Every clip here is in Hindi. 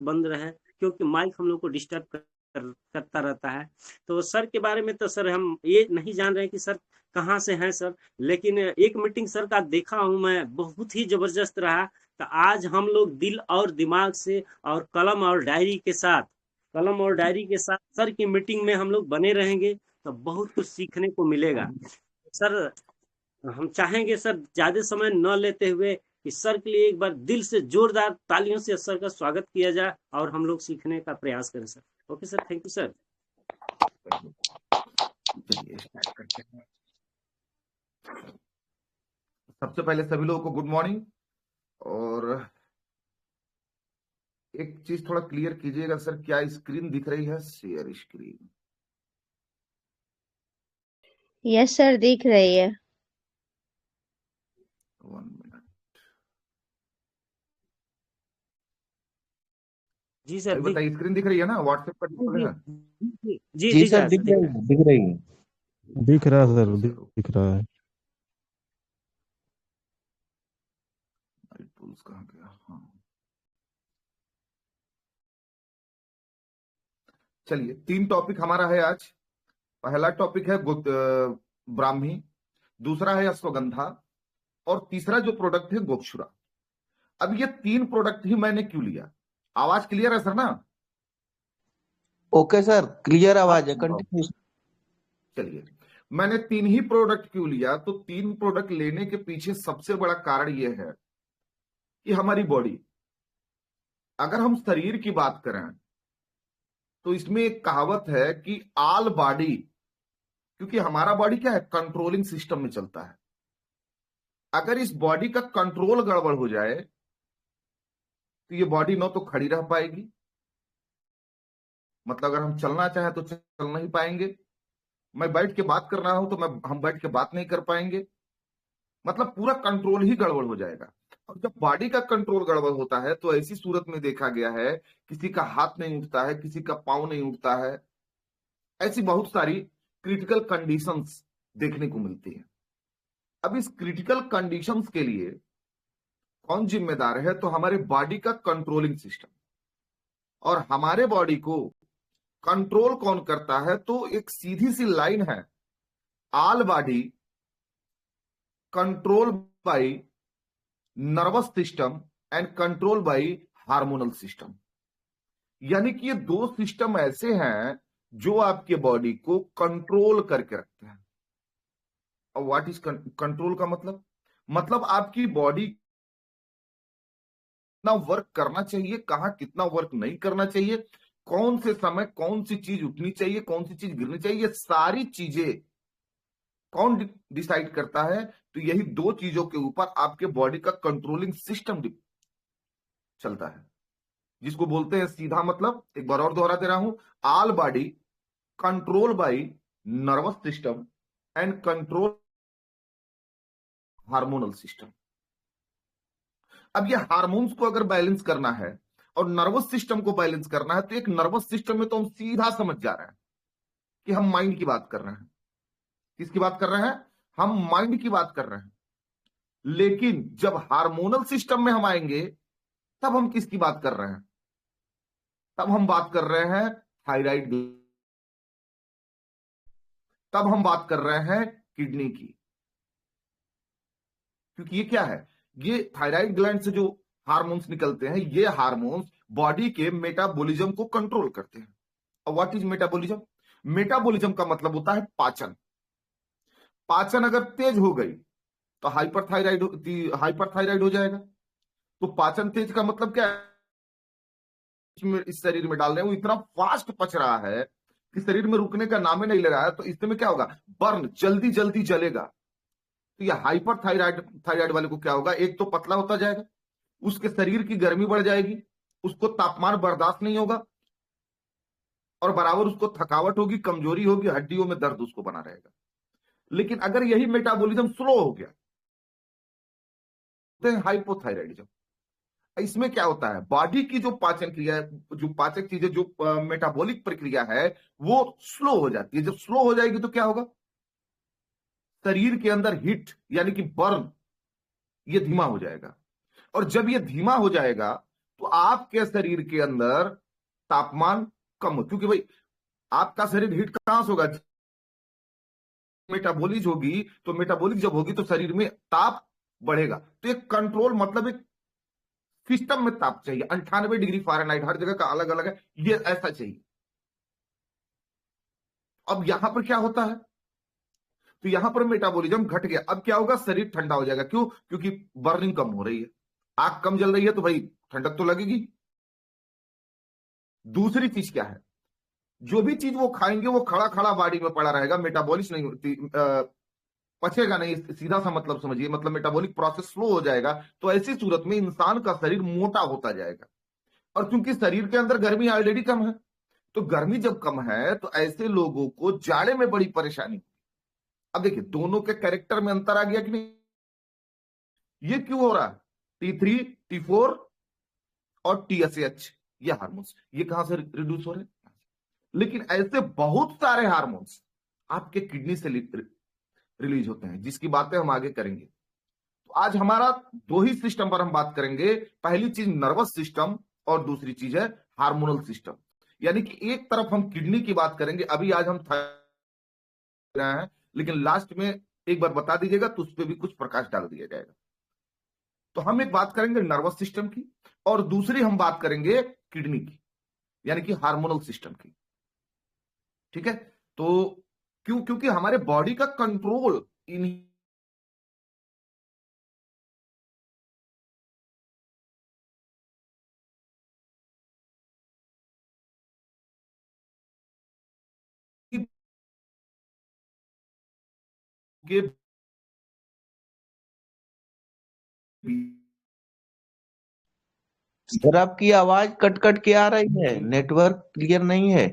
बंद रहे, क्योंकि माइक हम लोग को डिस्टर्ब करता रहता है। तो सर के बारे में तो सर हम ये नहीं जान रहे कि सर कहाँ से हैं सर, लेकिन एक मीटिंग सर का देखा हूँ मैं, बहुत ही जबरदस्त रहा। तो आज हम लोग दिल और दिमाग से और कलम और डायरी के साथ सर की मीटिंग में हम लोग बने रहेंगे, तो बहुत कुछ सीखने को मिलेगा सर। हम चाहेंगे सर ज्यादा समय न लेते हुए कि सर के लिए एक बार दिल से जोरदार तालियों से सर का स्वागत किया जाए और हम लोग सीखने का प्रयास करें sir. Okay sir, thank you sir. चलिए स्टार्ट करते हैं। सबसे पहले सभी लोगों को गुड मॉर्निंग। और एक चीज थोड़ा क्लियर कीजिएगा सर, क्या स्क्रीन दिख रही है? Share screen. यस सर, दिख रही है। 1 मिनट। जी सर, अभी बताइए, स्क्रीन दिख रही है ना? व्हाट्सएप पर डिस्प्ले जी है? जी जी जी दिख रहा सर, है दिख सर, दिख रही रहा है। है, दिख रही है। दिख रहा है सर, चलो दिख रहा है। टूल्स कहाँ गया? हाँ, चलिए 3 टॉपिक हमारा है आज। पहला टॉपिक है ब्राह्मी, दूसरा है अश्वगंधा, और तीसरा जो प्रोडक्ट है गोक्षुरा। अब ये 3 प्रोडक्ट ही मैंने क्यों लिया? आवाज क्लियर है सर ना? ओके सर, क्लियर आवाज है, कंटिन्यू। चलिए, मैंने 3 ही प्रोडक्ट क्यों लिया? तो 3 प्रोडक्ट लेने के पीछे सबसे बड़ा कारण यह है कि हमारी बॉडी, अगर हम शरीर की बात करें तो इसमें एक कहावत है कि आल बॉडी, क्योंकि हमारा बॉडी क्या है, कंट्रोलिंग सिस्टम में चलता है। अगर इस बॉडी का कंट्रोल गड़बड़ हो जाए तो ये बॉडी न तो खड़ी रह पाएगी, मतलब अगर हम चलना चाहें तो चल नहीं पाएंगे। मैं बैठ के बात कर रहा हूं तो हम बैठ के बात नहीं कर पाएंगे, मतलब पूरा कंट्रोल ही गड़बड़ हो जाएगा। और जब बॉडी का कंट्रोल गड़बड़ होता है तो ऐसी सूरत में देखा गया है, किसी का हाथ नहीं उठता है, किसी का पांव नहीं उठता है, ऐसी बहुत सारी क्रिटिकल कंडीशंस देखने को मिलती है। अब इस क्रिटिकल कंडीशंस के लिए कौन जिम्मेदार है? तो हमारे बॉडी का कंट्रोलिंग सिस्टम। और हमारे बॉडी को कंट्रोल कौन करता है? तो एक सीधी सी लाइन है, all body control by nervous system and control by hormonal system. यानी कि ये 2 सिस्टम ऐसे हैं जो आपके बॉडी को कंट्रोल करके रखते हैं। और व्हाट इज कंट्रोल का मतलब आपकी बॉडी कितना वर्क करना चाहिए, कहां कितना वर्क नहीं करना चाहिए, कौन से समय कौन सी चीज उठनी चाहिए, कौन सी चीज गिरनी चाहिए, ये सारी चीजें कौन डिसाइड करता है? तो यही 2 चीजों के ऊपर आपके बॉडी का कंट्रोलिंग सिस्टम चलता है, जिसको बोलते हैं सीधा मतलब, एक बार और दोहरा दे रहा हूं, all body control by nervous system and control hormonal system. अब ये हार्मोन्स को अगर बैलेंस करना है और नर्वस सिस्टम को बैलेंस करना है, तो एक नर्वस सिस्टम में तो हम सीधा समझ जा रहे हैं कि हम माइंड की बात कर रहे हैं। किसकी बात कर रहे हैं? हम माइंड की बात कर रहे हैं। लेकिन जब हार्मोनल सिस्टम में हम आएंगे तब हम किसकी बात कर रहे हैं? तब हम बात कर रहे हैं थायराइड, तब हम बात कर रहे हैं किडनी की। क्योंकि ये क्या है, ये थायराइड ग्लैंड से जो हार्मोन्स निकलते हैं, ये हार्मोन्स बॉडी के मेटाबॉलिज्म को कंट्रोल करते हैं। और व्हाट इज मेटाबॉलिज्म? मेटाबॉलिज्म का मतलब होता है पाचन। पाचन अगर तेज हो गई तो हाइपरथायराइड हो जाएगा। तो पाचन तेज का मतलब क्या है? इस शरीर में डाल रहे हैं वो इतना फास्ट पच रहा है कि शरीर में रुकने का नाम ही नहीं ले रहा है। तो इसमें क्या होगा? बर्न जल्दी जल्दी जलेगा। तो ये थायराइड वाले को क्या होगा? एक तो पतला होता जाएगा, उसके शरीर की गर्मी बढ़ जाएगी, उसको तापमान बर्दाश्त नहीं होगा, और बराबर उसको थकावट होगी, कमजोरी होगी, हड्डियों में दर्द उसको बना रहेगा। लेकिन अगर यही मेटाबॉलिज्म स्लो हो गया तो हाइपोथायराइडिज्म। इसमें क्या होता है? बॉडी की जो पाचन क्रिया है, जो पाचक चीजें, जो मेटाबॉलिक प्रक्रिया है, वो स्लो हो जाती है। जब स्लो हो जाएगी तो क्या होगा? शरीर के अंदर हीट यानी कि बर्न, ये धीमा हो जाएगा। और जब ये धीमा हो जाएगा तो आपके शरीर के अंदर तापमान कम हो, क्योंकि भाई आपका शरीर हीट कहां से होगा, मेटाबॉलिज होगी, तो मेटाबॉलिक जब होगी तो शरीर में ताप बढ़ेगा। तो एक कंट्रोल मतलब एक सिस्टम में ताप चाहिए, 98 डिग्री फ़ारेनहाइट, हर जगह का अलग अलग है, ये ऐसा चाहिए। अब यहां पर क्या होता है, तो यहां पर मेटाबॉलिज्म घट गया। अब क्या होगा, शरीर ठंडा हो जाएगा। क्यों? क्योंकि बर्निंग कम हो रही है, आग कम जल रही है, तो भाई ठंडक तो लगेगी। दूसरी चीज क्या है, जो भी चीज वो खाएंगे वो खड़ा खड़ा बॉडी में पड़ा रहेगा, मेटाबॉलिज्म नहीं होती, पचेगा नहीं, सीधा सा मतलब समझिए, मतलब मेटाबॉलिक प्रोसेस स्लो हो जाएगा। तो ऐसी सूरत में इंसान का शरीर मोटा होता जाएगा। और क्योंकि शरीर के अंदर गर्मी ऑलरेडी कम है, तो गर्मी जब कम है तो ऐसे लोगों को जाड़े में बड़ी परेशानी। अब देखिए दोनों के कैरेक्टर में अंतर आ गया कि नहीं, ये क्यों हो रहा है, T3 T4 और TSH ये हार्मोन्स ये कहां से रिड्यूस हो रहे हैं। लेकिन ऐसे बहुत सारे हार्मोन्स आपके किडनी से रिलीज होते हैं, जिसकी बातें हम आगे करेंगे। तो आज हमारा दो ही सिस्टम पर हम बात करेंगे। पहली चीज नर्वस सिस्टम और दूसरी चीज है हार्मोनल सिस्टम। यानी कि एक तरफ हम किडनी की बात करेंगे, अभी आज हम रहे हैं, लेकिन लास्ट में एक बार बता दीजिएगा तो उस पर भी कुछ प्रकाश डाल दिया जाएगा। तो हम एक बात करेंगे नर्वस सिस्टम की और दूसरी हम बात करेंगे किडनी की, यानी कि हार्मोनल सिस्टम की। ठीक है, तो क्योंकि हमारे बॉडी का कंट्रोल इन के सर आपकी आवाज कट कट के आ रही है, नेटवर्क क्लियर नहीं है।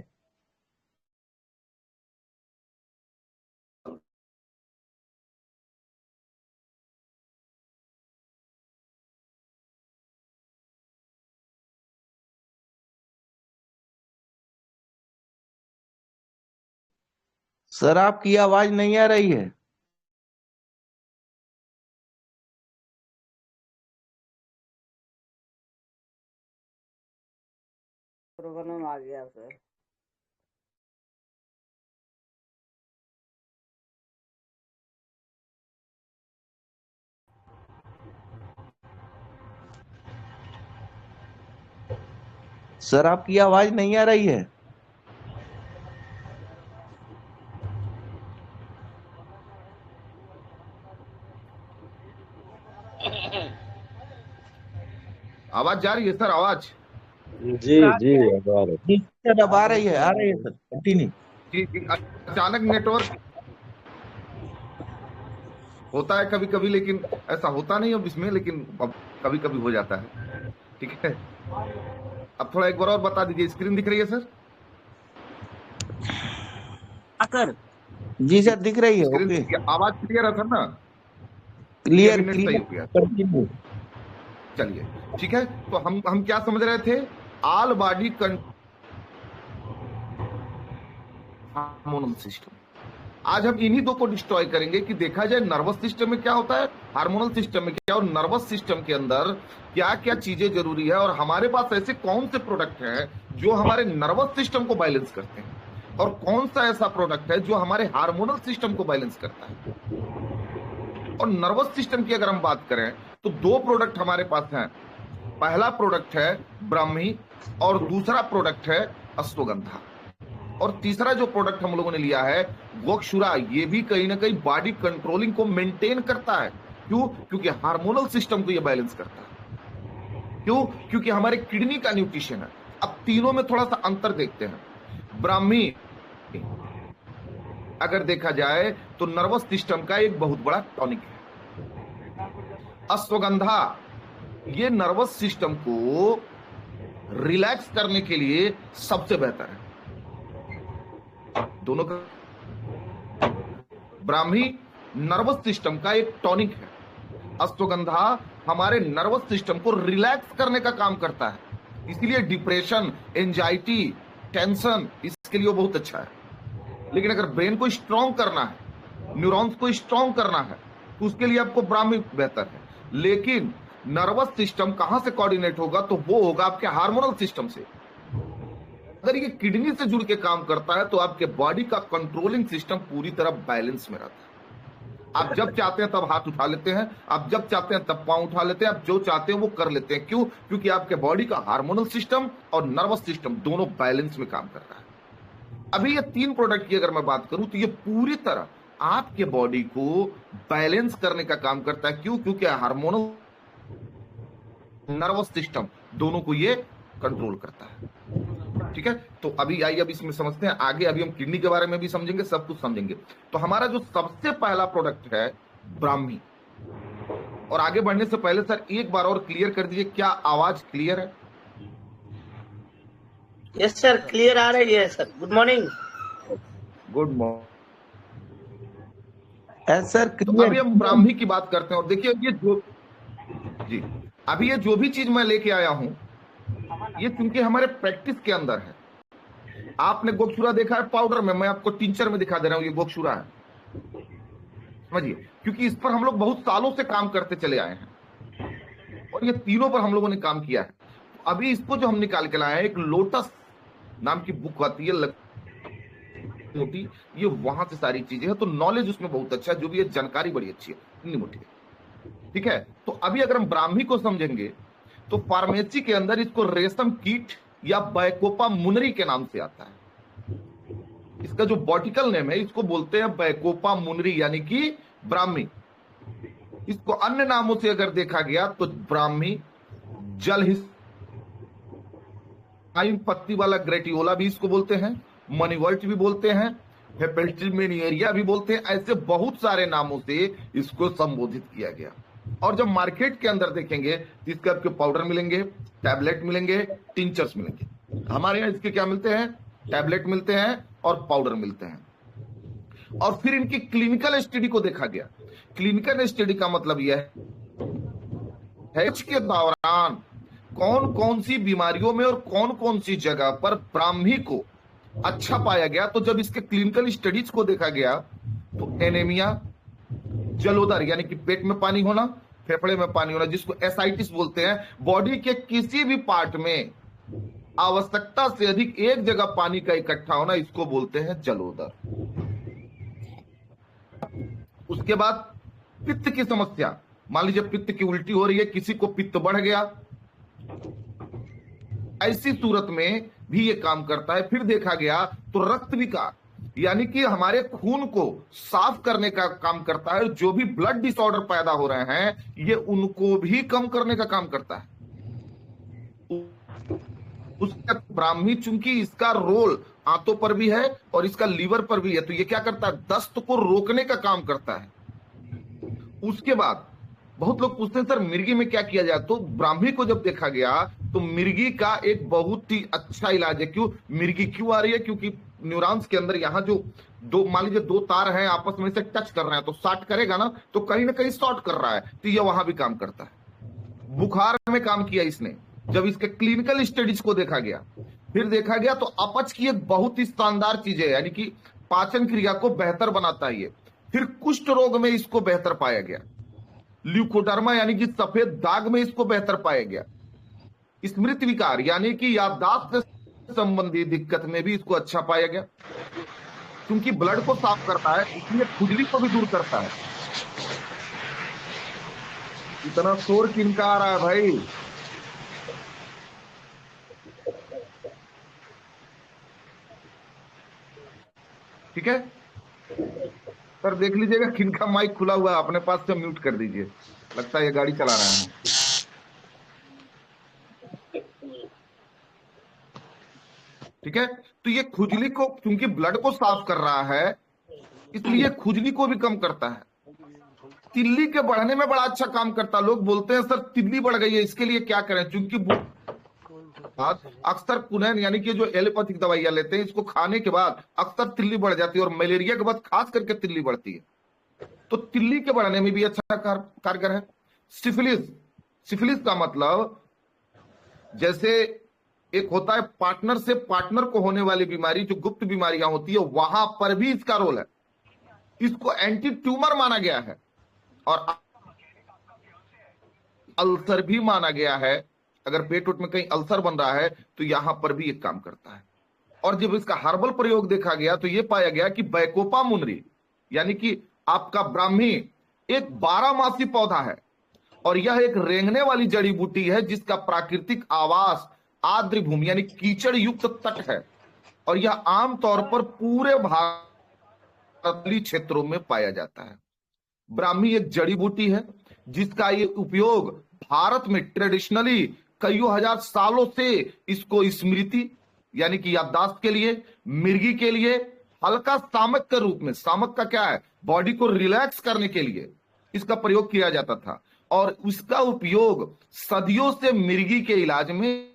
सर आपकी आवाज नहीं आ रही है। प्रॉब्लम आ गया सर। सर आपकी आवाज नहीं आ रही है। आवाज जा रही है सर, आवाज जी जी सर अब आ रही है सर, कंटिन्यू। अचानक नेटवर्क होता है कभी कभी, लेकिन ऐसा होता नहीं अब इसमें, लेकिन अब कभी कभी हो जाता है। ठीक है, अब थोड़ा एक बार और बता दीजिए, स्क्रीन दिख रही है सर? आकर जी सर दिख रही है। स्क्रीन ओके, आवाज क्लियर है सर ना? क्लियर नेट सही हो गया, कंटिन्यू। चलिए ठीक है। तो हम क्या समझ रहे थे, ऑल बॉडी हार्मोनल सिस्टम। आज हम इन्हीं दो को डिस्ट्रॉय करेंगे कि देखा जाए नर्वस सिस्टम में क्या होता है, हार्मोनल सिस्टम में क्या, और नर्वस सिस्टम के अंदर क्या क्या चीजें जरूरी है, और हमारे पास ऐसे कौन से प्रोडक्ट हैं जो हमारे नर्वस सिस्टम को बैलेंस करते हैं, और कौन सा ऐसा प्रोडक्ट है जो हमारे हार्मोनल सिस्टम को बैलेंस करता है। और नर्वस सिस्टम की अगर हम बात करें तो दो प्रोडक्ट हमारे पास हैं। पहला प्रोडक्ट है ब्राह्मी और दूसरा प्रोडक्ट है अश्वगंधा। और तीसरा जो प्रोडक्ट हम लोगों ने लिया है गोक्षुरा, ये भी कहीं ना कहीं बॉडी कंट्रोलिंग को मेंटेन करता है। क्यों? क्योंकि हार्मोनल सिस्टम को ये बैलेंस करता है। क्यों? क्योंकि हमारे किडनी का न्यूट्रिशन है। अब तीनों में थोड़ा सा अंतर देखते हैं। ब्राह्मी अगर देखा जाए तो नर्वस सिस्टम का एक बहुत बड़ा टॉनिक है। अश्वगंधा ये नर्वस सिस्टम को रिलैक्स करने के लिए सबसे बेहतर है। दोनों का ब्राह्मी नर्वस सिस्टम का एक टॉनिक है, अश्वगंधा हमारे नर्वस सिस्टम को रिलैक्स करने का काम करता है। इसलिए डिप्रेशन, एंजाइटी, टेंशन, इसके लिए वो बहुत अच्छा है। लेकिन अगर ब्रेन को स्ट्रांग करना है, न्यूरॉन्स को स्ट्रांग करना है, तो उसके लिए आपको ब्राह्मी बेहतर है। लेकिन नर्वस सिस्टम कहां से कोऑर्डिनेट होगा? तो वो होगा आपके हार्मोनल सिस्टम से। अगर ये किडनी से जुड़ के काम करता है तो आपके बॉडी का कंट्रोलिंग सिस्टम पूरी तरह बैलेंस में रहता है। आप जब चाहते हैं तब हाथ उठा लेते हैं, आप जब चाहते हैं तब पांव उठा लेते हैं, आप जो चाहते हैं वो कर लेते हैं। क्यों? क्योंकि आपके बॉडी का हार्मोनल सिस्टम और नर्वस सिस्टम दोनों बैलेंस में काम कर रहा है। अभी ये 3 प्रोडक्ट की अगर मैं बात करूं तो ये पूरी तरह आपके बॉडी को बैलेंस करने का काम करता है। क्यों? क्योंकि हार्मोनल नर्वस सिस्टम दोनों को ये कंट्रोल करता है। ठीक है, तो अभी आइए अब इसमें समझते हैं आगे। अभी हम किडनी के बारे में भी समझेंगे, सब कुछ समझेंगे। तो हमारा जो सबसे पहला प्रोडक्ट है ब्राह्मी। और आगे बढ़ने से पहले सर एक बार और क्लियर कर दीजिए, क्या आवाज क्लियर है? यस सर, क्लियर आ रही है sir. Good morning. Good morning. Sir तो अभी हम ब्राह्मी की बात करते हैं। और देखिए जी अभी ये जो भी चीज मैं लेके आया हूं ये क्योंकि हमारे प्रैक्टिस के अंदर है। आपने गोक्षुरा देखा है पाउडर में, मैं आपको टिंचर में दिखा दे रहा हूं, ये गोक्षुरा है, समझिए। क्योंकि इस पर हम लोग बहुत सालों से काम करते चले आए हैं और ये तीनों पर हम लोगों ने काम किया है। तो अभी इसको जो हम निकाल के लाए हैं, एक लोटस नाम की बुक आती है मोटी, ये वहां से सारी चीजें हैं। तो नॉलेज उसमें बहुत अच्छा है, जो भी है जानकारी बड़ी अच्छी है, इतनी मोटी है। ठीक है, तो अभी अगर हम ब्राह्मी को समझेंगे तो फार्मेसी के अंदर इसको रेशम कीट या बैकोपा मुनरी के नाम से आता है। इसका जो बॉटिकल नेम है इसको बोलते हैं बैकोपा मुनरी, यानी कि ब्राह्मी। इसको अन्य नामों से अगर देखा गया तो ब्राह्मी, जल पत्ती वाला ग्रेटियोला भी इसको बोलते हैं, मनीवर्ट भी बोलते हैं, हेपेल्टिमेनियरिया भी बोलते हैं। ऐसे बहुत सारे नामों से इसको संबोधित किया गया। और जब मार्केट के अंदर देखेंगे तो इसके आपके पाउडर मिलेंगे, टैबलेट मिलेंगे, टिंचर्स मिलेंगे। हमारे यहाँ इसके क्या मिलते हैं? टैबलेट मिलते हैं और पाउडर मिलते हैं। और फिर इनकी क्लिनिकल स्टडी को देखा गया। क्लिनिकल स्टडी का मतलब यह है के दौरान कौन कौन सी बीमारियों में और कौन कौन सी जगह पर ब्राह्मी को अच्छा पाया गया। तो जब इसके क्लिनिकल स्टडीज को देखा गया तो एनीमिया, जलोदर यानी कि पेट में पानी होना, फेफड़े में पानी होना, जिसको एसाइटिस बोलते हैं, बॉडी के किसी भी पार्ट में आवश्यकता से अधिक एक जगह पानी का इकट्ठा होना, इसको बोलते हैं जलोदर। उसके बाद पित्त की समस्या, मान लीजिए पित्त की उल्टी हो रही है, किसी को पित्त बढ़ गया, ऐसी सूरत में भी ये काम करता है। फिर देखा गया तो रक्त विकार यानी कि हमारे खून को साफ करने का काम करता है। जो भी ब्लड डिसऑर्डर पैदा हो रहे हैं ये उनको भी कम करने का काम करता है। उसका ब्राह्मी चूंकि इसका रोल आंतों पर भी है और इसका लीवर पर भी है, तो ये क्या करता है? दस्त को रोकने का काम करता है। उसके बाद बहुत लोग पूछते हैं सर मिर्गी में क्या किया जाए, तो ब्राह्मी को जब देखा गया तो मिर्गी का एक बहुत ही अच्छा इलाज है। क्यों मिर्गी क्यों आ रही है? क्योंकि न्यूरॉन्स के अंदर यहाँ जो दो, मान लीजिए 2 तार हैं, आपस में से टच कर रहे हैं, तो शॉर्ट करेगा ना, तो कहीं ना कहीं शॉर्ट कर रहा है, तो ये वहां भी काम करता है। बुखार में काम किया इसने जब इसके क्लिनिकल स्टडीज को देखा गया। फिर देखा गया तो अपच की एक बहुत ही शानदार चीज है, यानी कि पाचन क्रिया को बेहतर बनाता है ये। फिर कुष्ठ रोग में इसको बेहतर पाया गया। ल्यूकोडर्मा यानी कि सफेद दाग में इसको बेहतर पाया गया। स्मृति विकार यानी कि याददाश्त से संबंधित दिक्कत में भी इसको अच्छा पाया गया। क्योंकि ब्लड को साफ करता है इसलिए खुजली को भी दूर करता है। इतना शोर किनका आ रहा है भाई? ठीक है सर, देख लीजिएगा किनका माइक खुला हुआ है, अपने पास से म्यूट कर दीजिए, लगता है ये गाड़ी चला रहे हैं। ठीक है, तो ये खुजली को, क्योंकि ब्लड को साफ कर रहा है इसलिए खुजली को भी कम करता है। तिल्ली के बढ़ने में बड़ा अच्छा काम करता है। लोग बोलते हैं सर तिल्ली बढ़ गई है, इसके लिए क्या करें? क्योंकि अक्सर कुनैन यानी कि जो एलोपैथिक दवाइयां लेते हैं, इसको खाने के बाद अक्सर तिल्ली बढ़ जाती है और मलेरिया के बाद खास करके तिल्ली बढ़ती है। तो तिल्ली के बढ़ने में भी अच्छा कारगर है। सिफिलिस, सिफिलिस का मतलब जैसे एक होता है पार्टनर से पार्टनर को होने वाली बीमारी, जो गुप्त बीमारियां होती है, वहां पर भी इसका रोल है। इसको एंटी ट्यूमर माना गया है। और अल्सर भी माना गया है। अगर पेट उट में कहीं अल्सर बन रहा है तो यहां पर भी एक काम करता है। और जब इसका हर्बल प्रयोग देखा गया तो यह पाया गया कि बैकोपा मुनरी यानी कि आपका ब्राह्मी एक 12 मासी पौधा है और यह एक रेंगने वाली जड़ी बूटी है जिसका प्राकृतिक आवास आर्द्र भूमि यानी कीचड़ युक्त तट है और यह आमतौर पर पूरे भारतीय क्षेत्रों में पाया जाता है। ब्राह्मी एक जड़ी बूटी है जिसका ये उपयोग भारत में ट्रेडिशनली कई हजार सालों से इसको स्मृति यानी कि याददाश्त के लिए, मिर्गी के लिए, हल्का सामक के रूप में, सामक का क्या है, बॉडी को रिलैक्स करने के लिए इसका प्रयोग किया जाता था और उसका उपयोग सदियों से मिर्गी के इलाज में,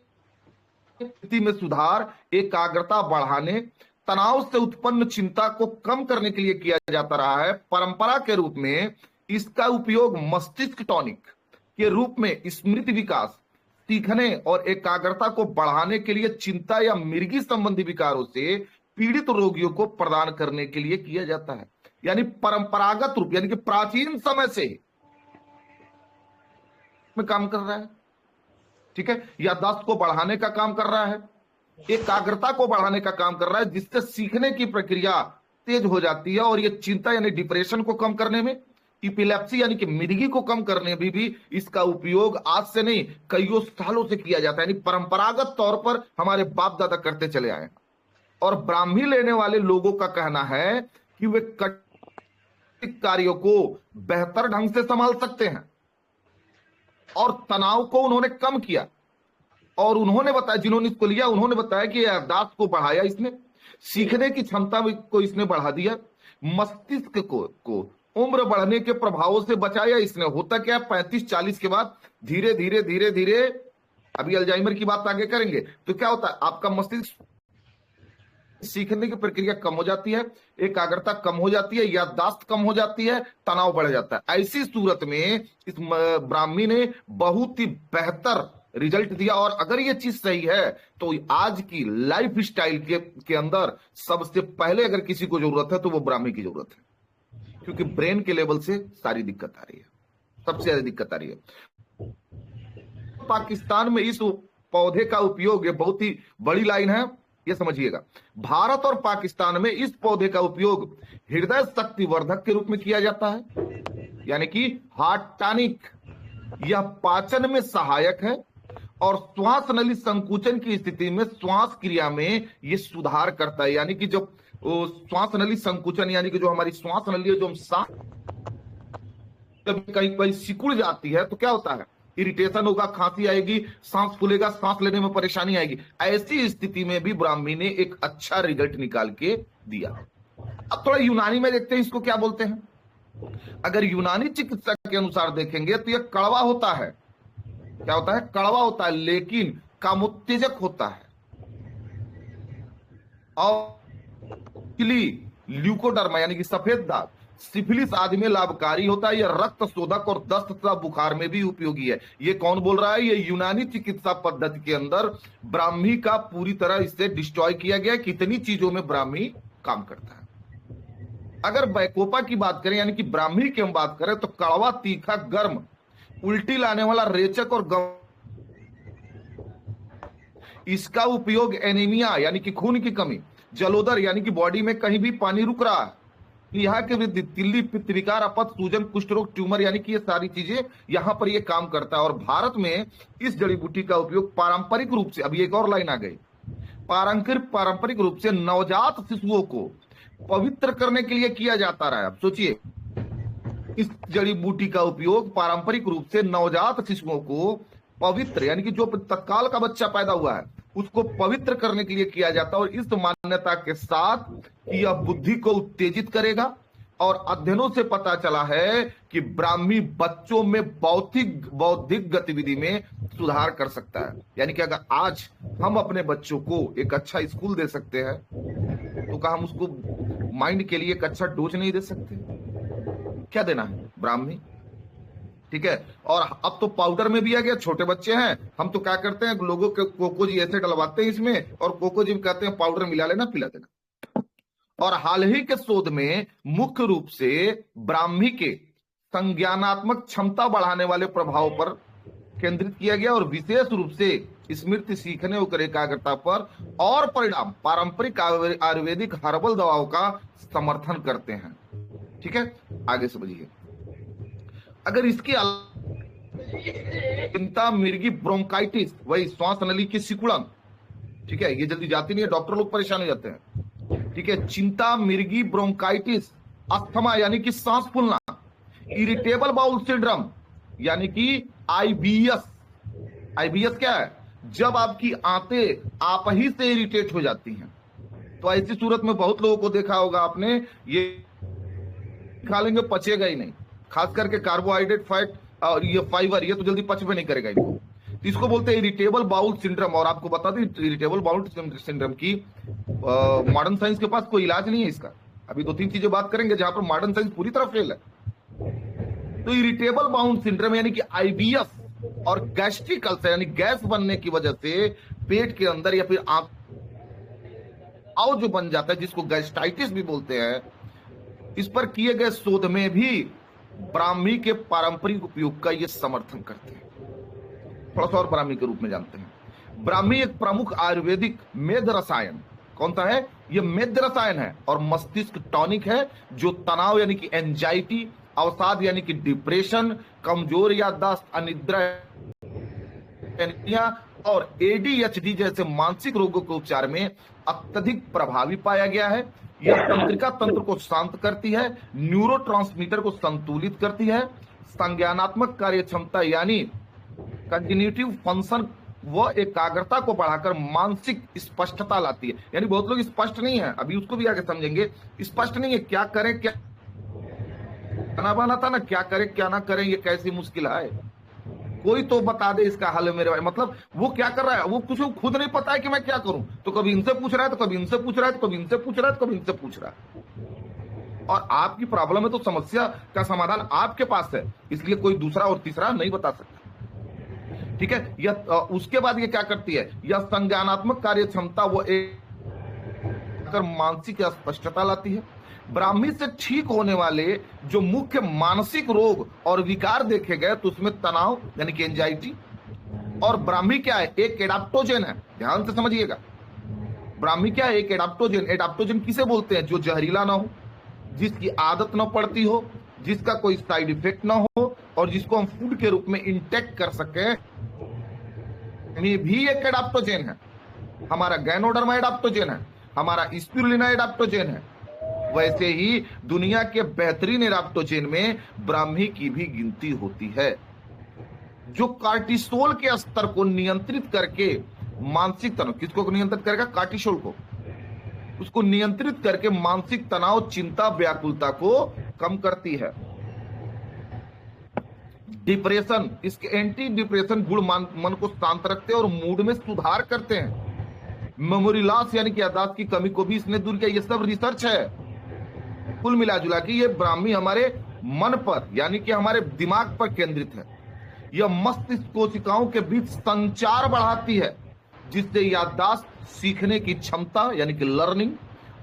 स्थिति में सुधार, एकाग्रता बढ़ाने, तनाव से उत्पन्न चिंता को कम करने के लिए किया जाता रहा है। परंपरा के रूप में इसका उपयोग मस्तिष्क टॉनिक के रूप में स्मृति विकास, सीखने और एकाग्रता को बढ़ाने के लिए, चिंता या मिर्गी संबंधी विकारों से पीड़ित रोगियों को प्रदान करने के लिए किया जाता है। यानी परंपरागत रूप यानी कि प्राचीन समय से में काम कर रहा है। ठीक है, याददाश्त को बढ़ाने का काम कर रहा है, एकाग्रता को बढ़ाने का काम कर रहा है जिससे सीखने की प्रक्रिया तेज हो जाती है और ये चिंता यानी डिप्रेशन को कम करने में, इपिलेप्सी यानी कि मिर्गी को कम करने में भी इसका उपयोग आज से नहीं कईयों सालों से किया जाता है। यानी परंपरागत तौर पर हमारे बाप दादा करते चले आए और ब्राह्मी लेने वाले लोगों का कहना है कि वे कठिन कार्यों को बेहतर ढंग से संभाल सकते हैं और तनाव को उन्होंने कम किया। और उन्होंने बताया, जिन्होंने इसको लिया उन्होंने बताया कि याददाश्त को बढ़ाया इसने, सीखने की क्षमता को इसने बढ़ा दिया, मस्तिष्क को उम्र बढ़ने के प्रभावों से बचाया इसने। होता क्या, 35-40 के बाद धीरे धीरे धीरे धीरे, अभी अल्जाइमर की बात आगे करेंगे, तो क्या होता है, आपका मस्तिष्क सीखने की प्रक्रिया कम हो जाती है, एकाग्रता कम हो जाती है, याददाश्त कम हो जाती है, तनाव बढ़ जाता है। ऐसी सूरत में इस ब्राह्मी ने बहुत ही बेहतर रिजल्ट दिया। और अगर ये चीज सही है तो आज की लाइफ स्टाइल के अंदर सबसे पहले अगर किसी को जरूरत है तो वो ब्राह्मी की जरूरत है, क्योंकि ब्रेन के लेवल से सारी दिक्कत आ रही है, सबसे ज्यादा दिक्कत आ रही है। पाकिस्तान में इस पौधे का उपयोग, ये बहुत ही बड़ी लाइन है, ये समझिएगा, भारत और पाकिस्तान में इस पौधे का उपयोग हृदय शक्तिवर्धक के रूप में किया जाता है यानी कि हार्ट टॉनिक। यह पाचन में सहायक है और श्वास नली संकुचन की स्थिति में श्वास क्रिया में यह सुधार करता है। यानी कि जब श्वास नली संकुचन यानी कि जो हमारी श्वास नली है, जो हम सांस कहीं कहीं सिकुड़ जाती है तो क्या होता है, इरिटेशन होगा, खांसी आएगी, सांस फूलेगा, सांस लेने में परेशानी आएगी। ऐसी स्थिति में भी ब्राह्मी ने एक अच्छा रिजल्ट निकाल के दिया। अब थोड़ा यूनानी में देखते हैं इसको क्या बोलते हैं। अगर यूनानी चिकित्सा के अनुसार देखेंगे तो यह कड़वा होता है। क्या होता है, कड़वा होता है, लेकिन कामोत्तेजक होता है। और ल्यूकोडर्मा यानी कि सफेद दाग, सिफिलिस आदि में लाभकारी होता है। यह रक्त शोधक और दस्त तथा बुखार में भी उपयोगी है। ये कौन बोल रहा है, ये यूनानी चिकित्सा पद्धति के अंदर ब्राह्मी का पूरी तरह इससे डिस्ट्रॉय किया गया। कितनी चीजों में ब्राह्मी काम करता है। अगर बैकोपा की बात करें यानी कि ब्राह्मी की हम बात करें तो कड़वा, तीखा, गर्म, उल्टी लाने वाला, रेचक और इसका उपयोग एनीमिया यानी कि खून की कमी, जलोदर यानी कि बॉडी में कहीं भी पानी रुक रहा है, यहाँ के वृद्धि, तिल्ली, पित्त विकार, अपच, सूजन, कुष्ठ रोग, ट्यूमर यानी कि ये सारी चीजें यहां पर ये काम करता है। और भारत में इस जड़ी बूटी का उपयोग पारंपरिक रूप से, अभी एक और लाइन आ गई, पारंपरिक रूप से नवजात शिशुओं को पवित्र करने के लिए किया जाता रहा है। अब सोचिए, इस जड़ी बूटी का उपयोग पारंपरिक रूप से नवजात शिशुओं को पवित्र यानी कि जो तत्काल का बच्चा पैदा हुआ है उसको पवित्र करने के लिए किया जाता है। और इस मान्यता के साथ कि यह बुद्धि को उत्तेजित करेगा। और अध्ययनों से पता चला है कि ब्राह्मी बच्चों में बौद्धिक गतिविधि में सुधार कर सकता है। यानी कि अगर आज हम अपने बच्चों को एक अच्छा स्कूल दे सकते हैं तो क्या हम उसको माइंड के लिए एक अच्छा डोज नहीं दे सकते? क्या देना है, ब्राह्मी। ठीक है, और अब तो पाउडर में भी आ गया। छोटे बच्चे हैं, हम तो क्या करते हैं, लोगों के कोकोजी ऐसे डलवाते हैं इसमें और कोकोजी में कहते हैं पाउडर मिला लेना, पिला देना। और हाल ही के शोध में मुख्य रूप से ब्राह्मी के संज्ञानात्मक क्षमता बढ़ाने वाले प्रभाव पर केंद्रित किया गया और विशेष रूप से स्मृति, सीखने और एकाग्रता पर, और परिणाम पारंपरिक आयुर्वेदिक हर्बल दवाओं का समर्थन करते हैं। ठीक है, आगे समझिए। अगर इसके चिंता, मिर्गी, ब्रोंकाइटिस, वही श्वास नली की सिकुड़न, ठीक है, ये जल्दी जाती नहीं है, डॉक्टर लोग परेशान हो जाते हैं। ठीक है, चिंता, मिर्गी, ब्रोंकाइटिस, अस्थमा यानी कि सांस फूलना, इरिटेबल बाउल सिंड्रोम यानी कि आईबीएस। आईबीएस क्या है? जब आपकी आंतें आप ही से इरिटेट हो जाती हैं। तो ऐसी सूरत में बहुत लोगों को देखा होगा आपने, ये खा लेंगे पचेगा ही नहीं, खास करके कार्बोहाइड्रेट, फैट और ये फाइबर, ये तो जल्दी पच में नहीं करेगा इनको। तो इसको बोलते हैं इरिटेबल बाउल सिंड्रोम। और आपको बता दें, इरिटेबल बाउल सिंड्रोम की मॉडर्न साइंस के पास कोई इलाज नहीं है इसका। अभी 2-3 चीजें बात करेंगे जहां पर मॉडर्न साइंस पूरी तरह फेल है। तो इरिटेबल बाउल सिंड्रोम यानी कि आईबीएस और गैस्ट्रिक अल्सर यानी गैस बनने की वजह से पेट के अंदर या फिर आंत जो बन जाता है, जिसको गैस्ट्राइटिस भी बोलते हैं, इस पर किए गए शोध में भी ब्राह्मी के पारंपरिक उपयोग का ये समर्थन करते हैं। थोड़ा सा और ब्राह्मी के रूप में जानते हैं। ब्राह्मी एक प्रमुख आयुर्वेदिक मेद रसायन, कौन सा है? ये मेद रसायन है और मस्तिष्क टॉनिक है, जो तनाव यानी कि एंजाइटी, अवसाद यानी कि डिप्रेशन, कमजोर याददाश्त, अनिद्रा और एडीएचडी जैसे मानसिक रोगों के उपचार में अत्यधिक प्रभावी पाया गया है। यह तंत्रिका तंत्र को शांत करती है, न्यूरोट्रांसमीटर को संतुलित करती है, संज्ञानात्मक कार्य क्षमता यानी कॉग्निटिव फंक्शन व एकाग्रता को बढ़ाकर मानसिक स्पष्टता लाती है। यानी बहुत लोग स्पष्ट नहीं है, अभी उसको भी आगे समझेंगे, स्पष्ट नहीं है क्या करें, क्या खाना बना था ना, क्या करें क्या ना करें, ये कैसी मुश्किल है, कोई तो बता दे इसका हल मेरे भाई। मतलब वो क्या कर रहा है, वो कुछ खुद नहीं पता है कि मैं क्या करूं, तो कभी इनसे पूछ रहा है, तो कभी इनसे पूछ रहा है, तो कभी इनसे पूछ रहा है, तो कभी इनसे पूछ रहा है। और आपकी प्रॉब्लम है तो समस्या का समाधान आपके पास है, इसलिए कोई दूसरा और तीसरा नहीं बता सकता। ठीक है, यह उसके बाद ये क्या करती है, यह संज्ञानात्मक कार्य क्षमता वो एक मानसिक स्पष्टता लाती है। ब्राह्मी से ठीक होने वाले जो मुख्य मानसिक रोग और विकार देखे गए, तो उसमें तनाव यानी कि एंजाइटी, और ब्राह्मी क्या है? एक एडाप्टोजेन है, ध्यान से समझिएगा। ब्राह्मी क्या है? एक एडाप्टोजेन। एडाप्टोजेन किसे बोलते हैं? जो जहरीला ना हो, जिसकी आदत ना पड़ती हो, जिसका कोई साइड इफेक्ट ना हो, और जिसको हम फूड के रूप में इंटेक्ट कर सके, ये भी एक एडाप्टोजेन है। हमारा गैनोडर्मा एडाप्टोजेन है, हमारा स्पिरुलिना एडाप्टोजेन है। वैसे ही दुनिया के बेहतरीन एडाप्टोजेन में ब्राह्मी की भी गिनती होती है, जो कार्टिसोल के स्तर को नियंत्रित करके मानसिक तनाव, किसको नियंत्रित करेगा? कार्टिसोल को, उसको नियंत्रित करके मानसिक तनाव, चिंता, व्याकुलता को कम करती है। डिप्रेशन, इसके एंटी डिप्रेशन गुण मन को शांत रखते हैं और मूड में सुधार करते हैं। मेमोरी लॉस यानी कि याददाश्त की कमी को भी इसने दूर किया। ये सब रिसर्च है। कुल मिला जुला के ये ब्राह्मी हमारे मन पर यानी कि हमारे दिमाग पर केंद्रित है। यह मस्तिष्क कोशिकाओं के बीच संचार बढ़ाती है, जिससे याददाश्त, सीखने की क्षमता यानी कि लर्निंग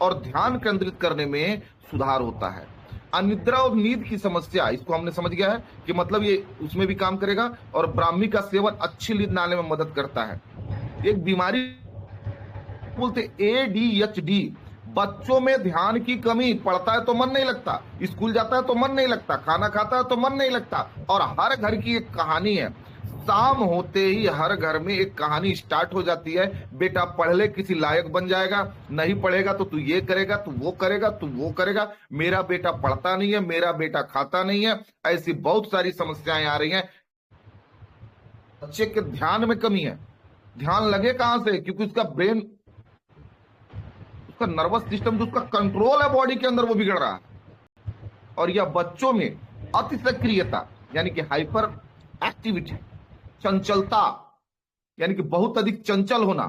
और ध्यान केंद्रित करने में सुधार होता है। अनिद्रा और नींद की समस्या, इसको हमने समझ गया है कि मतलब ये उसमें भी काम करेगा। और ब्राह्मी का सेवन अच्छी नींद लाने में मदद करता है। एक बीमारी बोलते ADHD, बच्चों में ध्यान की कमी, पढ़ता है तो मन नहीं लगता, स्कूल जाता है तो मन नहीं लगता, खाना खाता है तो मन नहीं लगता। और हर घर की एक कहानी है, शाम होते ही हर घर में एक कहानी स्टार्ट हो जाती है। बेटा पढ़ ले, किसी लायक बन जाएगा, नहीं पढ़ेगा तो तू ये करेगा, तू वो करेगा, तू वो करेगा, मेरा बेटा पढ़ता नहीं है, मेरा बेटा खाता नहीं है। ऐसी बहुत सारी समस्याएं आ रही हैं। बच्चे के ध्यान में कमी है, ध्यान लगे कहां से? क्योंकि उसका ब्रेन, उसका नर्वस सिस्टम जो उसका कंट्रोल है बॉडी के अंदर, वो बिगड़ रहा है। और यह बच्चों में अति सक्रियता यानी कि हाइपर एक्टिविटी, चंचलता यानी कि बहुत अधिक चंचल होना,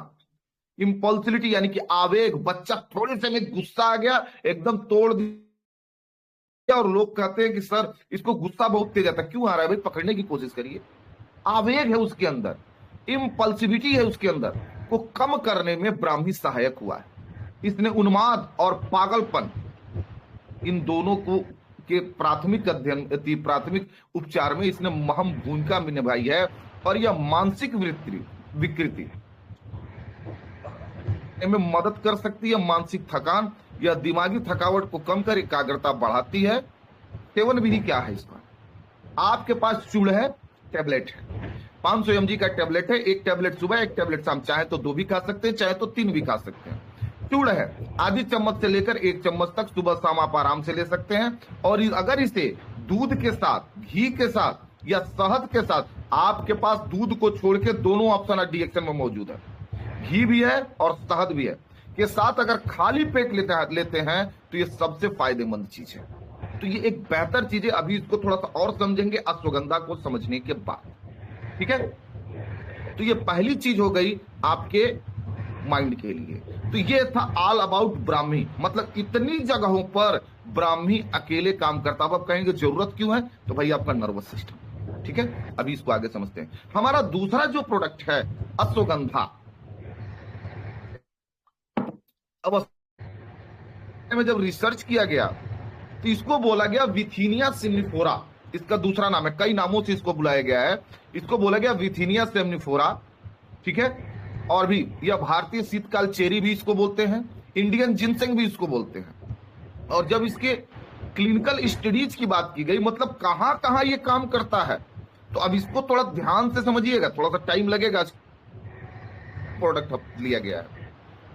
इंपल्सिविटी यानी कि आवेग, बच्चा थोड़े से में गुस्सा आ गया एकदम तोड़ दिया, और लोग कहते हैं कि सर इसको गुस्सा बहुत तेज आता है। क्यों आ रहा है भाई? पकड़ने की कोशिश करिए। आवेग है उसके अंदर, इंपल्सिविटी है उसके अंदर, को कम करने में ब्राह्मी सहायक हुआ है। इसने उन्माद और पागलपन, इन दोनों को के प्राथमिक अध्ययन, प्राथमिक उपचार में इसने अहम भूमिका निभाई है। और यह मानसिक विकृति में मदद कर सकती है। मानसिक थकान या दिमागी थकावट को कम कर एकाग्रता बढ़ाती है। सेवन विधि क्या है इसका? आपके पास चूड़ है, टैबलेट है, 500 mg का टैबलेट है। एक टैबलेट सुबह, एक टैबलेट शाम, चाहे तो 2 भी खा सकते हैं, चाहे तो 3 भी खा सकते हैं। चूड़ है, आधी चम्मच से लेकर 1 चम्मच तक सुबह शाम आप आराम से ले सकते हैं। और अगर इसे दूध के साथ, घी के साथ या शहद के साथ, आपके पास दूध को छोड़ के दोनों ऑप्शन डीएक्शन में मौजूद है, घी भी है और शहद भी है, के साथ अगर खाली पेट लेते हैं तो ये सबसे फायदेमंद चीज है। तो ये एक बेहतर चीज है। अभी इसको थोड़ा सा और समझेंगे अश्वगंधा को समझने के बाद, ठीक है। तो ये पहली चीज हो गई आपके माइंड के लिए। तो ये था ऑल अबाउट ब्राह्मी, मतलब इतनी जगहों पर ब्राह्मी अकेले काम करता। अब आप कहेंगे जरूरत क्यों है? तो भाई आपका नर्वस सिस्टम, ठीक है। अभी इसको आगे समझते हैं। हमारा दूसरा जो प्रोडक्ट है अश्वगंधा, अब में जब रिसर्च किया गया तो इसको बोला गया विथिनिया सिम्निफोरा। इसका दूसरा नाम है, कई नामों से इसको बुलाया गया है। इसको बोला गया विथिनिया सिम्निफोरा, ठीक है। और भी यह भारतीय शीतकाल चेरी भी इसको बोलते हैं, इंडियन जिनसेंग भी इसको बोलते हैं। और जब इसके क्लिनिकल स्टडीज की बात की गई, मतलब कहां कहां ये काम करता है, तो अब इसको थोड़ा ध्यान से समझिएगा, थोड़ा सा टाइम लगेगा। प्रोडक्ट लिया गया है।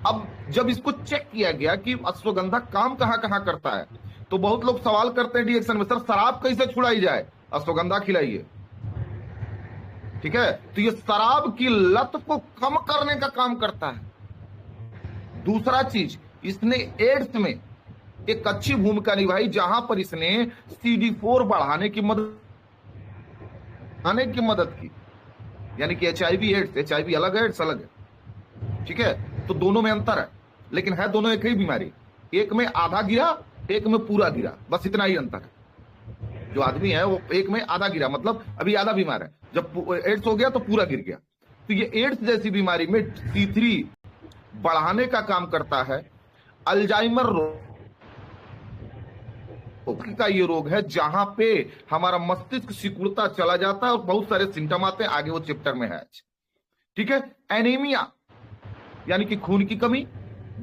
अब जब इसको चेक किया गया कि अश्वगंधा काम कहां कहां करता है, तो बहुत लोग सवाल करते हैं डीएक्शन में, सर शराब कैसे छुड़ाई जाए? अश्वगंधा खिलाइए, ठीक है। तो ये शराब की लत को कम करने का काम करता है। दूसरा चीज, इसने एड्स में एक अच्छी भूमिका निभाई, जहां पर इसने CD4 बढ़ाने की मदद की। यानी कि HIV एड्स, HIV अलग है, एड्स अलग है, ठीक है। तो दोनों में अंतर है, लेकिन है दोनों एक ही बीमारी। एक में आधा गिरा, एक में पूरा गिरा, बस इतना ही अंतर है। जो आदमी है वो एक में आधा गिरा, मतलब अभी आधा बीमार है, जब एड्स हो गया तो पूरा गिर गया। तो ये एड्स जैसी बीमारी में C3 बढ़ाने का काम करता है। अल्जाइमर रोग का ये रोग है जहां पे हमारा मस्तिष्क सिकुड़ता चला जाता है और बहुत सारे सिम्टम आते हैं, आगे वो चैप्टर में है, ठीक है। एनीमिया यानी कि खून की कमी,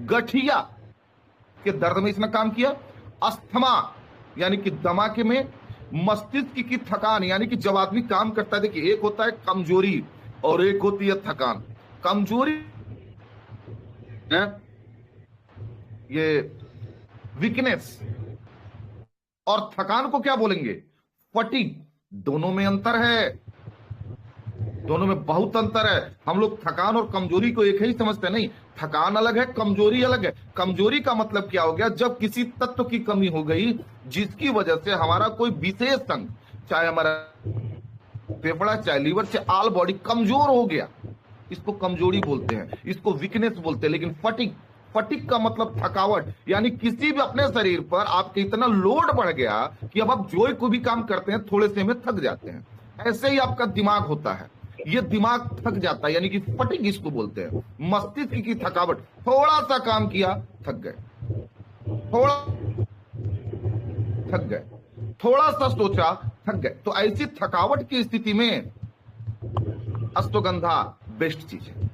गठिया के दर्द में इसने काम किया। अस्थमा यानी कि दमा में, मस्तिष्क की थकान, यानी कि जब आदमी काम करता है, देखिए एक होता है कमजोरी और एक होती है थकान। कमजोरी है ये वीकनेस, और थकान को क्या बोलेंगे? फटीग। दोनों में अंतर है, दोनों में बहुत अंतर है। हम लोग थकान और कमजोरी को एक ही समझते नहीं, थकान अलग है, कमजोरी अलग है। कमजोरी का मतलब क्या हो गया? जब किसी तत्व की कमी हो गई जिसकी वजह से हमारा कोई विशेष अंग, चाहे हमारा फेफड़ा, चाहे लीवर, चाहे ऑल बॉडी कमजोर हो गया, इसको कमजोरी बोलते हैं, इसको वीकनेस बोलते हैं। लेकिन फटीग का मतलब थकावट, यानी किसी भी अपने शरीर पर आपके इतना लोड बढ़ गया कि अब आप जो कोई भी काम करते हैं थोड़े से में थक जाते हैं। ऐसे ही आपका दिमाग होता है, ये दिमाग थक जाता है, यानी कि फटीग इसको बोलते हैं। मस्तिष्क की थकावट, थोड़ा सा काम किया थक गए, थोड़ा थक गए, थोड़ा सा सोचा थक गए। तो ऐसी थकावट की स्थिति में अश्वगंधा बेस्ट चीज है।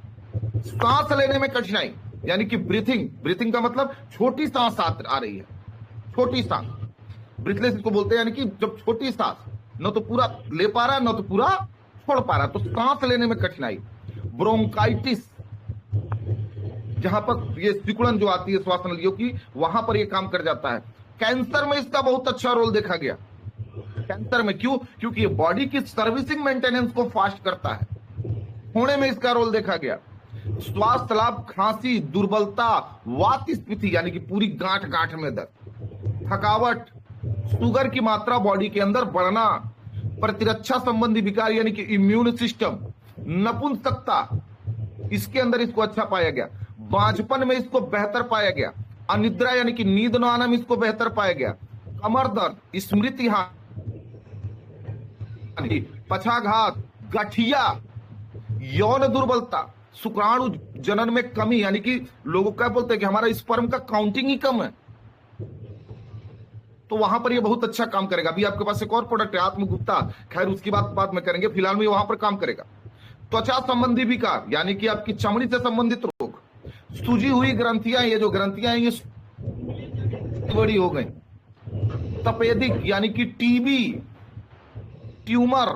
सांस लेने में कठिनाई, यानी कि ब्रीथिंग का मतलब छोटी सांस आ रही है, छोटी सांस, ब्रीथलेस इसको बोलते हैं। यानी कि जब छोटी सांस, न तो पूरा ले पा रहा है न तो पूरा छोड़ पा रहा, तो सांस लेने में कठिनाई। ब्रोंकाइटिस, जहां पर ये सिकुड़न जो आती है श्वास नलियों की, वहां पर ये काम कर जाता है। कैंसर में इसका बहुत अच्छा रोल देखा गया। कैंसर में क्यों? क्योंकि ये बॉडी की सर्विसिंग मेंटेनेंस को फास्ट करता है, होने में इसका रोल देखा गया। श्वास लाभ, खांसी, दुर्बलता, वात स्फीति यानी कि पूरी गांठ में दर्द, थकावट, शुगर की मात्रा बॉडी के अंदर बढ़ना, प्रतिरक्षा संबंधी विकार यानी कि इम्यून सिस्टम, नपुंसकता, इसके अंदर इसको अच्छा पाया गया। बांझपन में इसको बेहतर पाया गया। अनिद्रा यानी कि नींद न आना में इसको बेहतर पाया गया। कमर दर्द, स्मृति हानि, पक्षाघात, गठिया, यौन दुर्बलता, शुक्राणु जनन में कमी, यानी कि लोग क्या बोलते हैं कि हमारा स्पर्म का काउंटिंग ही कम है, तो वहां पर ये बहुत अच्छा काम करेगा। अभी आपके पास एक और प्रोडक्ट है आत्मगुप्ता, खैर उसकी बात बाद में करेंगे, फिलहाल में वहां पर काम करेगा। त्वचा संबंधी विकार यानी कि आपकी चमड़ी से संबंधित रोग, सूजी हुई ग्रंथियां, ये जो ग्रंथियां हैं ये बड़ी हो गई, तपेदिक यानी कि टीबी, ट्यूमर,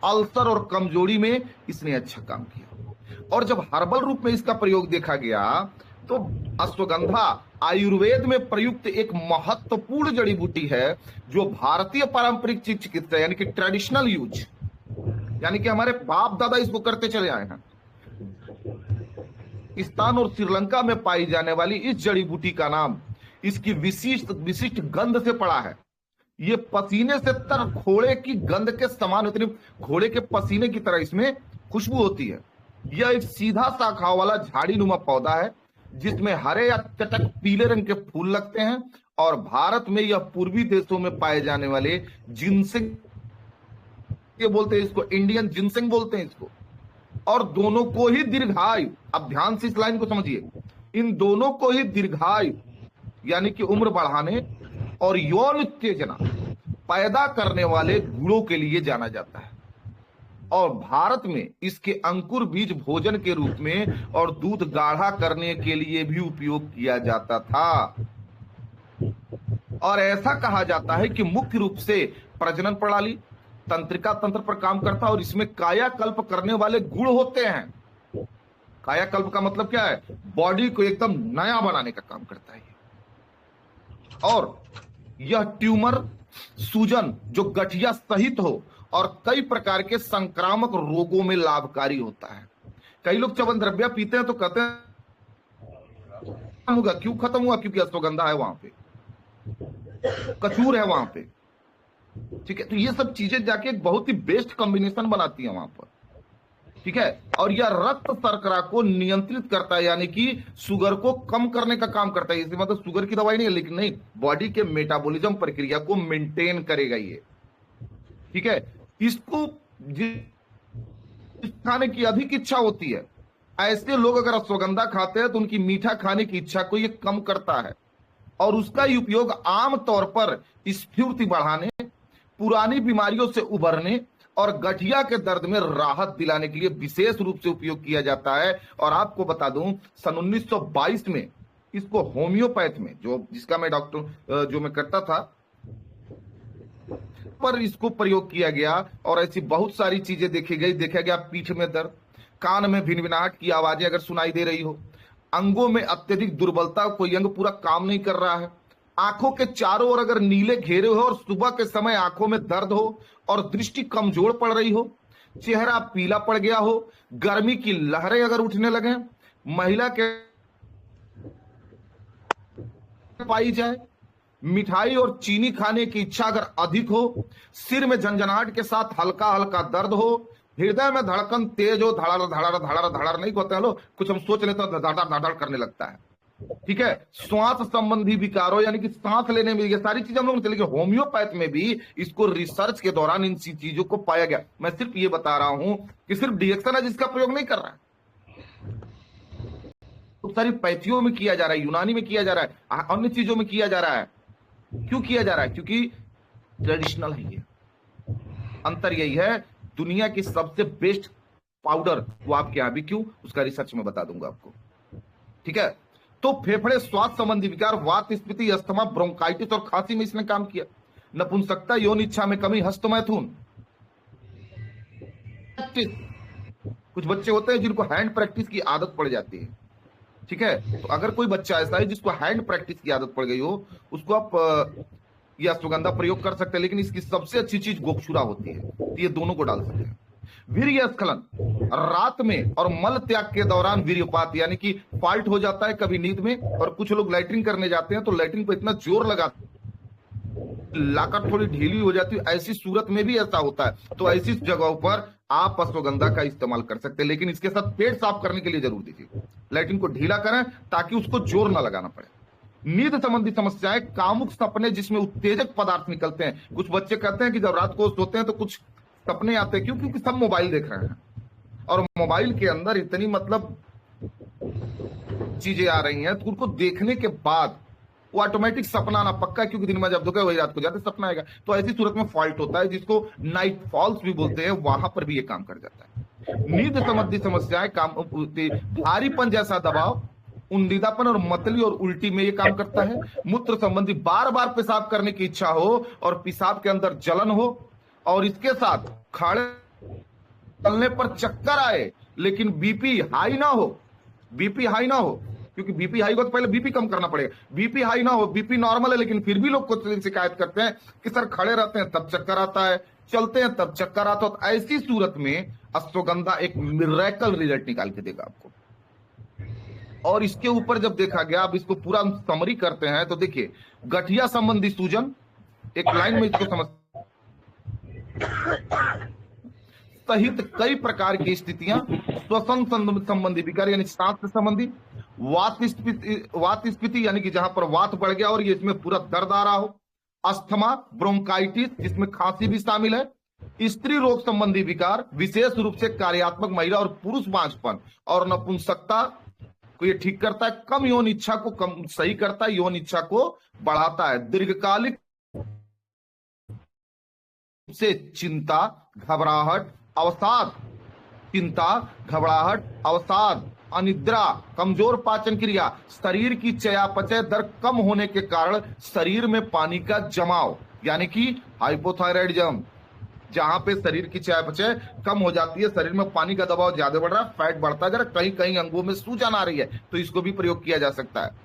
अल्सर और कमजोरी में इसने अच्छा काम किया। और जब हर्बल रूप में इसका प्रयोग देखा गया तो अश्वगंधा आयुर्वेद में प्रयुक्त एक महत्वपूर्ण जड़ी बूटी है जो भारतीय पारंपरिक चिकित्सा यानी कि ट्रेडिशनल यूज, यानी कि हमारे बाप दादा इसको करते चले आए हैं। पाकिस्तान और श्रीलंका में पाई जाने वाली इस जड़ी बूटी का नाम इसकी विशिष्ट गंध से पड़ा है। ये पसीने से तर घोड़े की गंध के समान होती है, घोड़े के पसीने की तरह इसमें खुशबू होती है। यह एक सीधा शाखाओं वाला झाड़ी नुमा पौधा है जिसमें हरे या चटक पीले रंग के फूल लगते हैं और भारत में यह पूर्वी देशों में पाए जाने वाले जिनसिंग, ये बोलते हैं इसको, इंडियन जिनसिंग बोलते हैं इसको, और दोनों को ही दीर्घायु, अब ध्यान से इस लाइन को समझिए, इन दोनों को ही दीर्घायु यानी कि उम्र बढ़ाने और यौन उत्तेजना पैदा करने वाले गुणों के लिए जाना जाता है। और भारत में इसके अंकुर बीज भोजन के रूप में और दूध गाढ़ा करने के लिए भी उपयोग किया जाता था। और ऐसा कहा जाता है कि मुख्य रूप से प्रजनन प्रणाली, तंत्रिका तंत्र पर काम करता है और इसमें कायाकल्प करने वाले गुण होते हैं। कायाकल्प का मतलब क्या है? बॉडी को एकदम नया बनाने का काम करता है। और यह ट्यूमर, सूजन जो गठिया सहित हो और कई प्रकार के संक्रामक रोगों में लाभकारी होता है। कई लोग च्यवन द्रव्य पीते हैं तो कहते हैं होगा, क्यों खत्म हुआ? क्योंकि अश्वगंधा है वहां पे, कचूर है वहां पे, ठीक है। तो ये सब चीजें जाके एक बहुत ही बेस्ट कॉम्बिनेशन बनाती है वहां पर, ठीक है। और यह रक्त शर्करा को नियंत्रित करता है यानी कि शुगर को कम करने का काम करता है। इसलिए मतलब शुगर की दवाई नहीं है, लेकिन नहीं, बॉडी के मेटाबॉलिज्म प्रक्रिया को मेंटेन करेगा ये, ठीक है। इसको खाने की अधिक इच्छा होती है, ऐसे लोग अगर अश्वगंधा खाते हैं तो उनकी मीठा खाने की इच्छा को ये कम करता है। और उसका ही उपयोग आमतौर पर स्फूर्ति बढ़ाने, पुरानी बीमारियों से उबरने और गठिया के दर्द में राहत दिलाने के लिए विशेष रूप से उपयोग किया जाता है। और आपको बता दूं, सन 1922 में इसको होम्योपैथ में, जिसका मैं डॉक्टर जो मैं करता था, पर इसको प्रयोग किया गया। और ऐसी बहुत सारी चीजें देखी गई। देखा गया पीठ में दर्द, कान में भिनभिनाहट की आवाजें अगर सुनाई दे रही हो, अंगों में अत्यधिक दुर्बलता, कोई अंग पूरा काम नहीं कर रहा है, आंखों के चारों ओर अगर नीले घेरे हो और सुबह के समय आंखों में दर्द हो और दृष्टि कमजोर पड़ रही हो, चेहरा पीला पड़ गया हो, गर्मी की लहरें अगर उठने लगे, महिला के पाई जाए, मिठाई और चीनी खाने की इच्छा अगर अधिक हो, सिर में झंझनाहट के साथ हल्का हल्का दर्द हो, हृदय में धड़कन तेज हो, धड़ाधड़ धड़ाधड़ धड़ाधड़ धड़ाधड़ नहीं कहते हैं लोग, कुछ हम सोच लेते हैं धड़ाधड़ धड़ाधड़ करने लगता है, ठीक है। श्वास संबंधी विकारों यानी कि सांस लेने में, ये सारी चीजें हम लोग चले गए। होम्योपैथ में भी इसको रिसर्च के दौरान इन चीजों को पाया गया। मैं सिर्फ ये बता रहा हूं कि सिर्फ डिएक्शन है जिसका प्रयोग नहीं कर रहा है, तो सारी पैथियों में किया जा रहा है, यूनानी में किया जा रहा है, अन्य चीजों में किया जा रहा है। क्यों किया जा रहा है? क्योंकि ट्रेडिशनल है ये। अंतर यही है, दुनिया की सबसे बेस्ट पाउडर वो आपके यहां भी क्यों, उसका रिसर्च में बता दूंगा आपको, ठीक है। तो फेफड़े, श्वास संबंधी विकार, वात स्फीति, अस्थमा, ब्रोंकाइटिस और खांसी में इसने काम किया। नपुंसकता, यौन इच्छा में कमी, हस्तमैथुन। कुछ बच्चे होते हैं जिनको हैंड प्रैक्टिस की आदत पड़ जाती है, ठीक है। तो अगर कोई बच्चा ऐसा है जिसको हैंड प्रैक्टिस की आदत पड़ गई हो, उसको आप यह अश्वगंधा प्रयोग कर सकते हैं। लेकिन इसकी सबसे अच्छी चीज गोक्षुरा होती है, तो ये दोनों को डाल सकते हैं। वीर्य स्खलन, रात में और मल त्याग के दौरान वीर्यपात यानी कि फॉल्ट हो जाता है कभी नींद में, और कुछ लोग लैट्रिन करने जाते हैं तो लैट्रिन पे इतना जोर लगाते, लाकर थोड़ी ढीली हो जाती है, ऐसी सूरत में भी ऐसा होता है। तो ऐसी जगहों पर आप अश्वगंधा का इस्तेमाल कर सकते हैं, लेकिन इसके साथ पेट साफ करने के लिए जरूर दीजिए, लैट्रिन को ढीला करें ताकि उसको जोर ना लगाना पड़े। नींद संबंधी समस्याएं, कामुक सपने जिसमें उत्तेजक पदार्थ निकलते हैं। कुछ बच्चे कहते हैं कि जब रात को सोते हैं तो कुछ सपने आते हैं, क्यों? क्योंकि सब मोबाइल देख रहे हैं और मोबाइल के अंदर इतनी मतलब चीजें आ रही हैं, तो उनको देखने के बाद वो ऑटोमेटिक सपना आना पक्का है, क्योंकि दिन में जब दोगे वही रात को जाते सपना आएगा। तो ऐसी सूरत में फॉल्ट होता है जिसको नाइट फॉल्स भी बोलते हैं, वहां पर भी ये काम कर जाता है। नींद संबंधी समस्याएं, भारीपन जैसा दबाव, उंडीदापन और मतली और उल्टी में ये काम करता है। मूत्र संबंधी बार बार पेशाब करने की इच्छा हो और पेशाब के अंदर जलन हो, और इसके साथ खड़े चलने पर चक्कर आए लेकिन बीपी हाई ना हो। बीपी हाई ना हो, क्योंकि बीपी हाई हो तो पहले बीपी कम करना पड़ेगा। बीपी हाई ना हो, बीपी नॉर्मल है लेकिन फिर भी लोग कुछ शिकायत करते हैं कि सर खड़े रहते हैं तब चक्कर आता है, चलते हैं तब चक्कर आता है। तो ऐसी सूरत में अश्वगंधा एक मिरेकल रिजल्ट निकाल के देगा आपको। और इसके ऊपर जब देखा गया, अब इसको पूरा समरी करते हैं तो देखिए, गठिया संबंधी सूजन, एक लाइन में इसको समझ सहित कई प्रकार की स्थितियां, श्वसन संबंधी विकार यानी सांस से संबंधी, वात स्फीति यानी कि जहां पर वात बढ़ गया और ये इसमें पूरा दर्द आ रहा हो, अस्थमा, ब्रोंकाइटिस जिसमें खांसी भी शामिल है, स्त्री रोग संबंधी विकार, विशेष रूप से कार्यात्मक महिला और पुरुष बांझपन और नपुंसकता को ये ठीक करता है, कम यौन इच्छा को कम सही करता है, यौन इच्छा को बढ़ाता है, दीर्घकालिक से चिंता, घबराहट, अवसाद, चिंता, घबराहट, अवसाद, अनिद्रा, कमजोर पाचन क्रिया, शरीर की चयापचय दर कम होने के कारण शरीर में पानी का जमाव यानी कि हाइपोथायराइडिज्म, जहां पे शरीर की चयापचय कम हो जाती है, शरीर में पानी का दबाव ज्यादा बढ़ रहा है, फैट बढ़ता है, अगर कहीं कहीं अंगों में सूजन आ रही है तो इसको भी प्रयोग किया जा सकता है।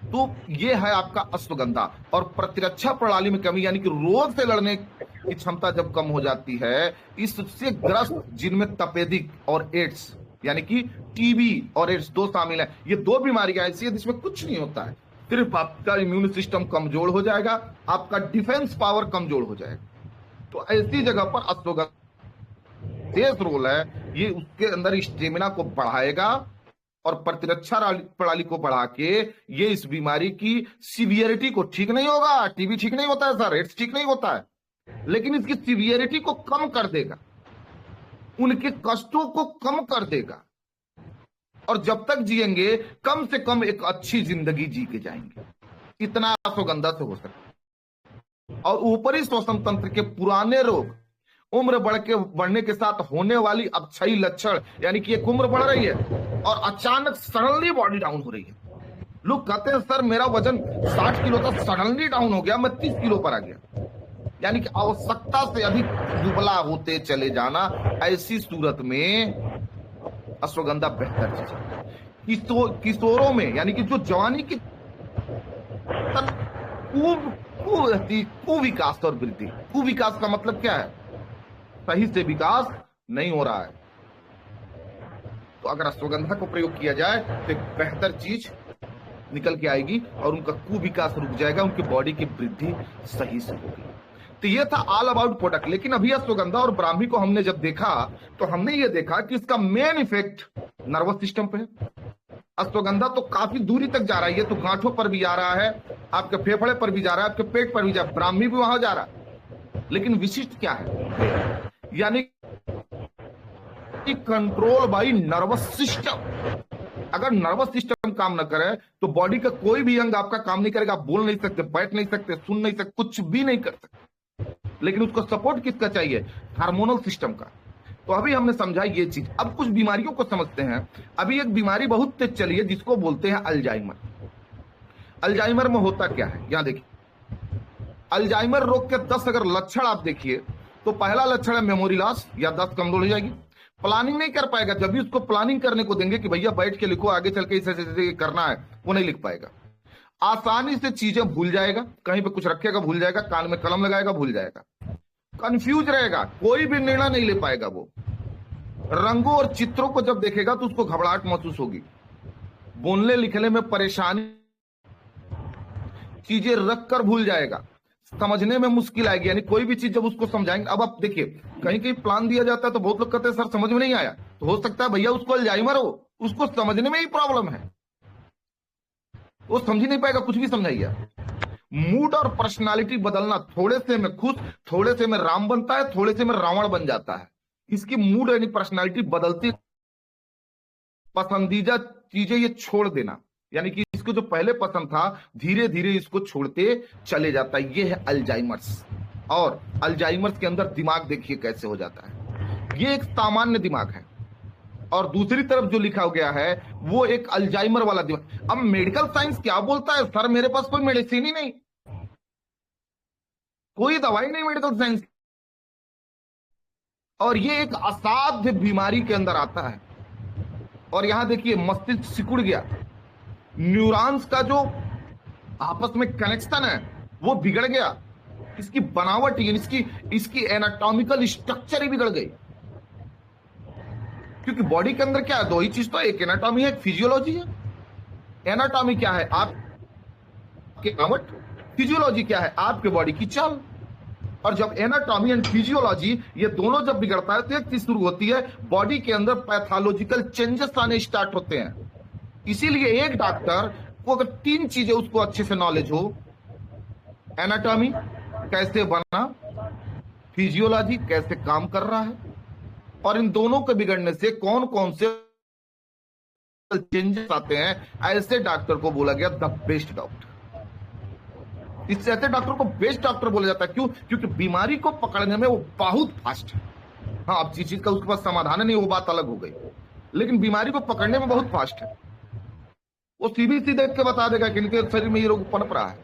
तो ये है आपका अश्वगंधा। और प्रतिरक्षा प्रणाली में कमी यानी कि रोग से लड़ने की क्षमता जब कम हो जाती है, इससे ग्रस्त जिनमें तपेदिक और एड्स यानी कि टीबी और एड्स दो शामिल है, ये दो बीमारियां ऐसी है जिसमें कुछ नहीं होता है, सिर्फ आपका इम्यून सिस्टम कमजोर हो जाएगा, आपका डिफेंस पावर कमजोर हो जाएगा। तो ऐसी जगह पर अश्वगंधा तेज रोल है, ये उसके अंदर स्टेमिना को बढ़ाएगा और प्रतिरक्षा प्रणाली को बढ़ा के ये इस बीमारी की सीवियरिटी को, ठीक नहीं होगा, टीबी ठीक नहीं होता है सर, एड्स ठीक नहीं होता है, लेकिन इसकी सीवियरिटी को कम कर देगा, उनके कष्टों को कम कर देगा, और जब तक जिएंगे कम से कम एक अच्छी जिंदगी जी के जाएंगे। इतना अश्वगंधा से हो सकता। और ऊपरी श्वसन तंत्र के पुराने रोग, उम्र बढ़ने के साथ होने वाली अक्षयी लक्षण यानी कि एक उम्र बढ़ रही है और अचानक सडनली बॉडी डाउन हो रही है। लोग कहते हैं सर मेरा वजन 60 किलो था, सडनली डाउन हो गया, मैं 30 किलो पर आ गया, यानी कि आवश्यकता से अधिक दुबला होते चले जाना। ऐसी सूरत में अश्वगंधा बेहतर चीज है। किशोरों में यानी कि जो जवानी की कुविकास और वृद्धि, कुविकास का मतलब क्या है, सही से विकास नहीं हो रहा है, तो अगर अश्वगंधा को प्रयोग किया जाए तो एक बेहतर चीज निकल के आएगी और उनका कुविकास रुक जाएगा, उनकी बॉडी की वृद्धि सही से होगी। तो ये था ऑल अबाउट प्रोडक्ट। लेकिन अभी अश्वगंधा और ब्राह्मी को हमने जब देखा तो हमने ये देखा कि इसका मेन इफेक्ट नर्वस सिस्टम पे है। अश्वगंधा तो काफी दूरी तक जा रहा है, ये तो गांठों पर भी जा रहा है, आपके फेफड़े पर भी जा रहा है, आपके पेट पर भी जा रहा है, ब्राह्मी भी वहां जा रहा है। लेकिन विशिष्ट क्या है, यानी कि कंट्रोल बाय नर्वस सिस्टम। अगर नर्वस सिस्टम काम ना करे तो बॉडी का कोई भी अंग आपका काम नहीं करेगा, आप बोल नहीं सकते, बैठ नहीं सकते, सुन नहीं सकते, कुछ भी नहीं कर सकते। लेकिन उसको सपोर्ट किसका चाहिए, हार्मोनल सिस्टम का। तो अभी हमने समझा ये चीज। अब कुछ बीमारियों को समझते हैं। अभी एक बीमारी बहुत तेज चली है जिसको बोलते हैं अल्जाइमर। अल्जाइमर में होता क्या है, यहां देखिए, अल्जाइमर रोग के 10 अगर लक्षण आप देखिए तो पहला लक्षण है मेमोरी लॉस, याददाश्त कमजोर हो जाएगी, प्लानिंग नहीं कर पाएगा। जब भी उसको प्लानिंग करने को देंगे कि भैया बैठ के लिखो, आगे चल के इसे करना है, वो नहीं लिख पाएगा। आसानी से चीजें भूल जाएगा, कहीं पे कुछ रखेगा भूल जाएगा, कान में कलम लगाएगा भूल जाएगा, कंफ्यूज रहेगा, कोई भी निर्णय नहीं ले पाएगा। वो रंगों और चित्रों को जब देखेगा तो उसको घबराहट महसूस होगी, बोलने लिखने में परेशानी, चीजें रख कर भूल जाएगा, समझने में मुश्किल आएगी। यानी कोई भी चीज जब उसको समझाएंगे, अब आप देखिए कहीं कहीं प्लान दिया जाता है तो बहुत लोग कहते हैं सर समझ में नहीं आया, तो हो सकता है भैया उसको अल्जाइमर हो, उसको समझने में ही प्रॉब्लम है, वो समझ ही नहीं पाएगा, कुछ भी समझाइए। मूड और पर्सनालिटी बदलना, थोड़े से में खुश, थोड़े से में राम बनता है, थोड़े से में रावण बन जाता है। इसकी मूड यानी पर्सनालिटी बदलती, पसंदीदा चीजें ये छोड़ देना, यानी कि इसको जो पहले पसंद था धीरे धीरे इसको छोड़ते चले जाता है। ये है अल्जाइमर्स। और अल्जाइमर्स के अंदर दिमाग देखिए कैसे हो जाता है। ये एक सामान्य दिमाग है और दूसरी तरफ जो लिखा गया है वो एक अल्जाइमर वाला दिमाग। अब मेडिकल साइंस क्या बोलता है, सर मेरे पास कोई मेडिसिन ही नहीं, कोई दवाई नहीं मेडिकल साइंस, और ये एक असाध्य बीमारी के अंदर आता है। और यहां देखिए मस्तिष्क सिकुड़ गया, न्यूरॉन्स का जो आपस में कनेक्शन है वो बिगड़ गया, इसकी बनावट इसकी एनाटॉमिकल स्ट्रक्चर ही बिगड़ गई। क्योंकि बॉडी के अंदर क्या है, दो ही चीज तो, एक एनाटॉमी है, एक फिजियोलॉजी है। एनाटॉमी क्या है, आपकी बनावट, फिजियोलॉजी क्या है, आपके बॉडी की चाल। और जब एनाटॉमी एंड फिजियोलॉजी ये दोनों जब बिगड़ता है तो एक चीज शुरू होती है, बॉडी के अंदर पैथोलॉजिकल चेंजेस आने स्टार्ट होते हैं। इसीलिए एक डॉक्टर को अगर तीन चीजें उसको अच्छे से नॉलेज हो, एनाटॉमी कैसे बना, फिजियोलॉजी कैसे काम कर रहा है, और इन दोनों के बिगड़ने से कौन कौन से चेंजेस आते हैं, ऐसे डॉक्टर को बोला गया द बेस्ट डॉक्टर। इससे ऐसे डॉक्टर को बेस्ट डॉक्टर बोला जाता है। क्यों? क्योंकि बीमारी को पकड़ने में वो बहुत फास्ट है। हाँ, अब जिस चीज का उसके पास समाधान नहीं, वो बात अलग हो गई, लेकिन बीमारी को पकड़ने में बहुत फास्ट है। वो सीबीसी देख के बता देगा कि इनके शरीर में ये रोग पनप रहा है।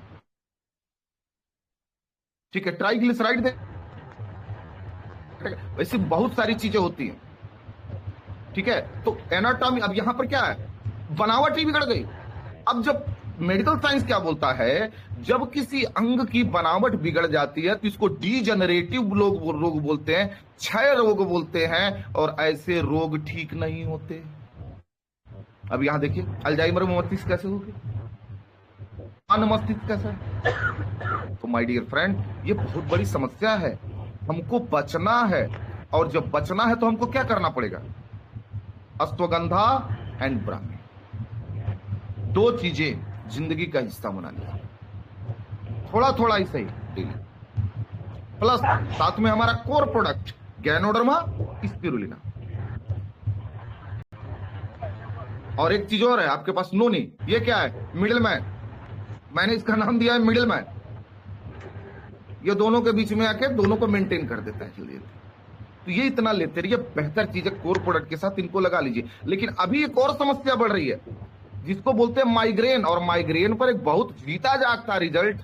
ठीक है, ट्राइग्लिसराइड देख, वैसे बहुत सारी चीजें होती हैं। ठीक है, तो एनाटॉमी, अब यहां पर क्या है, बनावट ही बिगड़ गई। अब जब मेडिकल साइंस क्या बोलता है, जब किसी अंग की बनावट बिगड़ जाती है तो इसको डीजनरेटिव रोग बोलते हैं, क्षय रोग बोलते हैं, और ऐसे रोग ठीक नहीं होते। अब यहां देखिए अल्जाइमर में मस्तिष्क कैसे होगी, मस्तिष्क कैसा है। तो माय डियर फ्रेंड, ये बहुत बड़ी समस्या है, हमको बचना है। और जब बचना है तो हमको क्या करना पड़ेगा, अश्वगंधा एंड ब्राह्मी, दो चीजें जिंदगी का हिस्सा बना लिया, थोड़ा थोड़ा ही सही डेली, प्लस साथ में हमारा कोर प्रोडक्ट गैनोडर्मा स्पिरुलिना। और एक चीज और है आपके पास, नोनी, ये क्या है, मिडिल मैन, मैंने इसका नाम दिया है मिडिल मैन। ये दोनों के बीच में आके दोनों को मेंटेन कर देता है जल्दी। तो ये इतना लेते रहिए, बेहतर चीज है, कोर प्रोडक्ट के साथ इनको लगा लीजिए। लेकिन अभी एक और समस्या बढ़ रही है जिसको बोलते हैं माइग्रेन, और माइग्रेन पर एक बहुत जीता जागता रिजल्ट,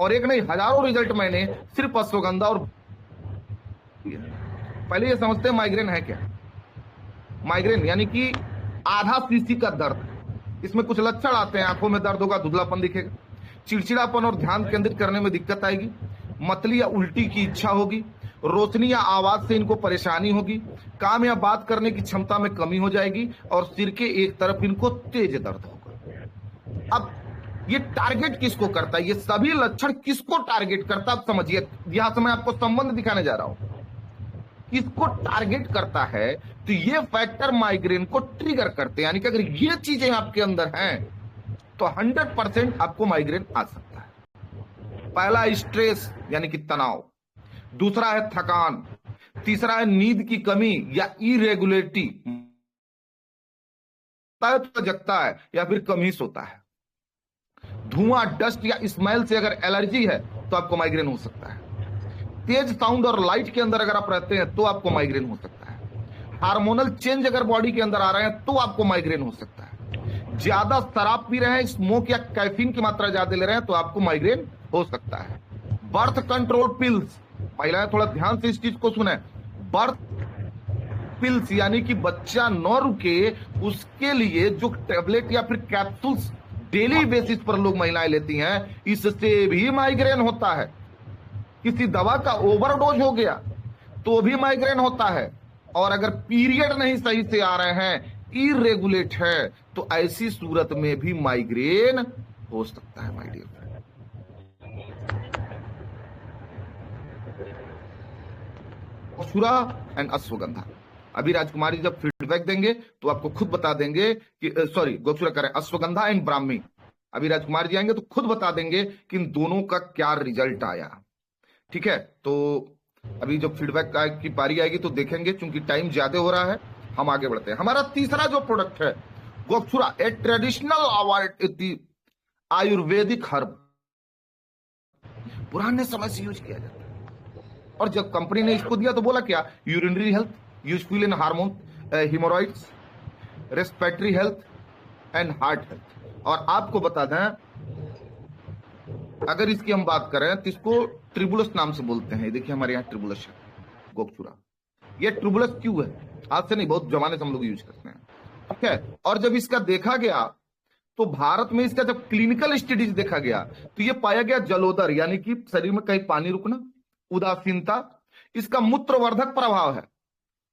और एक नहीं हजारों रिजल्ट मैंने सिर्फ अश्वगंधा और पहले ये समझते हैं माइग्रेन है क्या। माइग्रेन यानी कि आधा सीसी का दर्द। इसमें कुछ लक्षण आते हैं, आंखों में दर्द होगा, धुंधलापन दिखेगा, चिड़चिड़ापन और ध्यान केंद्रित करने में दिक्कत आएगी, मतली या उल्टी की इच्छा होगी, रोशनी या आवाज से इनको परेशानी होगी, काम या बात करने की क्षमता में कमी हो जाएगी, और सिर के एक तरफ इनको तेज दर्द होगा। अब ये टारगेट किसको करता है, ये सभी लक्षण किसको टारगेट करता है, आप समझिए। यहां से मैं आपको संबंध दिखाने जा रहा हूं, किसको टारगेट करता है। तो ये फैक्टर माइग्रेन को ट्रिगर करते हैं, यानी कि अगर ये चीजें आपके अंदर हैं तो 100% आपको माइग्रेन आ सकता है। पहला स्ट्रेस यानी कि तनाव, दूसरा है थकान, तीसरा है नींद की कमी या इरेगुलरिटी, जगता है या फिर कम सोता है, धुआं, डस्ट या स्मेल से अगर एलर्जी है तो आपको माइग्रेन हो सकता है, तेज साउंड और लाइट के अंदर अगर आप रहते हैं तो आपको माइग्रेन हो सकता है, हार्मोनल चेंज अगर बॉडी के अंदर आ रहे हैं तो आपको माइग्रेन हो सकता है, ज्यादा शराब पी रहे हैं, स्मोक या कैफीन की मात्रा ज्यादा ले रहे हैं तो आपको माइग्रेन हो सकता है, बर्थ कंट्रोल पिल्स, महिलाएं थोड़ा ध्यान से इस चीज को सुने, बर्थ पिल्स यानी कि बच्चा न रुके उसके लिए जो टेबलेट या फिर कैप्सूल्स डेली बेसिस पर लोग महिलाएं लेती हैं, इससे भी माइग्रेन होता है। किसी दवा का ओवरडोज हो गया तो भी माइग्रेन होता है, और अगर पीरियड नहीं सही से आ रहे हैं, इरेगुलेट है, तो ऐसी सूरत में भी माइग्रेन हो सकता है। My dear friend, gokshura and ashwagandha. अभी राजकुमारी जब फीडबैक देंगे तो आपको खुद बता देंगे कि सॉरी गोक्षुरा करें, अश्वगंधा एंड ब्राह्मी। अभी राजकुमार जी आएंगे तो खुद बता देंगे कि इन दोनों का क्या रिजल्ट आया। ठीक है, तो अभी जब फीडबैक की बारी आएगी तो देखेंगे, क्योंकि टाइम ज्यादा हो रहा है, हम आगे बढ़ते हैं। हमारा तीसरा जो प्रोडक्ट है गोक्षुरा, ए ट्रेडिशनल आयुर्वेदिक हर्ब, पुराने समय से यूज किया जाता है। और जब कंपनी ने इसको दिया तो बोला क्या, urinary health, useful in hormone, haemorrhoids, respiratory health and heart health. और आपको बता दें, अगर इसकी हम बात करें तो इसको ट्रिबुलस नाम से बोलते हैं। देखिए हमारे यहाँ ट्रिबुलस है, गोखचूरा। ये ट्रिबुलस क्यों है, आज से नहीं, बहुत जमाने से हम लोग यूज करते हैं, ठीक है। और जब इसका देखा गया तो भारत में इसका जब क्लिनिकल स्टडीज देखा गया तो ये पाया गया जलोदर, यानी कि शरीर में कहीं पानी रुकना, उदासीनता, इसका मूत्रवर्धक प्रभाव है,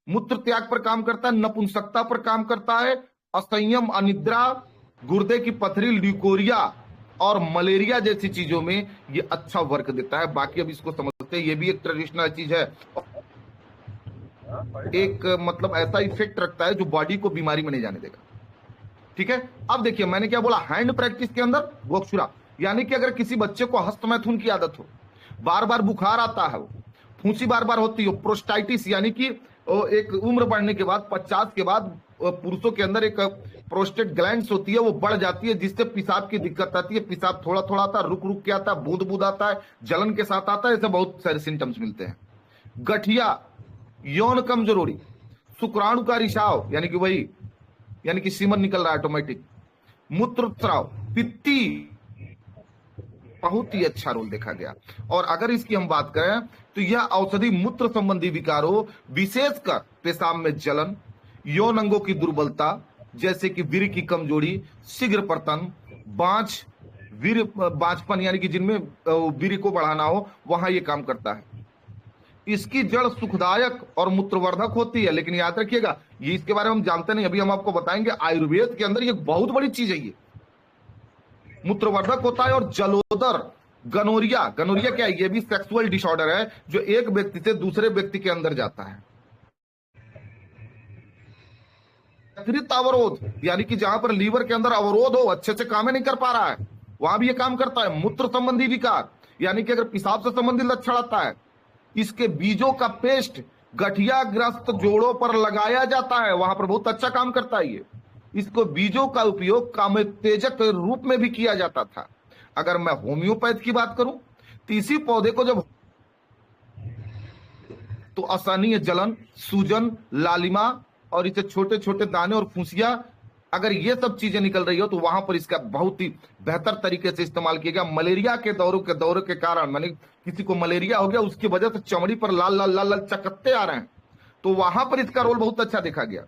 मूत्र त्याग पर काम करता है, नपुंसकता पर काम करता है, असंयम, अनिद्रा, गुर्दे की पथरी, ल्यूकोरिया और मलेरिया जैसी चीजों में ये अच्छा वर्क देता है। बाकी अब इसको समझते हैं, ये भी एक ट्रेडिशनल चीज है, एक मतलब ऐसा इफेक्ट रखता है जो बॉडी को बीमारी में नहीं जाने देगा, ठीक है। अब देखिए मैंने क्या बोला, हैंड प्रैक्टिस के अंदर गोखचुरा, यानी कि अगर किसी बच्चे को हस्तमैथुन की आदत हो, बार बार बुखार आता है, फूंसी बार बार होती हो, प्रोस्टाइटिस यानी कि एक उम्र बढ़ने के बाद 50 के बाद पुरुषों के अंदर एक प्रोस्टेट ग्लैंड्स होती है, वो बढ़ जाती है, जिससे पेशाब की दिक्कत आती है, पेशाब थोड़ा थोड़ा आता है, रुक रुक के आता है, बूंद बूंद आता है, जलन के साथ आता है, ऐसे बहुत सारे सिम्टम्स मिलते हैं। गठिया, यौन कमजोरी, शुक्राणु का रिसाव, यानी कि वही, यानी कि सीमन निकल रहा है ऑटोमेटिक, मूत्रस्राव, पित्ती, बहुत ही अच्छा रोल देखा गया। और अगर इसकी हम बात करें तो यह औषधि मूत्र संबंधी विकारों, विशेषकर पेशाब में जलन, यौन अंगों की दुर्बलता जैसे कि वीर्य की कमजोरी, शीघ्र पतन, बांझपन यानी कि जिनमें वीर्य को बढ़ाना हो, वहां यह काम करता है। इसकी जड़ सुखदायक और मूत्रवर्धक होती है, लेकिन याद रखिएगा ये इसके बारे में हम जानते नहीं, अभी हम आपको बताएंगे। आयुर्वेद के अंदर ये बहुत बड़ी चीज है, ये मूत्रवर्धक होता है। और जलोदर, गनोरिया, गनोरिया क्या है, ये भी सेक्सुअल डिसऑर्डर है जो एक व्यक्ति से दूसरे व्यक्ति के अंदर जाता है। यकृत अवरोध, यानी कि जहां पर लीवर के अंदर अवरोध हो, अच्छे से काम नहीं कर पा रहा है, वहां भी ये काम करता है। मूत्र संबंधी विकार, यानी कि अगर पेशाब से संबंधित लक्षण आता है, इसके बीजों का पेस्ट गठिया ग्रस्त जोड़ों पर लगाया जाता है, वहां पर बहुत अच्छा काम करता है ये। इसको बीजों का उपयोग कामोत्तेजक रूप में भी किया जाता था। अगर मैं होम्योपैथ की बात करूं तो इसी पौधे को जब तो असहनीय जलन, सूजन, लालिमा और इसे छोटे छोटे दाने और फुंसिया, अगर ये सब चीजें निकल रही हो तो वहां पर इसका बहुत ही बेहतर तरीके से इस्तेमाल किया गया। मलेरिया के दौरे के कारण, माने किसी को मलेरिया हो गया, उसकी वजह से चमड़ी पर लाल लाल लाल लाल चकत्ते आ रहे हैं, तो वहां पर इसका रोल बहुत अच्छा देखा गया,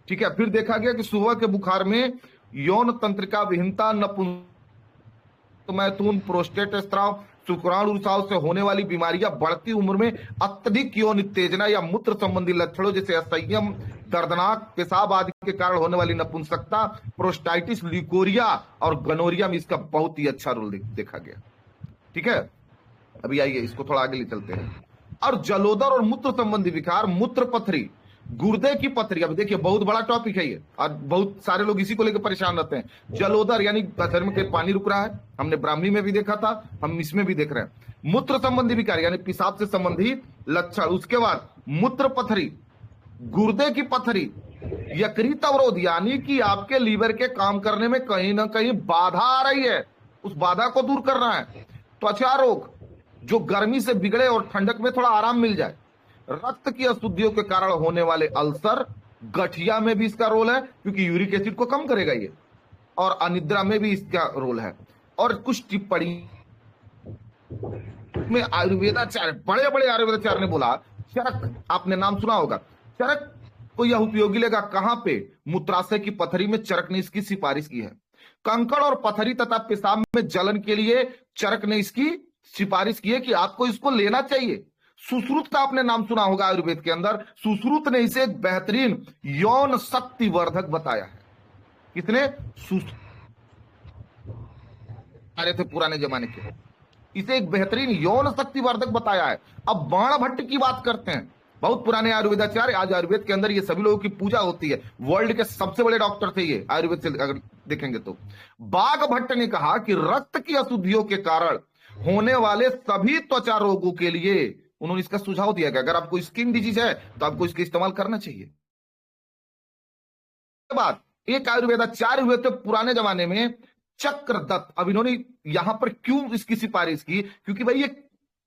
ठीक है। फिर देखा गया कि सुबह के बुखार में यौन तंत्रिका विहीनता, नपुंसकत्व, प्रोस्टेट स्त्राव, शुक्राणु रिसाव से होने वाली बीमारियां, बढ़ती उम्र में अत्यधिक यौन उत्तेजना या मूत्र संबंधी लक्षणों जैसे असंयम, दर्दनाक पेशाब आदि के कारण होने वाली नपुंसकता, प्रोस्टाइटिस, ल्यूकोरिया और गनोरिया में इसका बहुत ही अच्छा रोल देखा गया, ठीक है। अभी आइए इसको थोड़ा आगे ले चलते हैं। और जलोदर और मूत्र संबंधी विकार, मूत्र पथरी, गुर्दे की पथरी, अब देखिए बहुत बड़ा टॉपिक है ये, और बहुत सारे लोग इसी को लेकर परेशान रहते हैं। जलोदर यानी शरीर में कहीं पानी रुक रहा है, हमने ब्राह्मी में भी देखा था, हम इसमें भी देख रहे हैं। मूत्र संबंधी विकार यानी पेशाब से संबंधित लक्षण, उसके बाद मूत्र पथरी, गुर्दे की पथरी, यकृत अवरोध यानी कि आपके लीवर के काम करने में कहीं ना कहीं बाधा आ रही है, उस बाधा को दूर करना है। त्वचा रोग, जो गर्मी से बिगड़े और ठंडक में थोड़ा आराम मिल जाए। रक्त की अशुद्धियों के कारण होने वाले अल्सर, गठिया में भी इसका रोल है क्योंकि यूरिक एसिड को कम करेगा ये, और अनिद्रा में भी इसका रोल है। और कुछ टिप्पणी में आयुर्वेदाचार्य, बड़े बड़े आयुर्वेदाचार्य ने बोला, चरक, आपने नाम सुना होगा, चरक को यह उपयोगी लगा कहां पे, मूत्राशय की पथरी में चरक ने इसकी सिफारिश की है। कंकड़ और पथरी तथा पेशाब में जलन के लिए चरक ने इसकी सिफारिश की है कि आपको इसको लेना चाहिए। सुश्रुत का आपने नाम सुना होगा आयुर्वेद के अंदर, सुश्रुत ने इसे एक बेहतरीन यौन शक्ति वर्धक बताया है। कितने अरे थे पुराने जमाने के, इसे एक बेहतरीन यौन शक्ति वर्धक बताया है। अब बाणभट्ट की बात करते हैं, बहुत पुराने आयुर्वेदाचार्य, आज आयुर्वेद के अंदर ये सभी लोगों की पूजा होती है, वर्ल्ड के सबसे बड़े डॉक्टर थे ये आयुर्वेद से अगर देखेंगे तो। बाघभट्ट ने कहा कि रक्त की अशुद्धियों के कारण होने वाले सभी त्वचा रोगों के लिए उन्होंने इसका सुझाव दिया कि अगर आपको स्किन डिजीज है तो आपको इसका इस्तेमाल करना चाहिए। बाद एक आयुर्वेदाचार्य हुए थे पुराने जमाने में, चक्रदत्त। अब इन्होंने यहां पर क्यों इसकी सिफारिश की, क्योंकि भाई ये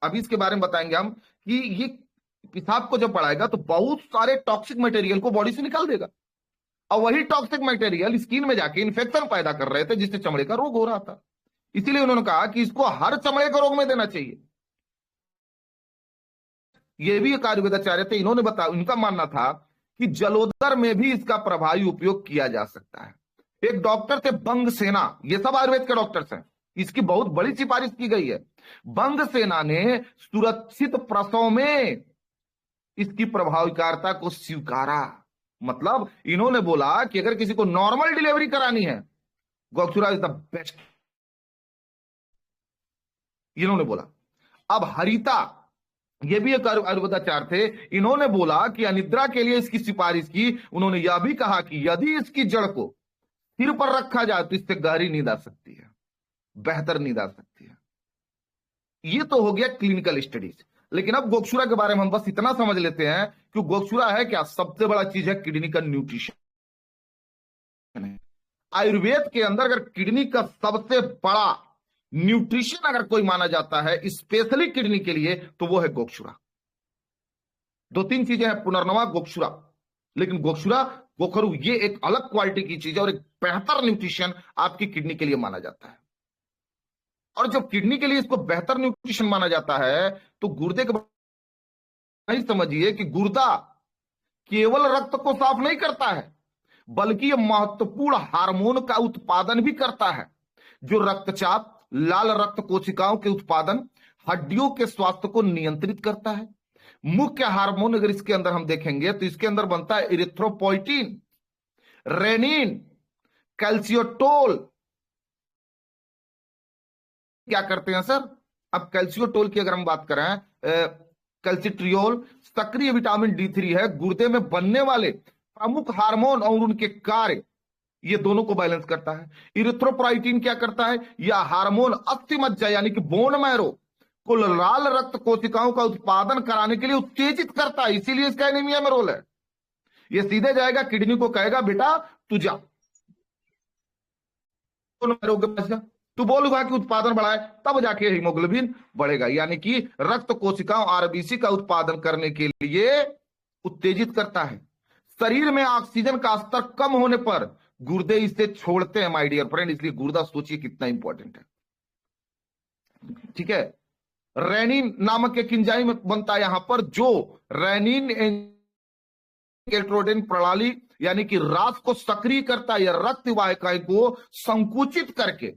अभी इसके बारे में बताएंगे हम कि ये पेशाब को जब बढ़ाएगा तो बहुत सारे टॉक्सिक मटेरियल को बॉडी से निकाल देगा, और वही टॉक्सिक मटेरियल स्किन में जाके इन्फेक्शन पैदा कर रहे थे, जिससे चमड़े का रोग हो रहा था। इसीलिए उन्होंने कहा कि इसको हर चमड़े के रोग में देना चाहिए। ये भी एक आयुर्वेदाचार्य थे, इन्होंने बताया, उनका मानना था कि जलोदर में भी इसका प्रभावी उपयोग किया जा सकता है। एक डॉक्टर थे बंग सेना, ये सब आयुर्वेद के डॉक्टर्स हैं, इसकी बहुत बड़ी सिफारिश की गई है। बंग सेना ने सुरक्षित प्रसव में इसकी प्रभावकारिता को स्वीकारा। मतलब इन्होंने बोला कि अगर किसी को नॉर्मल डिलीवरी करानी है, गोक्षुरा इज द बेस्ट, इन्होंने बोला। अब हरिता, ये भी एक आयुर्वेदाचार्य थे, इन्होंने बोला कि अनिद्रा के लिए इसकी सिफारिश की। उन्होंने यह भी कहा कि यदि इसकी जड़ को सिर पर रखा जाए तो इससे गहरी नींद आ सकती है, बेहतर नींद आ सकती है। ये तो हो गया क्लिनिकल स्टडीज। लेकिन अब गोक्षुरा के बारे में हम बस इतना समझ लेते हैं कि गोक्षुरा है क्या? सबसे बड़ा चीज है किडनी का न्यूट्रिशन। आयुर्वेद के अंदर अगर किडनी का सबसे बड़ा न्यूट्रिशन अगर कोई माना जाता है स्पेशली किडनी के लिए, तो वो है गोक्षुरा। दो तीन चीजें हैं, पुनर्नवा, गोक्षुरा। लेकिन गोक्षुरा, गोखरू, ये एक अलग क्वालिटी की चीज है और एक बेहतर न्यूट्रिशन आपकी किडनी के लिए माना जाता है। और जब किडनी के लिए इसको बेहतर न्यूट्रिशन माना जाता है तो गुर्दे के नहीं समझिए कि गुर्दा केवल रक्त को साफ नहीं करता है, बल्कि यह महत्वपूर्ण हार्मोन का उत्पादन भी करता है, जो रक्तचाप, लाल रक्त कोशिकाओं के उत्पादन, हड्डियों के स्वास्थ्य को नियंत्रित करता है। मुख्य हार्मोन अगर इसके अंदर हम देखेंगे तो इसके अंदर बनता है इरिथ्रोपोइटिन, रेनिन, कैल्सियोटोल। क्या करते हैं सर? अब कैल्सियोटोल की अगर हम बात करें, कैल्सिट्रियोल सक्रिय विटामिन D3 है, गुर्दे में बनने वाले प्रमुख हार्मोन और उनके कार्य, ये दोनों को बैलेंस करता है। इरिथ्रोपोइटिन क्या करता है? यह हार्मोन अस्थि मज्जा यानी कि बोन मैरो को लाल रक्त कोशिकाओं का उत्पादन कराने के लिए उत्तेजित करता है, इसीलिए इसका एनीमिया में रोल है। ये सीधे जाएगा किडनी को, कहेगा बेटा तू जा, तू बोलूंगा कि उत्पादन बढ़ाए, तब जाके हीमोग्लोबिन बढ़ेगा, यानी कि रक्त कोशिकाओं आरबीसी का उत्पादन करने के लिए उत्तेजित करता है। शरीर में ऑक्सीजन का स्तर कम होने पर गुर्दे इसे छोड़ते हैं माय डियर फ्रेंड, इसलिए गुर्दा सोचिए कितना इंपॉर्टेंट है। ठीक है, रेनिन नामक एक एंजाइम बनता है यहां पर, जो रेनिन एंगेल्ट्रोडेन प्रणाली यानी कि रास को सक्रिय करता है, यह रक्त वाहिकाएं को संकुचित करके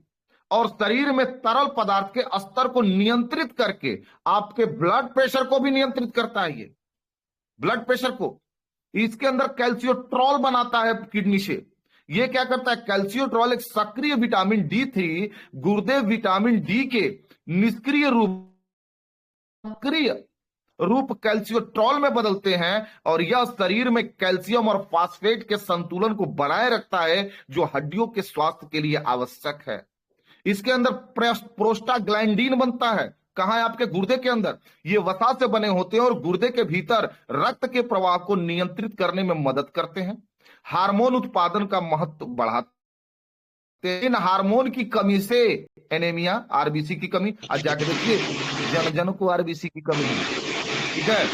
और शरीर में तरल पदार्थ के स्तर को नियंत्रित करके आपके ब्लड प्रेशर को भी नियंत्रित करता है। ये ब्लड प्रेशर को, इसके अंदर कैल्सियोट्रॉल बनाता है किडनी से। ये क्या करता है? कैल्सियोट्रॉल एक सक्रिय विटामिन D3 गुर्दे विटामिन D के निष्क्रिय रूप कैल्सियोट्रॉल में बदलते हैं, और यह शरीर में कैल्शियम और फास्फेट के संतुलन को बनाए रखता है, जो हड्डियों के स्वास्थ्य के लिए आवश्यक है। इसके अंदर प्रोस्टाग्लैंडिन बनता है, कहां है? आपके गुर्दे के अंदर। ये वसा से बने होते हैं और गुर्दे के भीतर रक्त के प्रवाह को नियंत्रित करने में मदद करते हैं, हार्मोन उत्पादन का महत्व बढ़ाते हैं। इन हार्मोन की कमी से एनीमिया, आरबीसी की कमी, आज जाके देखिए जन जन को आरबीसी की कमी है। ठीक है,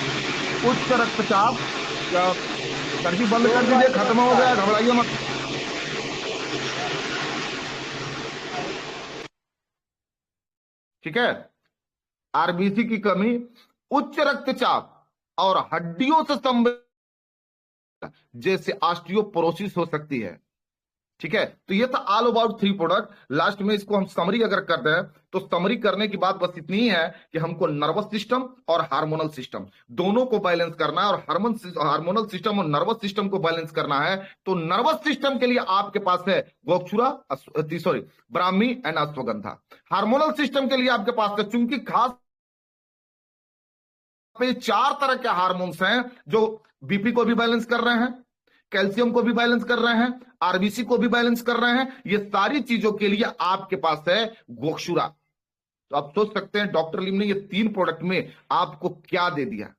उच्च रक्तचाप, सर्दी बंद कर दीजिए, खत्म हो गया, घबराइए मत। ठीक है, आरबीसी की कमी, उच्च रक्तचाप और हड्डियों से संबंधित जैसे ऑस्टियोपोरोसिस हो सकती है। ठीक है, तो ये था ऑल अबाउट 3 प्रोडक्ट। लास्ट में इसको हम समरी अगर कर दें तो समरी करने की बात बस इतनी ही है कि हमको नर्वस सिस्टम और हार्मोनल सिस्टम दोनों को बैलेंस करना है, और हार्मोनल सिस्टम और नर्वस सिस्टम को बैलेंस करना है। तो नर्वस सिस्टम के लिए आपके पास है gokshura, Brahmi and ashwagandha. Hormonal system के लिए आपके पास है, चूंकि खास 4 तरह के हार्मोन्स हैं जो बीपी को भी बैलेंस कर रहे हैं, कैल्शियम को भी बैलेंस कर रहे हैं, आरबीसी को भी बैलेंस कर रहे हैं। ये सारी चीजों के लिए आपके पास है गोक्षुरा। तो आप सोच सकते हैं डॉक्टर लिम ने ये 3 प्रोडक्ट में आपको क्या दे दिया,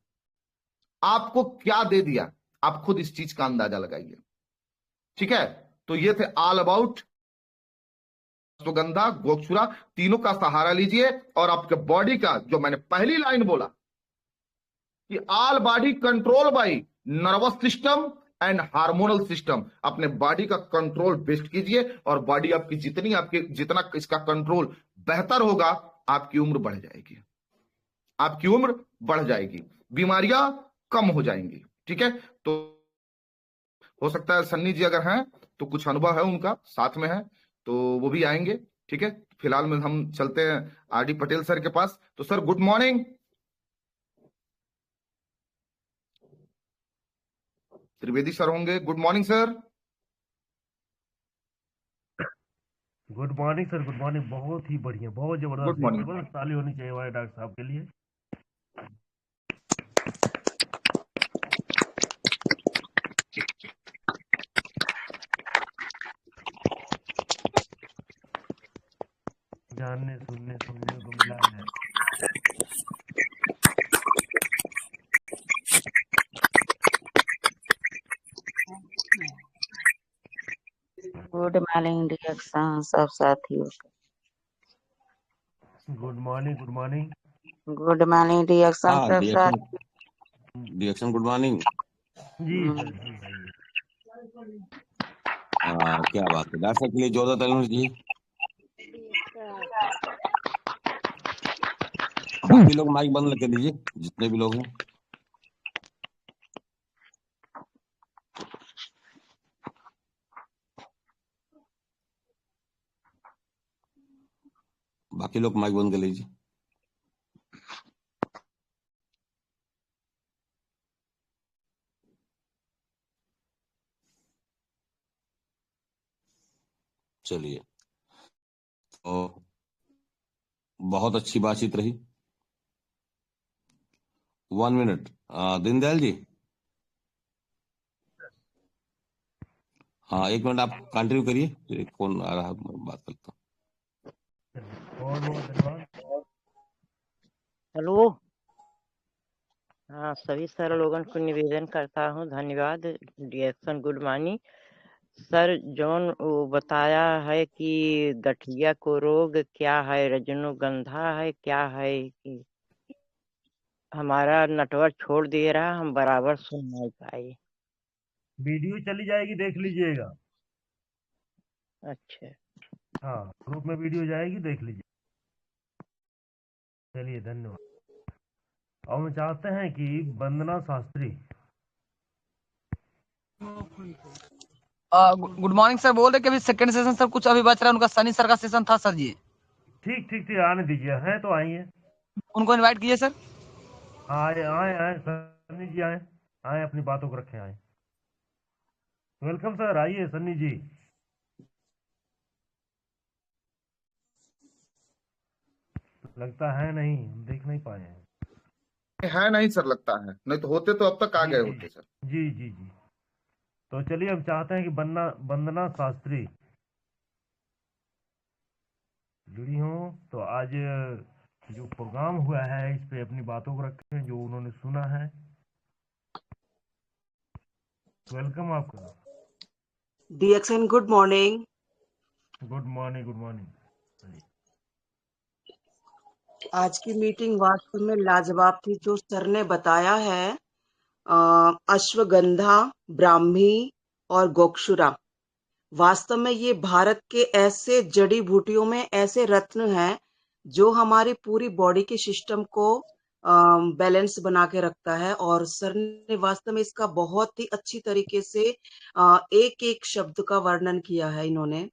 आपको क्या दे दिया, आप खुद इस चीज का अंदाजा लगाइए। ठीक है, तो ये थे ऑल अबाउट अश्वगंधा, गोक्षुरा, तीनों का सहारा लीजिए और आपके बॉडी का जो मैंने पहली लाइन बोला कि all body control by nervous system and hormonal system. अपने बॉडी का कंट्रोल बेस्ट कीजिए और बॉडी आपकी जितना इसका कंट्रोल बेहतर होगा, आपकी उम्र बढ़ जाएगी, आपकी उम्र बढ़ जाएगी, बीमारियां कम हो जाएंगी। ठीक है, तो हो सकता है सन्नी जी अगर हैं तो कुछ अनुभव है उनका, साथ में है तो वो भी आएंगे। ठीक है, फिलहाल में हम चलते हैं आरडी पटेल सर के पास। तो sir good morning. Trivedi sir होंगे। Good morning sir. Good morning sir, good morning. बहुत ही बढ़िया, बहुत गुड जबरदस्त, मॉर्निंग। जबरदस्त ताली होनी चाहिए हमारे डॉक्टर साहब के लिए। जानने सुनने को मिला है। गुड मॉर्निंग डिएक्शन सब साथियों good morning, good morning. Good morning डिएक्शन सब डिएक्शन साथ डिएक्शन गुड मॉर्निंग। जी सर, जी भाई। क्या बात है डॉक्टर साहब के लिए जोरदार तालियां जी। बाकी लोग माइक बंद कर दीजिए, जितने भी लोग हैं। बाकी लोग माइक बंद कर लीजिए। चलिए, तो बहुत अच्छी बातचीत रही। 1 मिनट, दीनदयाल जी। हाँ 1 मिनट आप कंटिन्यू करिए, फिर एक फोन आ रहा है, मैं बात करता हूँ। बहुत बहुत धन्यवाद। हेलो। हाँ, सभी सर लोगों को निवेदन करता हूँ, धन्यवाद। डिएक्शन गुड मॉर्निंग सर। जॉन वो बताया है कि गठिया को रोग क्या है, रजनीगंधा है, क्या है कि हमारा नेटवर्क छोड़ दे रहा, हम बराबर सुन नहीं पाए। वीडियो चली जाएगी, देख लीजिएगा। अच्छा, हाँ, ग्रुप में वीडियो जाएगी, देख लीजिए। चलिए, धन्यवाद। और हम चाहते हैं कि Vandana Shastri. Good morning sir. बोल रहे कि अभी सेकंड सेशन सर कुछ अभी बच रहा है, उनका सनी सर का सेशन था सर जी। ठीक ठीक ठीक, आने दीजिए, हैं तो आइए। उनको इनवाइट कीजिए सर। आए आए आए सन्नी जी, आए आए, अपनी बातों को रखें, आए। वेलकम सर, आइए सन्नी जी। लगता है नहीं, हम देख नहीं पाए हैं। है नहीं सर, लगता है, नहीं तो होते तो अब तक आ जी गए जी होते सर। जी जी जी। तो चलिए, हम चाहते हैं कि वंदना शास्त्री जुड़ी हों, तो आज जो प्रोग्राम हुआ है इस पे अपनी बातों को रखें, जो उन्होंने सुना है। वेलकम आपका। डिएक्शन good morning. Good morning, good morning. आज की मीटिंग वास्तव में लाजवाब थी। जो सर ने बताया है, अश्वगंधा, ब्राह्मी और गोक्षुरा, वास्तव में ये भारत के ऐसे जड़ी बूटियों में ऐसे रत्न हैं जो हमारी पूरी बॉडी के सिस्टम को बैलेंस बना के रखता है। और सर ने वास्तव में इसका बहुत ही अच्छी तरीके से एक एक शब्द का वर्णन किया है इन्होंने।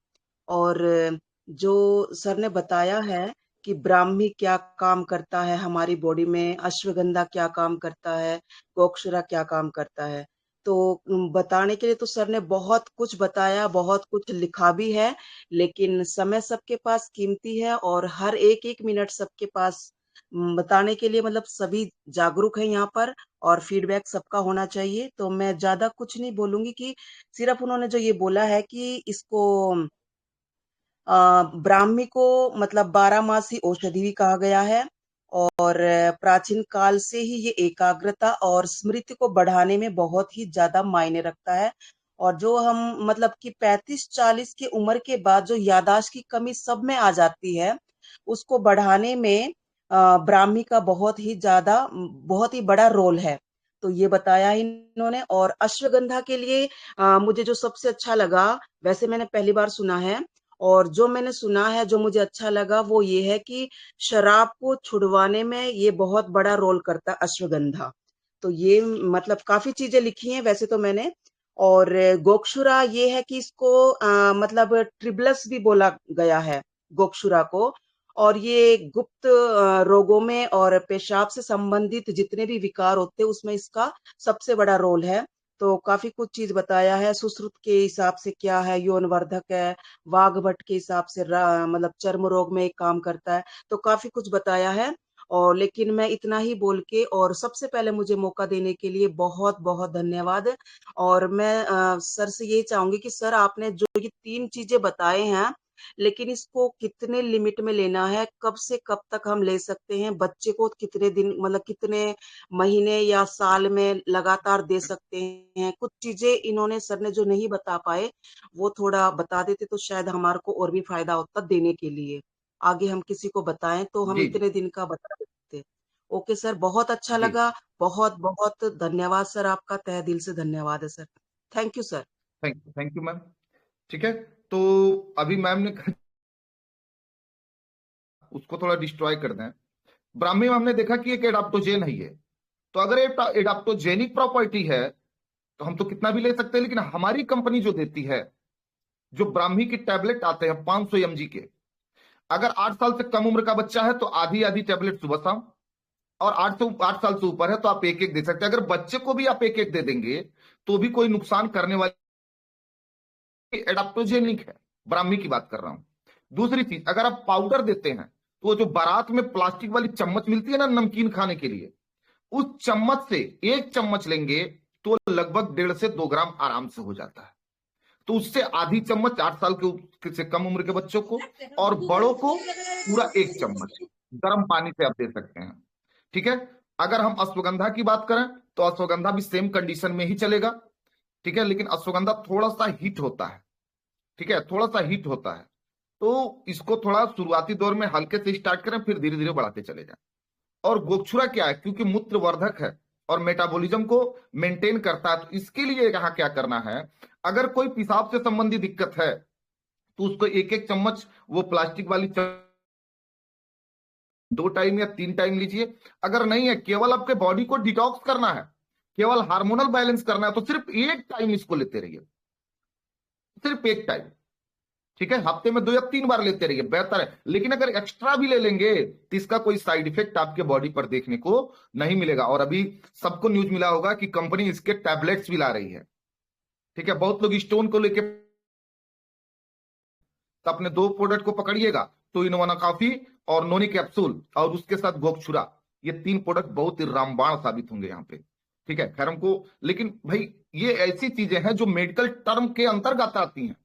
और जो सर ने बताया है कि ब्राह्मी क्या काम करता है हमारी बॉडी में, अश्वगंधा क्या काम करता है, गोक्षुरा क्या काम करता है, तो बताने के लिए तो सर ने बहुत कुछ बताया, बहुत कुछ लिखा भी है। लेकिन समय सबके पास कीमती है और हर एक एक मिनट सबके पास बताने के लिए, मतलब सभी जागरूक है यहाँ पर और फीडबैक सबका होना चाहिए। तो मैं ज्यादा कुछ नहीं बोलूंगी, कि सिर्फ उन्होंने जो ये बोला है कि इसको ब्राह्मी को मतलब 12 मासी औषधि भी कहा गया है। और प्राचीन काल से ही ये एकाग्रता और स्मृति को बढ़ाने में बहुत ही ज्यादा मायने रखता है। और जो हम मतलब कि 35-40 की उम्र के बाद जो याददाश्त की कमी सब में आ जाती है, उसको बढ़ाने में ब्राह्मी का बहुत ही बड़ा रोल है। तो ये बताया इन्होंने। और अश्वगंधा के लिए मुझे जो सबसे अच्छा लगा, वैसे मैंने पहली बार सुना है, और जो मैंने सुना है जो मुझे अच्छा लगा वो ये है कि शराब को छुड़वाने में ये बहुत बड़ा रोल करता है अश्वगंधा। तो ये मतलब काफी चीजें लिखी हैं वैसे तो मैंने। और गोक्षुरा ये है कि इसको मतलब ट्रिबलस भी बोला गया है गोक्षुरा को। और ये गुप्त रोगों में और पेशाब से संबंधित जितने भी विकार होते हैं उसमें इसका सबसे बड़ा रोल है। तो काफी कुछ चीज बताया है। सुश्रुत के हिसाब से क्या है, यौनवर्धक है। वाघभट के हिसाब से मतलब चर्म रोग में एक काम करता है। तो काफी कुछ बताया है। और लेकिन मैं इतना ही बोल के, और सबसे पहले मुझे मौका देने के लिए बहुत बहुत धन्यवाद। और मैं सर से यही चाहूंगी कि सर आपने जो ये 3 चीजें बताए हैं, लेकिन इसको कितने लिमिट में लेना है, कब से कब तक हम ले सकते हैं, बच्चे को कितने दिन मतलब कितने महीने या साल में लगातार दे सकते हैं, कुछ चीजें इन्होंने सर ने जो नहीं बता पाए वो थोड़ा बता देते तो शायद हमारे को और भी फायदा होता देने के लिए। आगे हम किसी को बताएं तो हम जी इतने दिन का बता देते। ओके सर, बहुत अच्छा जी। लगा। बहुत बहुत धन्यवाद सर, आपका तहे दिल से धन्यवाद है sir. Thank you sir. Thank you ma'am. ठीक है, तो अभी मैम ने कहा उसको थोड़ा डिस्ट्रॉय कर दें। ब्राह्मी में हमने देखा कि एक एडाप्टोजेन है ये। तो अगर एडाप्टोजेनिक प्रॉपर्टी है तो हम तो कितना भी ले सकते हैं, लेकिन हमारी कंपनी जो देती है, जो ब्राह्मी की टैबलेट आते हैं 500 mg के, अगर 8 साल से कम उम्र का बच्चा है तो आधी आधी टैबलेट सुबह शाम, और 8 साल से ऊपर है तो आप एक एक दे सकते हैं। अगर बच्चे को भी आप एक एक दे देंगे तो भी कोई नुकसान करने वाली एडाप्टोजेनिक है, ब्राह्मी की बात कर रहा हूं। दूसरी चीज, अगर आप पाउडर देते हैं तो जो बारात में प्लास्टिक वाली चम्मच मिलती है ना नमकीन खाने के लिए, उस चम्मच से 1 चम्मच लेंगे तो लगभग 1.5 से 2 ग्राम आराम से हो जाता है। तो उससे आधी चम्मच 8 साल के से कम उम्र के बच्चों को, और बड़ों को पूरा 1 चम्मच गर्म पानी से आप दे सकते हैं। ठीक है, अगर हम अश्वगंधा की बात करें तो अश्वगंधा भी सेम कंडीशन में ही चलेगा। ठीक है, लेकिन अश्वगंधा थोड़ा सा हीट होता है। ठीक है, थोड़ा सा हीट होता है, तो इसको थोड़ा शुरुआती दौर में हल्के से स्टार्ट करें, फिर धीरे धीरे बढ़ाते चले जाएं। और गोक्षुरा क्या है, क्योंकि मूत्रवर्धक है और मेटाबॉलिज्म को मेंटेन करता है, तो इसके लिए यहाँ क्या करना है, अगर कोई पेशाब से संबंधी दिक्कत है तो उसको 1-1 चम्मच वो प्लास्टिक वाली 2 टाइम या 3 टाइम लीजिए। अगर नहीं है, केवल आपके बॉडी को डिटॉक्स करना है, केवल हार्मोनल बैलेंस करना है, तो सिर्फ 1 टाइम इसको लेते रहिए, सिर्फ 1 टाइम। ठीक है, हफ्ते में 2 या 3 बार लेते रहिए, बेहतर है। लेकिन अगर एक्स्ट्रा भी ले लेंगे तो इसका कोई साइड इफेक्ट आपके बॉडी पर देखने को नहीं मिलेगा। और अभी सबको न्यूज मिला होगा कि कंपनी इसके टैबलेट्स भी ला रही है। ठीक है, बहुत लोग स्टोन को लेके, तो अपने 2 प्रोडक्ट को पकड़िएगा, तो इनोवाना कॉफी और नोनी कैप्सूल और उसके साथ गोक्षुरा, ये 3 प्रोडक्ट बहुत ही रामबाण साबित होंगे यहाँ पे। ठीक है, खैर हमको, लेकिन भाई ये ऐसी चीजें हैं जो मेडिकल टर्म के अंतर्गत आती हैं।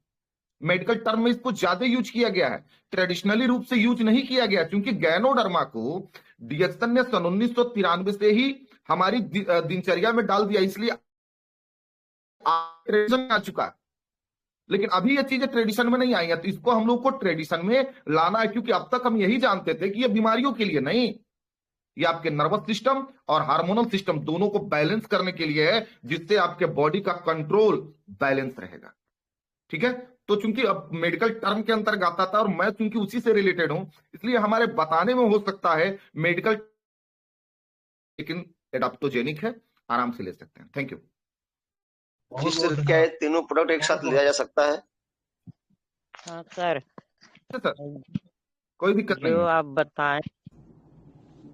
मेडिकल टर्म में इसको ज्यादा यूज किया गया है, ट्रेडिशनली रूप से यूज नहीं किया गया, क्योंकि गैनोडर्मा को डिएक्सन ने सन 1993 से ही हमारी दिनचर्या में डाल दिया, इसलिए ट्रेडिशन आ चुका है। लेकिन अभी ये चीजें ट्रेडिशन में नहीं आई है, तो इसको हम लोग को ट्रेडिशन में लाना है, क्योंकि अब तक हम यही जानते थे कि ये बीमारियों के लिए नहीं, ये आपके नर्वस सिस्टम और हार्मोनल सिस्टम दोनों को बैलेंस करने के लिए है, जिससे आपके बॉडी का कंट्रोल बैलेंस रहेगा। ठीक है, तो चूंकि अब मेडिकल टर्म के अंतर्गत आता था और मैं चूंकि उसी से रिलेटेड हूं, इसलिए हमारे बताने में हो सकता है मेडिकल, लेकिन एडाप्टोजेनिक है, आराम से ले सकते हैं। Thank you. बहुत सर, बहुत क्या ये धन्यवाद। तीनों प्रोडक्ट एक साथ लिया जा सकता है? हाँ सर, सर कोई दिक्कत नहीं है।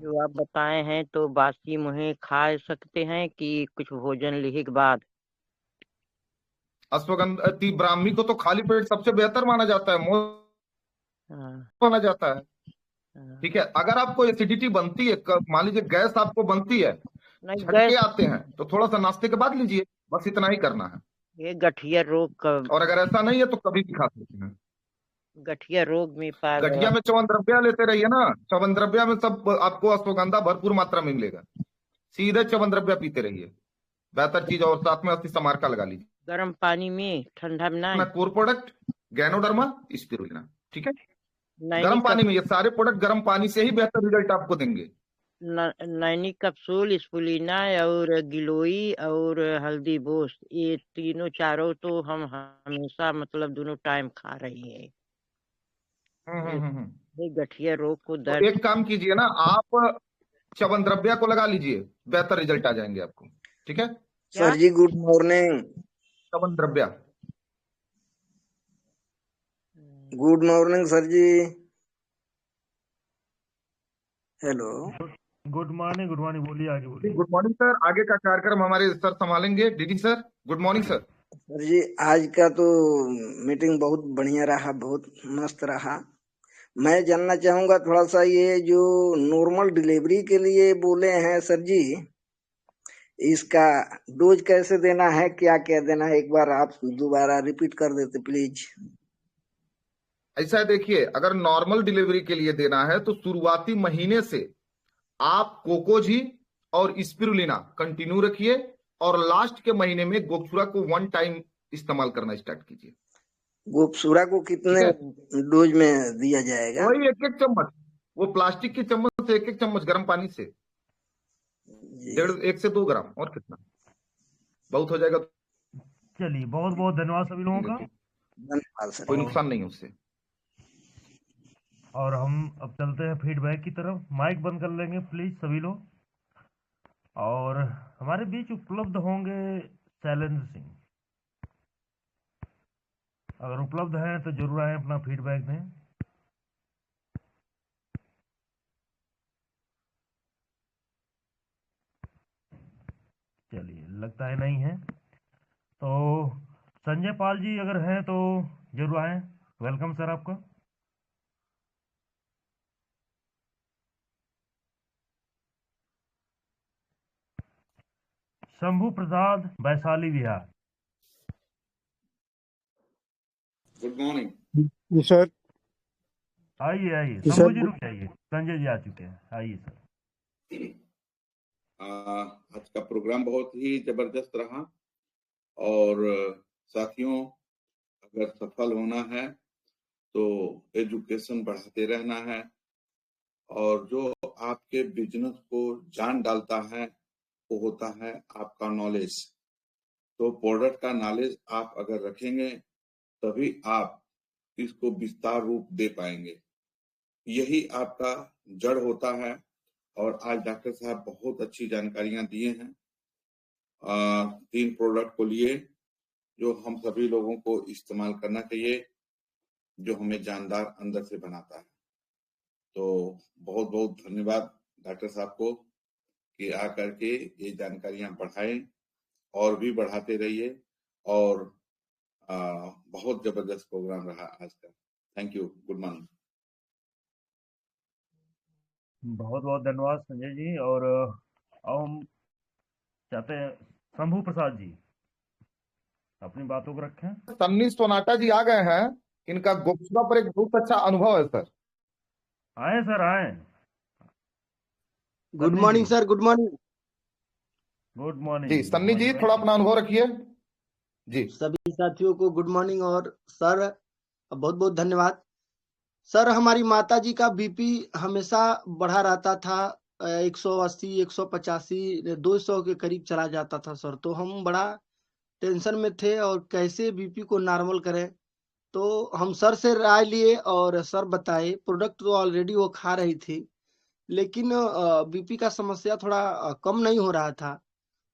जो आप बताए हैं तो बासी मुहे खा सकते हैं कि कुछ भोजन लेने के बाद? अश्वगंधा ब्राह्मी को तो खाली पेट सबसे बेहतर माना जाता है, माना जाता है। ठीक है, अगर आपको एसिडिटी बनती है, मान लीजिए गैस आपको बनती है, झटके आते हैं, तो थोड़ा सा नाश्ते के बाद लीजिए, बस इतना ही करना है। ये गठिया रोग का, और अगर ऐसा नहीं है तो कभी भी खा सकते हैं। गठिया रोग में पाया गठिया गया। में च्यवनद्रव्य लेते रहिए ना, च्यवनद्रव्य में सब आपको अश्वगंधा भरपूर मात्रा में मिलेगा, सीधे च्यवनद्रव्य पीते रहिए, बेहतर चीज। और साथ में 80 समारका लगा लीजिए, गर्म पानी में, ठंडा में नहीं। Core product ganoderma spirulina. ठीक है, गर्म पानी में, ये सारे प्रोडक्ट गर्म पानी से ही बेहतर रिजल्ट आपको देंगे। नैनी कैप्सूल, स्पुलिना और गिलोई और हल्दी बोस, ये तीनों चारों तो हम हमेशा मतलब दोनों टाइम खा रही है। ये गठिया रोग को तो दर्द। एक काम कीजिए ना, आप च्यवनद्रव्या को लगा लीजिए, बेहतर रिजल्ट आ जाएंगे आपको। ठीक है सर जी, गुड मॉर्निंग। च्यवनद्रव्या। Good morning sir ji. Hello, good morning बोलिए, आगे बोलिए। गुड मॉर्निंग सर, आगे का कार्यक्रम हमारे सर संभालेंगे। DD sir, good morning sir. Sir ji, आज का तो मीटिंग बहुत बढ़िया रहा, बहुत मस्त रहा। मैं जानना चाहूंगा थोड़ा सा, ये जो नॉर्मल डिलीवरी के लिए बोले हैं सर जी, इसका डोज कैसे देना है, क्या क्या देना है, एक बार आप दोबारा रिपीट कर देते प्लीज। ऐसा है, देखिए, अगर नॉर्मल डिलीवरी के लिए देना है तो शुरुआती महीने से आप कोकोजी और स्पिरुलिना कंटिन्यू रखिए, और लास्ट के महीने में गोक्षुरा को 1 टाइम इस्तेमाल करना स्टार्ट कीजिए। गोक्षुरा को कितने डोज में दिया जाएगा? वही 1-1 चम्मच, वो प्लास्टिक की चम्मच से 1-1 चम्मच गर्म पानी से, 1 से 2 ग्राम, और कितना बहुत हो जाएगा। चलिए, बहुत बहुत धन्यवाद सभी लोगों का। धन्यवाद सर। कोई नुकसान नहीं है उससे। और हम अब चलते हैं फीडबैक की तरफ। माइक बंद कर लेंगे प्लीज सभी लोग। और हमारे बीच उपलब्ध होंगे शैलेंद्र सिंह, अगर उपलब्ध हैं तो जरूर आए, अपना फीडबैक दें। चलिए, लगता है नहीं है, तो संजय पाल जी अगर हैं तो जरूर आए। वेलकम सर आपका। शंभू प्रसाद, वैशाली बिहार। गुड मॉर्निंग जी सर। आइए जी शंभू सर। जी रुक जाइए, संजय जी आ चुके हैं, आइए सर। आज का प्रोग्राम बहुत ही जबरदस्त रहा, और साथियों, अगर सफल होना है तो एजुकेशन बढ़ाते रहना है, और जो आपके बिजनेस को जान डालता है वो होता है आपका नॉलेज। तो प्रोडक्ट का नॉलेज आप अगर रखेंगे तभी आप इसको विस्तार रूप दे पाएंगे, यही आपका जड़ होता है। और आज डॉक्टर साहब बहुत अच्छी जानकारियां दिए हैं 3 प्रोडक्ट को लिए, जो हम सभी लोगों को इस्तेमाल करना चाहिए, जो हमें जानदार अंदर से बनाता है। तो बहुत बहुत धन्यवाद डॉक्टर साहब को कि आकर के ये जानकारियां बढ़ाएं, और भी बढ़ाते रहिए। और बहुत जबरदस्त प्रोग्राम रहा आज का। Thank you, good morning. बहुत बहुत धन्यवाद संजय जी। और अब हम चाहते हैं शंभू प्रसाद जी अपनी बातों को रखें। सन्नी सोनाटा जी आ गए हैं, इनका गोक्षुरा पर एक बहुत अच्छा अनुभव है सर। आए सर, आए। Good morning sir, good morning. Good morning जी सन्नी जी, थोड़ा अपना अनुभव रखिए जी। सभी साथियों को गुड मॉर्निंग, और सर बहुत बहुत धन्यवाद। सर, हमारी माता जी का बीपी हमेशा बढ़ा रहता था, 180, 185, 200 के करीब चला जाता था सर। तो हम बड़ा टेंशन में थे और कैसे बीपी को नॉर्मल करें। तो हम सर से राय लिए और सर बताए, प्रोडक्ट तो ऑलरेडी वो खा रही थी, लेकिन बीपी का समस्या थोड़ा कम नहीं हो रहा था।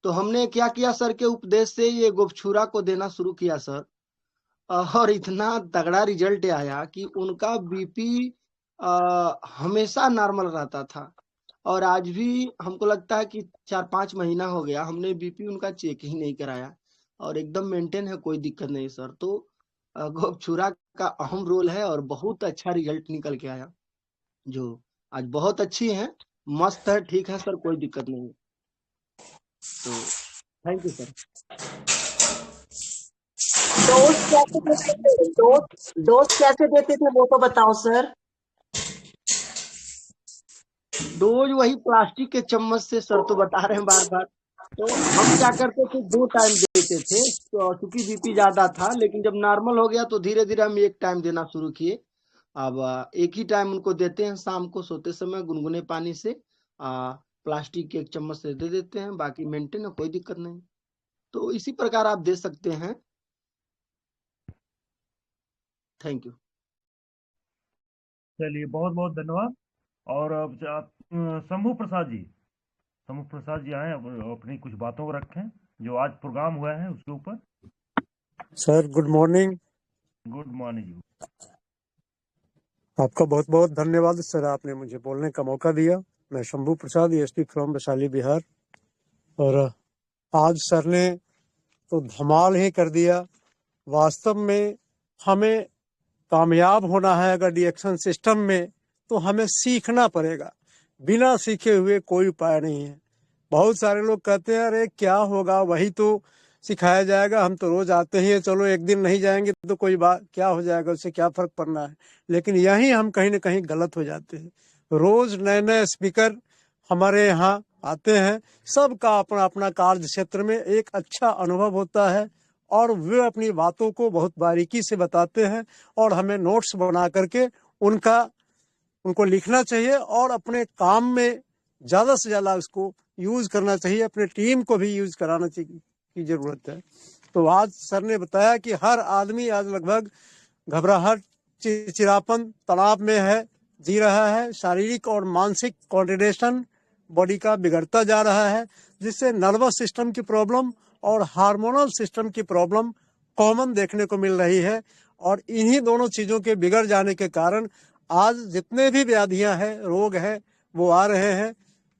तो हमने क्या किया, सर के उपदेश से ये गोक्षुरा को देना शुरू किया सर, और इतना तगड़ा रिजल्ट आया कि उनका बीपी हमेशा नॉर्मल रहता था। और आज भी हमको लगता है कि 4-5 महीना हो गया, हमने बीपी उनका चेक ही नहीं कराया, और एकदम मेंटेन है, कोई दिक्कत नहीं सर। तो गोक्षुरा का अहम रोल है, और बहुत अच्छा रिजल्ट निकल के आया, जो आज बहुत अच्छी है, मस्त है, ठीक है सर, कोई दिक्कत नहीं। तो थैंक यू सर। डोज कैसे देते थे वो तो बताओ सर। डोज वही प्लास्टिक के चम्मच से सर, तो बता रहे हैं बार बार। तो हम क्या करते थे, 2 टाइम देते थे, तो चूंकि बीपी ज्यादा था, लेकिन जब नॉर्मल हो गया तो धीरे धीरे हम 1 टाइम देना शुरू किए, अब एक ही टाइम उनको देते हैं, शाम को सोते समय गुनगुने पानी से प्लास्टिक के 1 चम्मच से दे देते हैं, बाकी मेंटेन है, कोई दिक्कत नहीं। तो इसी प्रकार आप दे सकते हैं। Thank you. चलिए, बहुत बहुत धन्यवाद। और अब शंभू प्रसाद जी आए, अपनी कुछ बातों को रखें जो आज प्रोग्राम हुआ है उसके ऊपर। Sir good morning. Good morning जी। आपका बहुत बहुत धन्यवाद सर, आपने मुझे बोलने का मौका दिया। मैं शंभू प्रसाद, एसपी फ्रॉम वैशाली बिहार। और आज सर ने तो धमाल ही कर दिया। वास्तव में हमें कामयाब होना है अगर डिएक्शन सिस्टम में, तो हमें सीखना पड़ेगा। बिना सीखे हुए कोई उपाय नहीं है। बहुत सारे लोग कहते हैं अरे क्या होगा, वही तो सिखाया जाएगा, हम तो रोज आते ही हैं, चलो एक दिन नहीं जाएंगे तो कोई बात क्या हो जाएगा, उससे क्या फर्क पड़ना है। लेकिन यही हम कहीं ना कहीं गलत हो जाते हैं। रोज नए नए स्पीकर हमारे यहाँ आते हैं, सबका अपना अपना कार्य क्षेत्र में एक अच्छा अनुभव होता है और वे अपनी बातों को बहुत बारीकी से बताते हैं और हमें नोट्स बना करके उनको लिखना चाहिए और अपने काम में ज्यादा से ज्यादा उसको यूज करना चाहिए। अपने टीम को भी यूज कराना चाहिए की जरूरत है। तो आज सर ने बताया कि हर आदमी आज लगभग घबराहट, चिड़चिड़ापन, तनाव में है, जी रहा है। शारीरिक और मानसिक कोऑर्डिनेशन बॉडी का बिगड़ता जा रहा है, जिससे नर्वस सिस्टम की प्रॉब्लम और हार्मोनल सिस्टम की प्रॉब्लम कॉमन देखने को मिल रही है। और इन्हीं दोनों चीजों के बिगड़ जाने के कारण आज जितने भी व्याधियां हैं, रोग हैं, वो आ रहे हैं।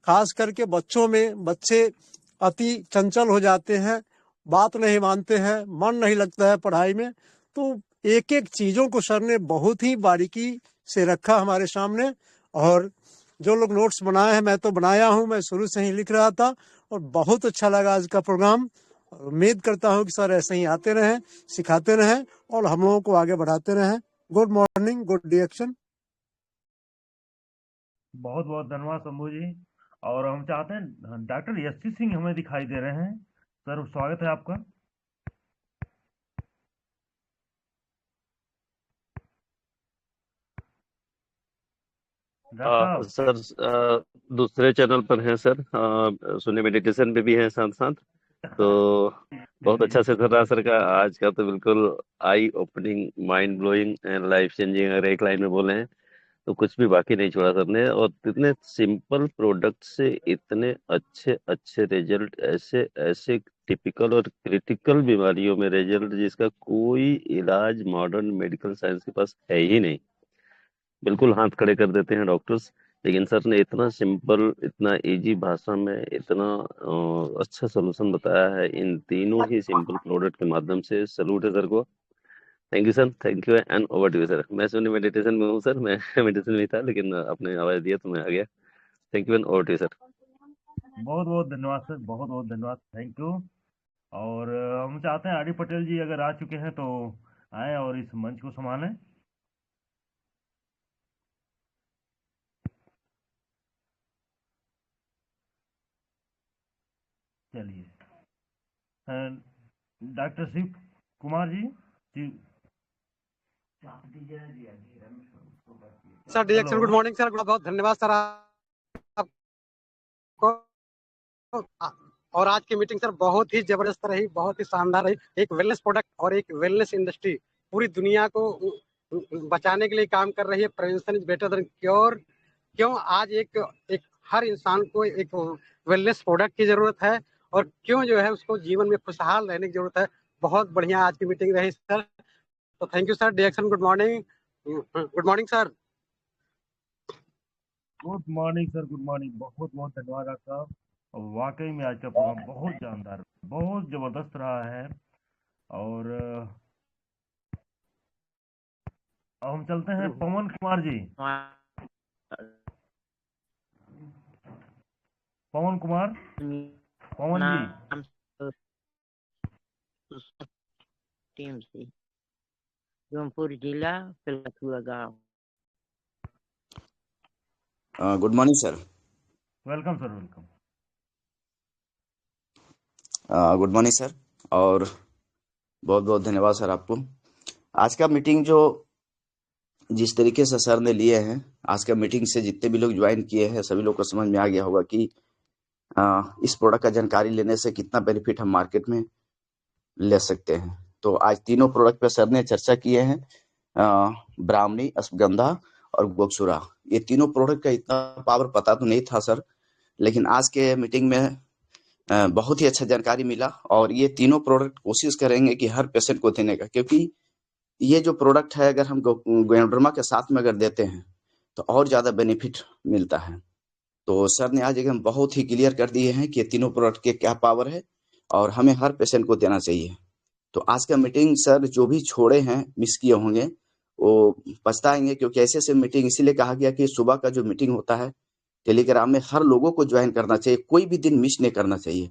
खास करके बच्चों में, बच्चे अति चंचल हो जाते हैं, बात नहीं मानते हैं, मन नहीं लगता है पढ़ाई में। तो एक एक चीजों को सर ने बहुत ही बारीकी से रखा हमारे सामने। और जो लोग नोट्स बनाए हैं, मैं तो बनाया हूं, मैं शुरू से ही लिख रहा था और बहुत अच्छा लगा आज का प्रोग्राम। उम्मीद करता हूं कि सर ऐसे ही आते रहें, सिखाते रहें और हम लोगों को आगे बढ़ाते रहें। गुड मॉर्निंग, गुड डिएक्शन। बहुत बहुत धन्यवाद शंभू जी। और हम चाहते हैं डॉक्टर यशी सिंह हमें दिखाई दे रहे हैं। सर स्वागत है आपका। सर दूसरे चैनल पर हैं सर, सुने मेडिटेशन पे भी हैं साथ साथ। तो बहुत अच्छा से चल रहा सर का आज का, तो बिल्कुल eye opening, mind blowing and life changing, अगर एक लाइन में बोले हैं तो कुछ भी बाकी नहीं छोड़ा सर ने। और इतने सिंपल प्रोडक्ट से इतने अच्छे अच्छे रिजल्ट, ऐसे ऐसे टिपिकल और क्रिटिकल बीमारियों में रिजल्ट जिसका कोई इलाज मॉडर्न मेडिकल साइंस के पास है ही नहीं। बिल्कुल हाथ खड़े कर देते हैं डॉक्टर्स, लेकिन सर ने इतना सिंपल, इतना इजी भाषा में इतना अच्छा सोल्यूशन बताया है इन तीनों ही सिंपल प्रोडक्ट के माध्यम से। सलूट है सर को। Thank you sir, thank you and over to you sir. मैं सुनी मेडिटेशन में हूँ सर, मैं मेडिटेशन में था लेकिन आपने आवाज दिया तो मैं आ गया। Thank you and over to you sir. बहुत बहुत धन्यवाद सर, बहुत बहुत धन्यवाद, थैंक यू। और हम चाहते हैं आर डी पटेल जी अगर आ चुके हैं तो आए और इस मंच को संभालें। चलिए, डॉक्टर शिव कुमार जी सर डिएक्शन, गुड मॉर्निंग सर, बहुत धन्यवाद सर आपको। और आज की मीटिंग सर बहुत ही जबरदस्त रही, बहुत ही शानदार रही। एक वेलनेस प्रोडक्ट और एक वेलनेस इंडस्ट्री पूरी दुनिया को बचाने के लिए काम कर रही है। Prevention is better than cure. क्यों आज एक हर इंसान को एक वेलनेस प्रोडक्ट की जरूरत है और क्यों जो है उसको जीवन में खुशहाल रहने की जरूरत है। बहुत बढ़िया आज की मीटिंग रही सर, तो थैंक यू सर। डिएक्शन, good morning. Good morning sir. Good morning sir, good morning. बहुत बहुत धन्यवाद आपका। वाकई में आज का प्रोग्राम बहुत जानदार, बहुत जबरदस्त रहा है। और अब हम चलते हैं पवन कुमार जी। पवन कुमार, पवन जी, जौनपुर जिला फिलथुआ गाँव। Good morning sir. Welcome sir, welcome. Good morning sir, और बहुत बहुत धन्यवाद सर आपको। आज का मीटिंग जो जिस तरीके से सर ने लिए हैं, आज का मीटिंग से जितने भी लोग ज्वाइन किए हैं सभी लोग को समझ में आ गया होगा कि इस प्रोडक्ट का जानकारी लेने से कितना बेनिफिट हम मार्केट में ले सकते हैं। तो आज तीनों प्रोडक्ट पे सर ने चर्चा किए हैं, ब्राह्मणी, अश्वगंधा और गोक्षुरा। ये तीनों प्रोडक्ट का इतना पावर पता तो नहीं था सर, लेकिन आज के मीटिंग में बहुत ही अच्छा जानकारी मिला और ये तीनों प्रोडक्ट कोशिश करेंगे कि हर पेशेंट को देने का, क्योंकि ये जो प्रोडक्ट है अगर हम ग्लैंडोडर्मा के साथ में अगर देते हैं तो और ज़्यादा बेनिफिट मिलता है। तो सर ने आज एकदम बहुत ही क्लियर कर दिए हैं कि ये तीनों प्रोडक्ट के क्या पावर है और हमें हर पेशेंट को देना चाहिए। तो आज का मीटिंग सर जो भी छोड़े हैं, मिस किए होंगे, वो पछताएंगे, क्योंकि ऐसे से मीटिंग इसीलिए कहा गया कि सुबह का जो मीटिंग होता है टेलीग्राम में हर लोगों को ज्वाइन करना चाहिए, कोई भी दिन मिस नहीं करना चाहिए।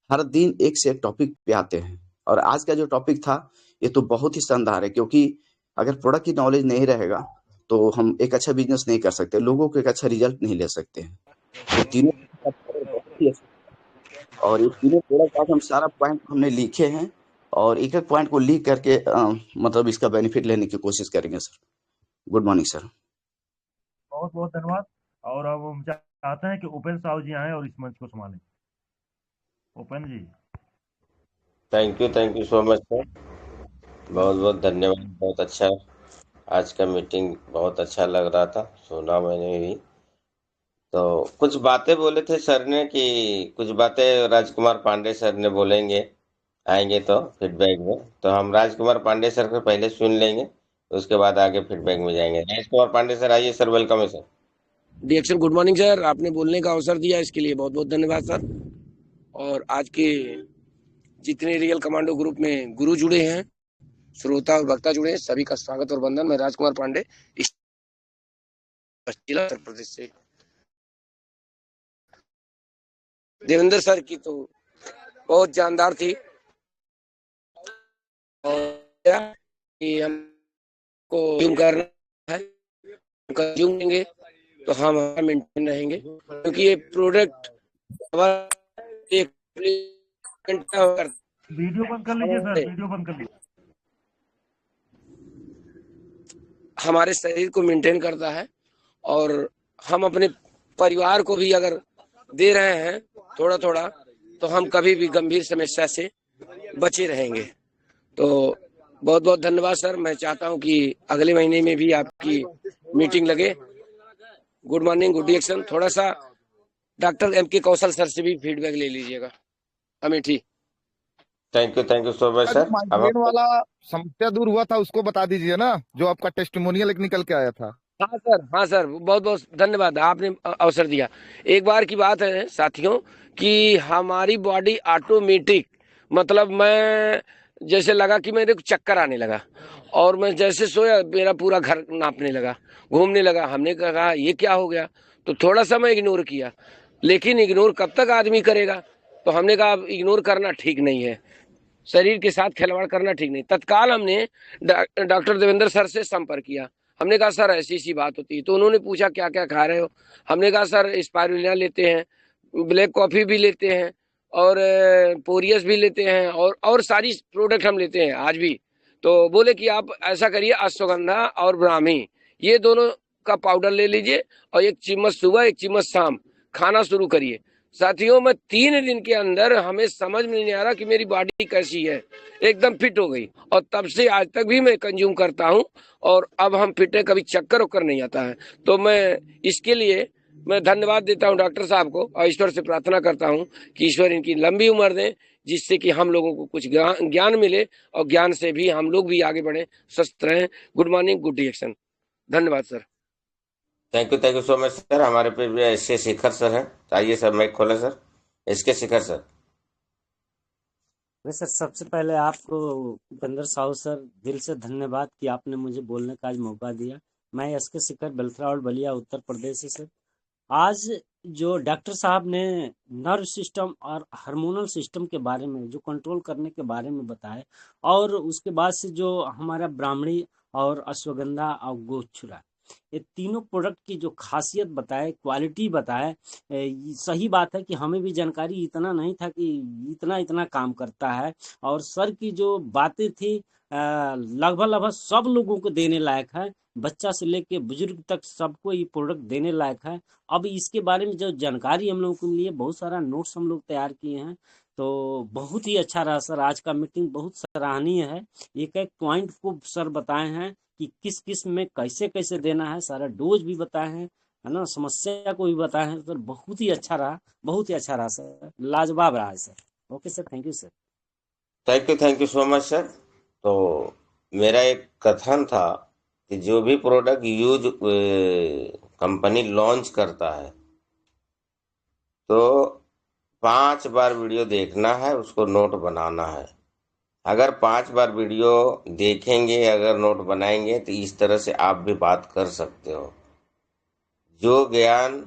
हर दिन एक से एक टॉपिक पे आते हैं और आज का जो टॉपिक था ये तो बहुत ही शानदार है, क्योंकि अगर प्रोडक्ट की नॉलेज नहीं रहेगा तो हम एक अच्छा बिजनेस नहीं कर सकते, लोगों को एक अच्छा रिजल्ट नहीं ले सकते हैं। ये तीनों बहुत ही अच्छा और ये तीनों प्रोडक्ट आज हम सारा पॉइंट हमने लिखे हैं और एक एक पॉइंट को लिख करके मतलब इसका बेनिफिट लेने की कोशिश करेंगे सर। Good morning sir. बहुत बहुत धन्यवाद। और अब हम चाहते हैं कि उपेंद्र साहू जी आए और इस मंच को संभालें। Upendra ji. Thank you so much sir, बहुत बहुत धन्यवाद। बहुत अच्छा, आज का मीटिंग बहुत अच्छा लग रहा था, सुना मैंने भी। तो कुछ बातें बोले थे सर ने कि कुछ बातें राजकुमार पांडे सर ने बोलेंगे, आएंगे तो फीडबैक में, तो हम राजकुमार पांडे सर को पहले सुन लेंगे, उसके बाद आगे फीडबैक में जाएंगे। राजकुमार पांडे सर आइए सर, वेलकम है सर। डिएक्शन गुड मॉर्निंग सर, आपने बोलने का अवसर दिया इसके लिए बहुत बहुत धन्यवाद सर। और आज के जितने रियल कमांडो ग्रुप में गुरु जुड़े हैं, श्रोता और वक्ता जुड़े हैं, सभी का स्वागत और वंदन। मैं राजकुमार पांडे, जिला उत्तर प्रदेश से। देवेंद्र सर की तो बहुत जानदार थी और कि हमको कंज्यूम करना है, कंज्यूम करेंगे तो हम मेंटेन रहेंगे, क्योंकि ये प्रोडक्ट एक वीडियो बंद कर लीजिए सर, वीडियो बंद कर लीजिए। हमारे शरीर को मेंटेन करता है और हम अपने परिवार को भी अगर दे रहे हैं थोड़ा थोड़ा तो हम कभी भी गंभीर समस्या से बचे रहेंगे। तो बहुत बहुत धन्यवाद सर। मैं चाहता हूं कि अगले महीने में भी आपकी मीटिंग लगे। Good morning, good reaction. थोड़ा सा डॉक्टर एम.के. कौशल सर से भी फीडबैक ले लीजिएगा Amethi. Thank you so much sir. Migraine वाला समस्या दूर हुआ था उसको बता दीजिए ना, जो आपका टेस्टिमोनियल एक निकल के आया था। हाँ सर, बहुत बहुत धन्यवाद, आपने अवसर दिया। एक बार की बात है साथियों कि हमारी बॉडी ऑटोमेटिक, मतलब मैं जैसे लगा कि मेरे को चक्कर आने लगा और मैं जैसे सोया मेरा पूरा घर नापने लगा, घूमने लगा। हमने कहा ये क्या हो गया, तो थोड़ा सा मैं इग्नोर किया, लेकिन इग्नोर कब तक आदमी करेगा, तो हमने कहा इग्नोर करना ठीक नहीं है, शरीर के साथ खिलवाड़ करना ठीक नहीं। तत्काल हमने डॉक्टर देवेंद्र सर से संपर्क किया। हमने कहा सर ऐसी सी बात होती है, तो उन्होंने पूछा क्या क्या खा रहे हो। हमने कहा सर स्पाइरुलिना लेते हैं, ब्लैक कॉफी भी लेते हैं और पोरियस भी लेते हैं और सारी प्रोडक्ट हम लेते हैं आज भी। तो बोले कि आप ऐसा करिए, अश्वगंधा और ब्राह्मी ये दोनों का पाउडर ले लीजिए और एक चम्मच सुबह एक चम्मच शाम खाना शुरू करिए। साथियों, मैं 3 दिन के अंदर हमें समझ में नहीं आ रहा कि मेरी बॉडी कैसी है, एकदम फिट हो गई और तब से आज तक भी मैं कंज्यूम करता हूं और अब हम फिट है, कभी चक्कर वक्कर नहीं आता है। तो मैं इसके लिए मैं धन्यवाद देता हूं डॉक्टर साहब को और ईश्वर से प्रार्थना करता हूं कि ईश्वर इनकी लंबी उम्र दें, जिससे कि हम लोगों को कुछ ज्ञान मिले और ज्ञान से भी हम लोग भी आगे बढ़े, स्वस्थ रहें। Good morning, good reaction. धन्यवाद sir. Thank you so much sir. हमारे पे भी एस.के. शेखर सर हैं, आइए सर, माइक खोले sir. SK. Shekhar sir. Sir सबसे पहले आपको उपेंद्र साहू सर दिल से धन्यवाद कि आपने मुझे बोलने का आज मौका दिया। मैं एस.के. शेखर बेलथरा बलिया उत्तर प्रदेश से सर। आज जो डॉक्टर साहब ने नर्व सिस्टम और हार्मोनल सिस्टम के बारे में, जो कंट्रोल करने के बारे में बताया और उसके बाद से जो हमारा ब्राह्मणी और अश्वगंधा और गोक्षुरा ये तीनों प्रोडक्ट की जो खासियत बताए, क्वालिटी बताए, सही बात है कि हमें भी जानकारी इतना नहीं था कि इतना इतना काम करता है। और सर की जो बातें थी लगभग लगभग सब लोगों को देने लायक है, बच्चा से लेके बुजुर्ग तक सबको ये प्रोडक्ट देने लायक है। अब इसके बारे में जो जानकारी हम लोगों को मिली है, बहुत सारा नोट्स हम लोग तैयार किए हैं, तो बहुत ही अच्छा रहा सर। आज का मीटिंग बहुत सराहनीय है। एक एक पॉइंट को सर बताए हैं कि किस किस में कैसे कैसे देना है, सारा डोज भी बताए हैं, है ना, समस्या को भी बताए हैं सर। बहुत ही अच्छा रहा, बहुत ही अच्छा रहा सर, लाजवाब रहा है sir. Okay sir, thank you sir. Thank you so much sir. तो मेरा एक कथन था कि जो भी प्रोडक्ट यूज कंपनी लॉन्च करता है तो 5 बार वीडियो देखना है, उसको नोट बनाना है। अगर 5 बार वीडियो देखेंगे, अगर नोट बनाएंगे, तो इस तरह से आप भी बात कर सकते हो। जो ज्ञान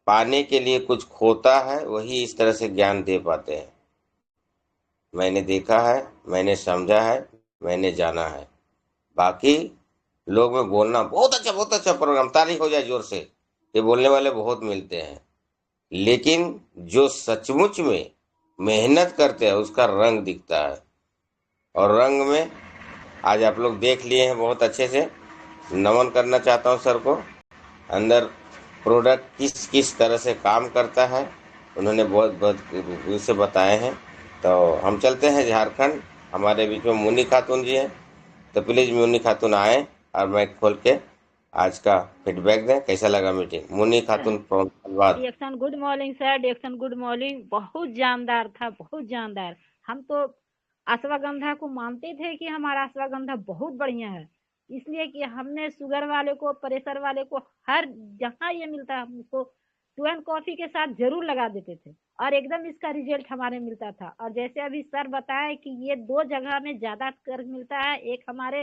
पाने के लिए कुछ खोता है, वही इस तरह से ज्ञान दे पाते हैं। मैंने देखा है, मैंने समझा है, मैंने जाना है। बाकी लोग में बोलना बहुत अच्छा प्रोग्राम, ताली हो जाए जोर से, ये बोलने वाले बहुत मिलते हैं, लेकिन जो सचमुच में मेहनत करते हैं उसका रंग दिखता है। और रंग में आज आप लोग देख लिए हैं बहुत अच्छे से। नमन करना चाहता हूं सर को। अंदर प्रोडक्ट किस किस तरह से काम करता है उन्होंने बहुत उसे बताए हैं। तो हम चलते हैं झारखंड। हमारे बीच में मुन्नी खातून जी हैं, तो प्लीज मुन्नी खातून आए और माइक खोल के आज का फीडबैक दें। कैसा लगा मीटिंग? मुन्नी खातून फ्रॉम धनबाद। डिएक्शन गुड मॉर्निंग सर, डिएक्शन गुड मॉर्निंग। बहुत जानदार था, बहुत जानदार। हम तो अश्वगंधा को मानते थे कि हमारा अश्वगंधा बहुत बढ़िया है, इसलिए कि हमने शुगर वाले को, प्रेशर वाले को, हर जहाँ ये मिलता है हम उसको 2 कॉफी के साथ जरूर लगा देते थे और एकदम इसका रिजल्ट हमारे मिलता था। और जैसे अभी सर बताए कि ये 2 जगह में ज्यादा कर मिलता है, एक हमारे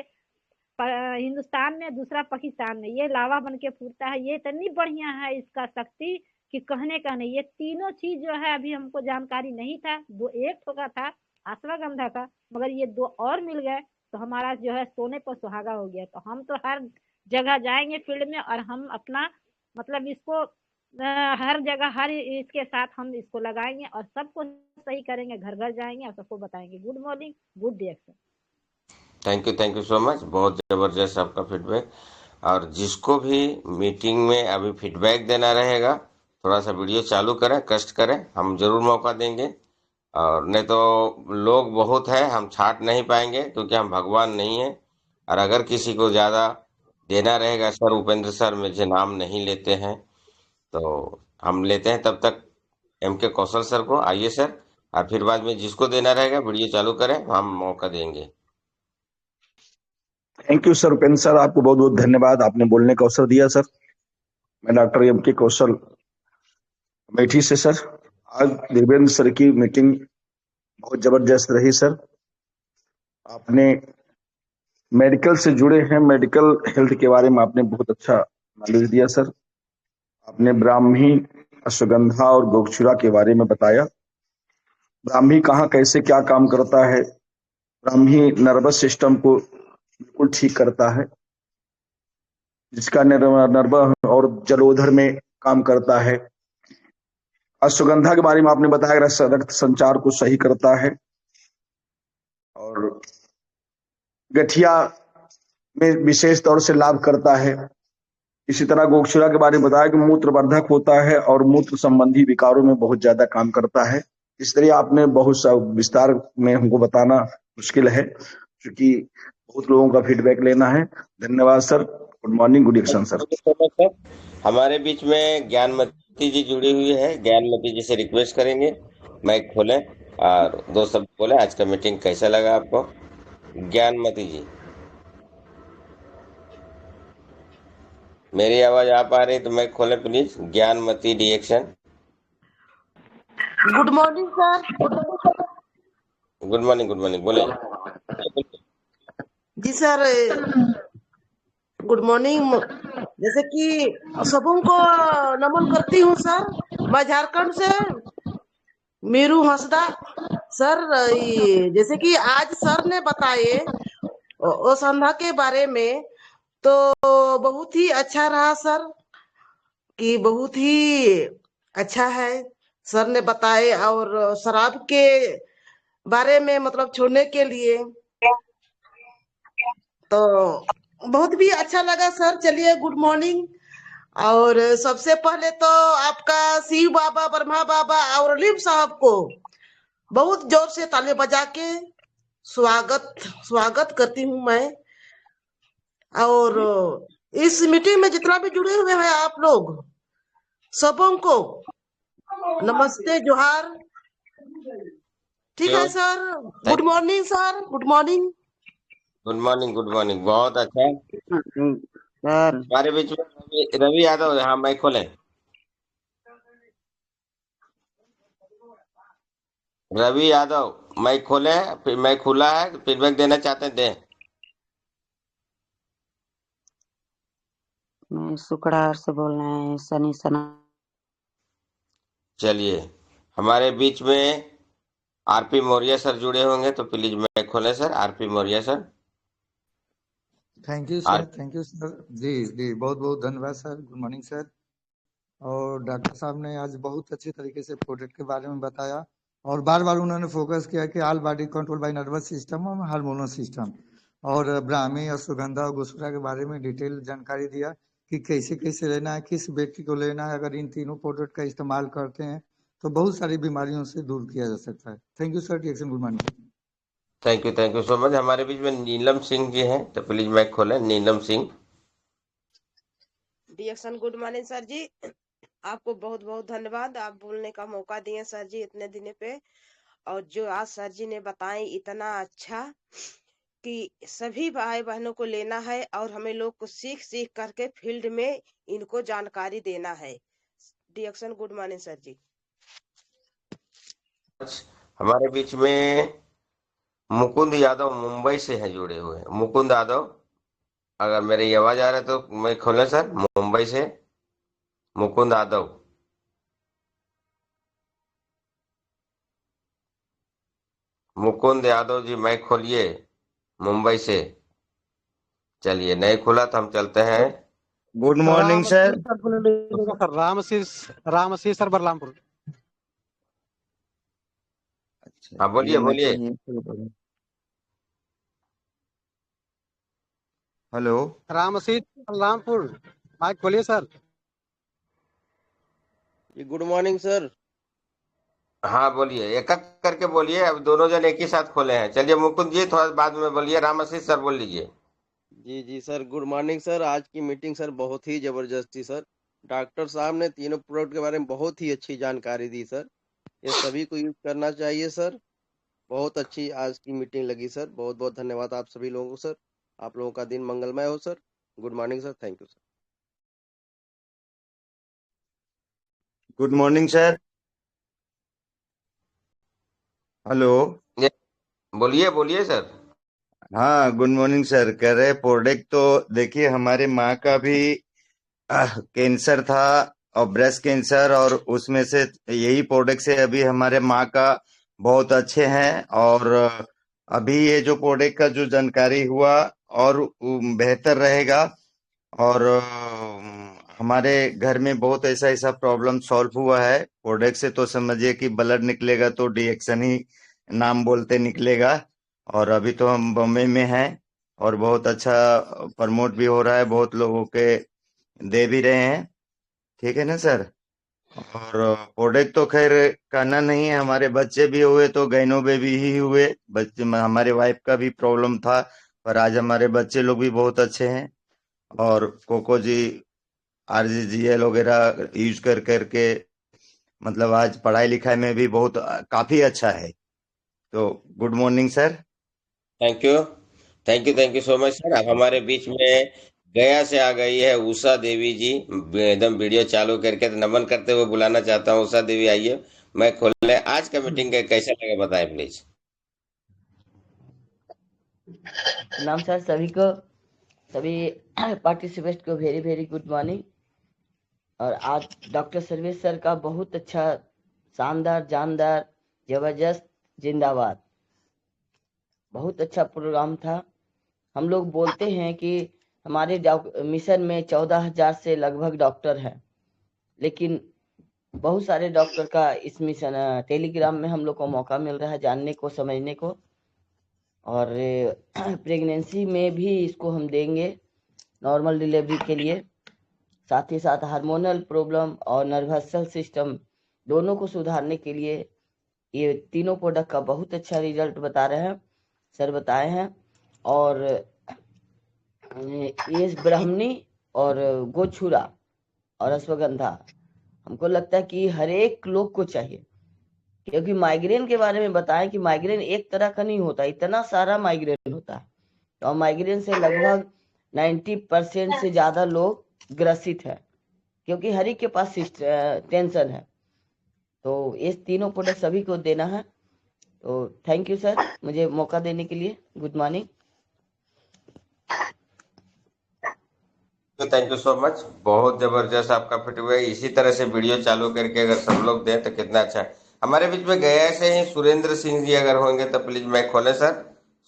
हिंदुस्तान में, दूसरा पाकिस्तान में। ये लावा बन के फूटता है, ये इतनी बढ़िया है इसका शक्ति कि कहने का नहीं। ये तीनों चीज जो है अभी हमको जानकारी नहीं था। एक ठोका था अश्वगंधा का, मगर ये 2 और मिल गए तो हमारा जो है सोने पर सुहागा हो गया। तो हम तो हर जगह जाएंगे फील्ड में और हम अपना मतलब इसको हर जगह हर इसके साथ हम इसको लगाएंगे और सबको सही करेंगे, घर घर जाएंगे और सबको बताएंगे। Good morning, good day sir. Thank you so much. बहुत जबरदस्त आपका फीडबैक। और जिसको भी मीटिंग में अभी फीडबैक देना रहेगा, थोड़ा सा वीडियो चालू करें, कष्ट करें, हम जरूर मौका देंगे। और नहीं तो लोग बहुत है, हम छाट नहीं पाएंगे क्योंकि हम भगवान नहीं है। और अगर किसी को ज्यादा देना रहेगा, सर उपेंद्र सर मुझे नाम नहीं लेते हैं तो हम लेते हैं। तब तक MK कौशल सर को, आइए सर, और फिर बाद में जिसको देना रहेगा वीडियो चालू करें, हम मौका देंगे। Thank you sir, Upendra sir, आपको बहुत बहुत धन्यवाद, आपने बोलने का अवसर दिया सर। मैं डॉक्टर MK कौशल अमेठी से सर। आज देवेंद्र सर की मीटिंग बहुत जबरदस्त रही सर। आपने मेडिकल से जुड़े हैं, मेडिकल हेल्थ के बारे में आपने बहुत अच्छा नॉलेज दिया सर। आपने ब्राह्मी, अश्वगंधा और गोक्षुरा के बारे में बताया। ब्राह्मी कहाँ कैसे क्या काम करता है। ब्राह्मी नर्वस सिस्टम को बिल्कुल ठीक करता है, जिसका नर्व और जलोधर में काम करता है। अश्वगंधा के बारे में आपने बताया रक्त संचार को सही करता है और गठिया में विशेष तौर से लाभ करता है। इसी तरह गोक्षुरा के बारे में बताया कि मूत्रवर्धक होता है और मूत्र संबंधी विकारों में बहुत ज्यादा काम करता है। इस तरह आपने बहुत सा विस्तार में हमको बताना मुश्किल है क्योंकि बहुत लोगों का फीडबैक लेना है। धन्यवाद sir. Good morning, good action sir. हमारे बीच में ज्ञानमती जी जुड़ी हुई है। ज्ञानमती जी से रिक्वेस्ट करेंगे माइक खोलें और 2 शब्द बोले। आज का मीटिंग कैसा लगा आपको? ज्ञानमती जी, मेरी आवाज आप आ रही तो माइक खोलें प्लीज। ज्ञानमती डिएक्शन। Good morning sir. Good morning, बोले जी सर। Good morning. जैसे कि सबों को नमन करती हूँ सर। मैं झारखंड से मीरू हंसदा सर। जैसे कि आज सर ने बताए ओसंधा के बारे में, तो बहुत ही अच्छा रहा सर, कि बहुत ही अच्छा है सर ने बताए, और शराब के बारे में मतलब छोड़ने के लिए तो बहुत भी अच्छा लगा सर। चलिए, गुड मॉर्निंग। और सबसे पहले तो आपका शिव बाबा, ब्रह्मा बाबा और अलीम साहब को बहुत जोर से ताली बजा के स्वागत करती हूँ मैं। और इस मीटिंग में जितना भी जुड़े हुए हैं आप लोग, सबों को नमस्ते, जोहार। ठीक है sir. Good morning sir, good morning. Good morning, good morning. बहुत अच्छा। सर हमारे बीच में रवि यादव, हाँ माइक खोले। रवि यादव माइक खोले, फिर माइक खुला है, फीडबैक देना चाहते हैं दें। मैं सुकड़ार से बोल रहे हैं, सनी सना। चलिए, हमारे बीच में आरपी मौर्य सर जुड़े होंगे, तो प्लीज माइक खोले sir. RP Maurya sir. Thank you sir जी जी, बहुत बहुत धन्यवाद सर। Good morning sir. और डॉक्टर साहब ने आज बहुत अच्छे तरीके से प्रोडक्ट के बारे में बताया, और बार बार उन्होंने फोकस किया कि all body control by nervous system और हार्मोनल सिस्टम, और ब्राह्मी और सुगंधा और गुस्सा के बारे में डिटेल जानकारी दिया कि कैसे कैसे लेना है, किस व्यक्ति को लेना है। अगर इन तीनों प्रोडक्ट का इस्तेमाल करते हैं तो बहुत सारी बीमारियों से दूर किया जा सकता है। Thank you sir. डिएक्शन good morning. Thank you so much. हमारे बीच में नीलम सिंह जी हैं, तो प्लीज माइक खोलें। नीलम सिंह। डिएक्शन गुड मॉर्निंग सर जी। आपको बहुत बहुत धन्यवाद, आप बोलने का मौका दिए सर जी इतने दिन पे। और जो आज सर जी ने बताए इतना अच्छा कि सभी भाई बहनों को लेना है, और हमें लोग को सीख सीख करके फील्ड में इनको जानकारी देना है। डिएक्शन गुड मॉर्निंग सर जी। हमारे बीच में मुकुंद यादव मुंबई से हैं जुड़े हुए। मुकुंद यादव, अगर मेरी आवाज आ रहा है तो मैं खोले सर। मुंबई से मुकुंद यादव। मुकुंद यादव जी माइक खोलिए, मुंबई से। चलिए, नहीं खुला तो हम चलते हैं। Good morning sir. रामसी सर बरलामपुर। हाँ बोलिए बोलिए। हेलो, रामसी बरलामपुर, माइक खोलिए सर। Good morning sir. हाँ बोलिए, एक एक करके बोलिए, अब दोनों जन एक ही साथ खोले हैं। चलिए मुकुंद जी थोड़ा बाद में बोलिए। रामआशीष सर बोल लीजिए। जी जी सर, गुड मॉर्निंग सर। आज की मीटिंग सर बहुत ही जबरदस्त थी सर। डॉक्टर साहब ने तीनों प्रोडक्ट के बारे में बहुत ही अच्छी जानकारी दी सर। ये सभी को यूज करना चाहिए सर। बहुत अच्छी आज की मीटिंग लगी सर। बहुत बहुत धन्यवाद आप सभी लोगों को सर। आप लोगों का दिन मंगलमय हो sir. Good morning sir. Thank you sir. Good morning sir. Hello, बोलिए बोलिए सर। हाँ गुड मॉर्निंग सर। कह रहे प्रोडक्ट तो देखिए, हमारे माँ का भी कैंसर था और ब्रेस्ट कैंसर, और उसमें से यही प्रोडक्ट से अभी हमारे माँ का बहुत अच्छे हैं। और अभी ये जो प्रोडक्ट का जो जानकारी हुआ और बेहतर रहेगा। और हमारे घर में बहुत ऐसा ऐसा प्रॉब्लम सॉल्व हुआ है प्रोडक्ट से। तो समझिए कि ब्लड निकलेगा तो डिएक्शन ही नाम बोलते निकलेगा। और अभी तो हम बॉम्बे में हैं और बहुत अच्छा प्रमोट भी हो रहा है, बहुत लोगों के दे भी रहे हैं। ठीक है ना सर। और प्रोडक्ट तो खैर कहना नहीं है, हमारे बच्चे भी हुए तो गैनो बेबी ही हुए। बच्चे, हमारे वाइफ का भी प्रॉब्लम था, पर आज हमारे बच्चे लोग भी बहुत अच्छे हैं। और कोको जी, RGGL वगैरह यूज कर करके मतलब आज पढ़ाई लिखाई में भी बहुत काफी अच्छा है। तो good morning sir. Thank you so much sir. अब हमारे बीच में गया से आ गई है उषा देवी जी। एकदम वीडियो चालू करके तो नमन करते हुए बुलाना चाहता हूँ। उषा देवी आइए, मैं खोल ले। आज का मीटिंग कैसा लगा बताएं प्लीज। प्रणाम सर सभी को, सभी पार्टिसिपेंट को वेरी वेरी गुड मॉर्निंग। और आज डॉक्टर सर्वेश सर का बहुत अच्छा, शानदार, जानदार, जबरदस्त, जिंदाबाद, बहुत अच्छा प्रोग्राम था। हम लोग बोलते हैं कि हमारे मिशन में 14,000 से लगभग डॉक्टर हैं, लेकिन बहुत सारे डॉक्टर का इस मिशन टेलीग्राम में हम लोग को मौका मिल रहा है जानने को, समझने को। और प्रेगनेंसी में भी इसको हम देंगे नॉर्मल डिलीवरी के लिए, साथ ही साथ हार्मोनल प्रॉब्लम और नर्वस सिस्टम दोनों को सुधारने के लिए ये तीनों प्रोडक्ट का बहुत अच्छा रिजल्ट बता रहे हैं, सर बताए हैं। और ये ब्राह्मणी और गोछुरा और अश्वगंधा हमको लगता है कि हर एक लोग को चाहिए, क्योंकि माइग्रेन के बारे में बताएं कि माइग्रेन एक तरह का नहीं होता, इतना सारा माइग्रेन होता है। और माइग्रेन से लगभग 90% से ज्यादा लोग ग्रसित है, क्योंकि हर एक के पास टेंशन है। तो ये तीनों प्रोडक्ट सभी को देना है। तो थैंक यू सर, मुझे मौका देने के लिए। Good morning. Thank you so much, बहुत जबरदस्त आपका फिट हुआ है। इसी तरह से वीडियो चालू करके अगर सब लोग दें तो कितना अच्छा है। हमारे बीच में गया से ही सुरेंद्र सिंह जी अगर होंगे तो प्लीज माइक खोले सर।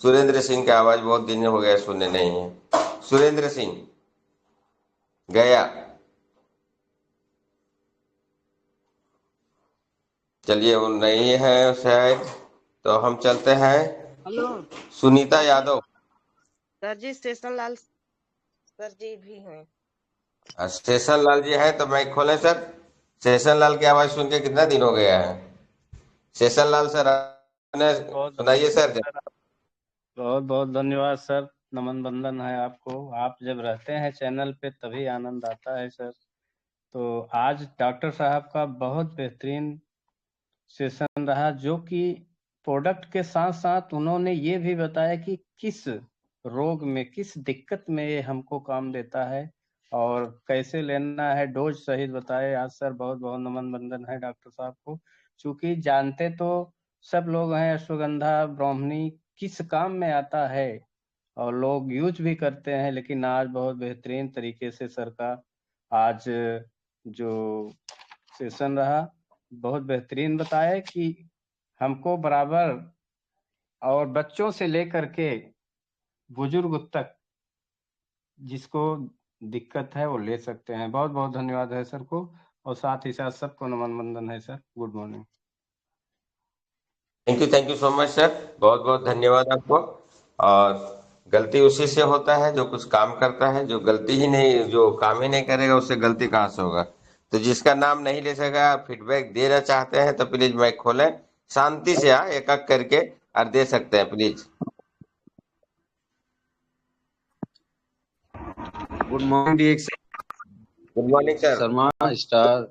सुरेंद्र सिंह की आवाज बहुत दिन हो गया सुनने नहीं है। सुरेंद्र सिंह गया, चलिए वो नहीं है शायद, तो हम चलते हैं। हेलो सुनीता यादव। सर जी, स्टेशन लाल सर जी भी हैं। शेषन लाल जी हैं तो माइक खोलें सर। शेषन लाल की आवाज सुन के कितना दिन हो गया है। शेषन लाल सर आपने सुनाइए सर। बहुत बहुत धन्यवाद सर, नमन बंदन है आपको। आप जब रहते हैं चैनल पे तभी आनंद आता है सर। तो आज डॉक्टर साहब का बहुत बेहतरीन सेशन रहा, जो कि प्रोडक्ट के साथ साथ उन्होंने ये भी बताया कि किस रोग में, किस दिक्कत में ये हमको काम देता है और कैसे लेना है, डोज सहित बताए। आज सर बहुत बहुत नमन बंदन है डॉक्टर साहब को, चूंकि जानते तो सब लोग हैं अश्वगंधा ब्राह्मणी किस काम में आता है और लोग यूज भी करते हैं, लेकिन आज बहुत बेहतरीन तरीके से सर का आज जो सेशन रहा बहुत बेहतरीन बताया कि हमको बराबर और बच्चों से लेकर के बुजुर्ग तक जिसको दिक्कत है वो ले सकते हैं। बहुत बहुत धन्यवाद है सर को, और साथ ही साथ सबको नमन बंदन है sir. Good morning. Thank you so much sir, बहुत बहुत धन्यवाद आपको। और गलती उसी से होता है जो कुछ काम करता है, जो गलती ही नहीं, जो काम ही नहीं करेगा उससे गलती कहाँ से होगा। तो जिसका नाम नहीं ले सका, फीडबैक देना चाहते हैं तो प्लीज माइक खोलें, शांति से एक एक करके और दे सकते हैं please. Good morning DX. Good morning sir. Sharma star.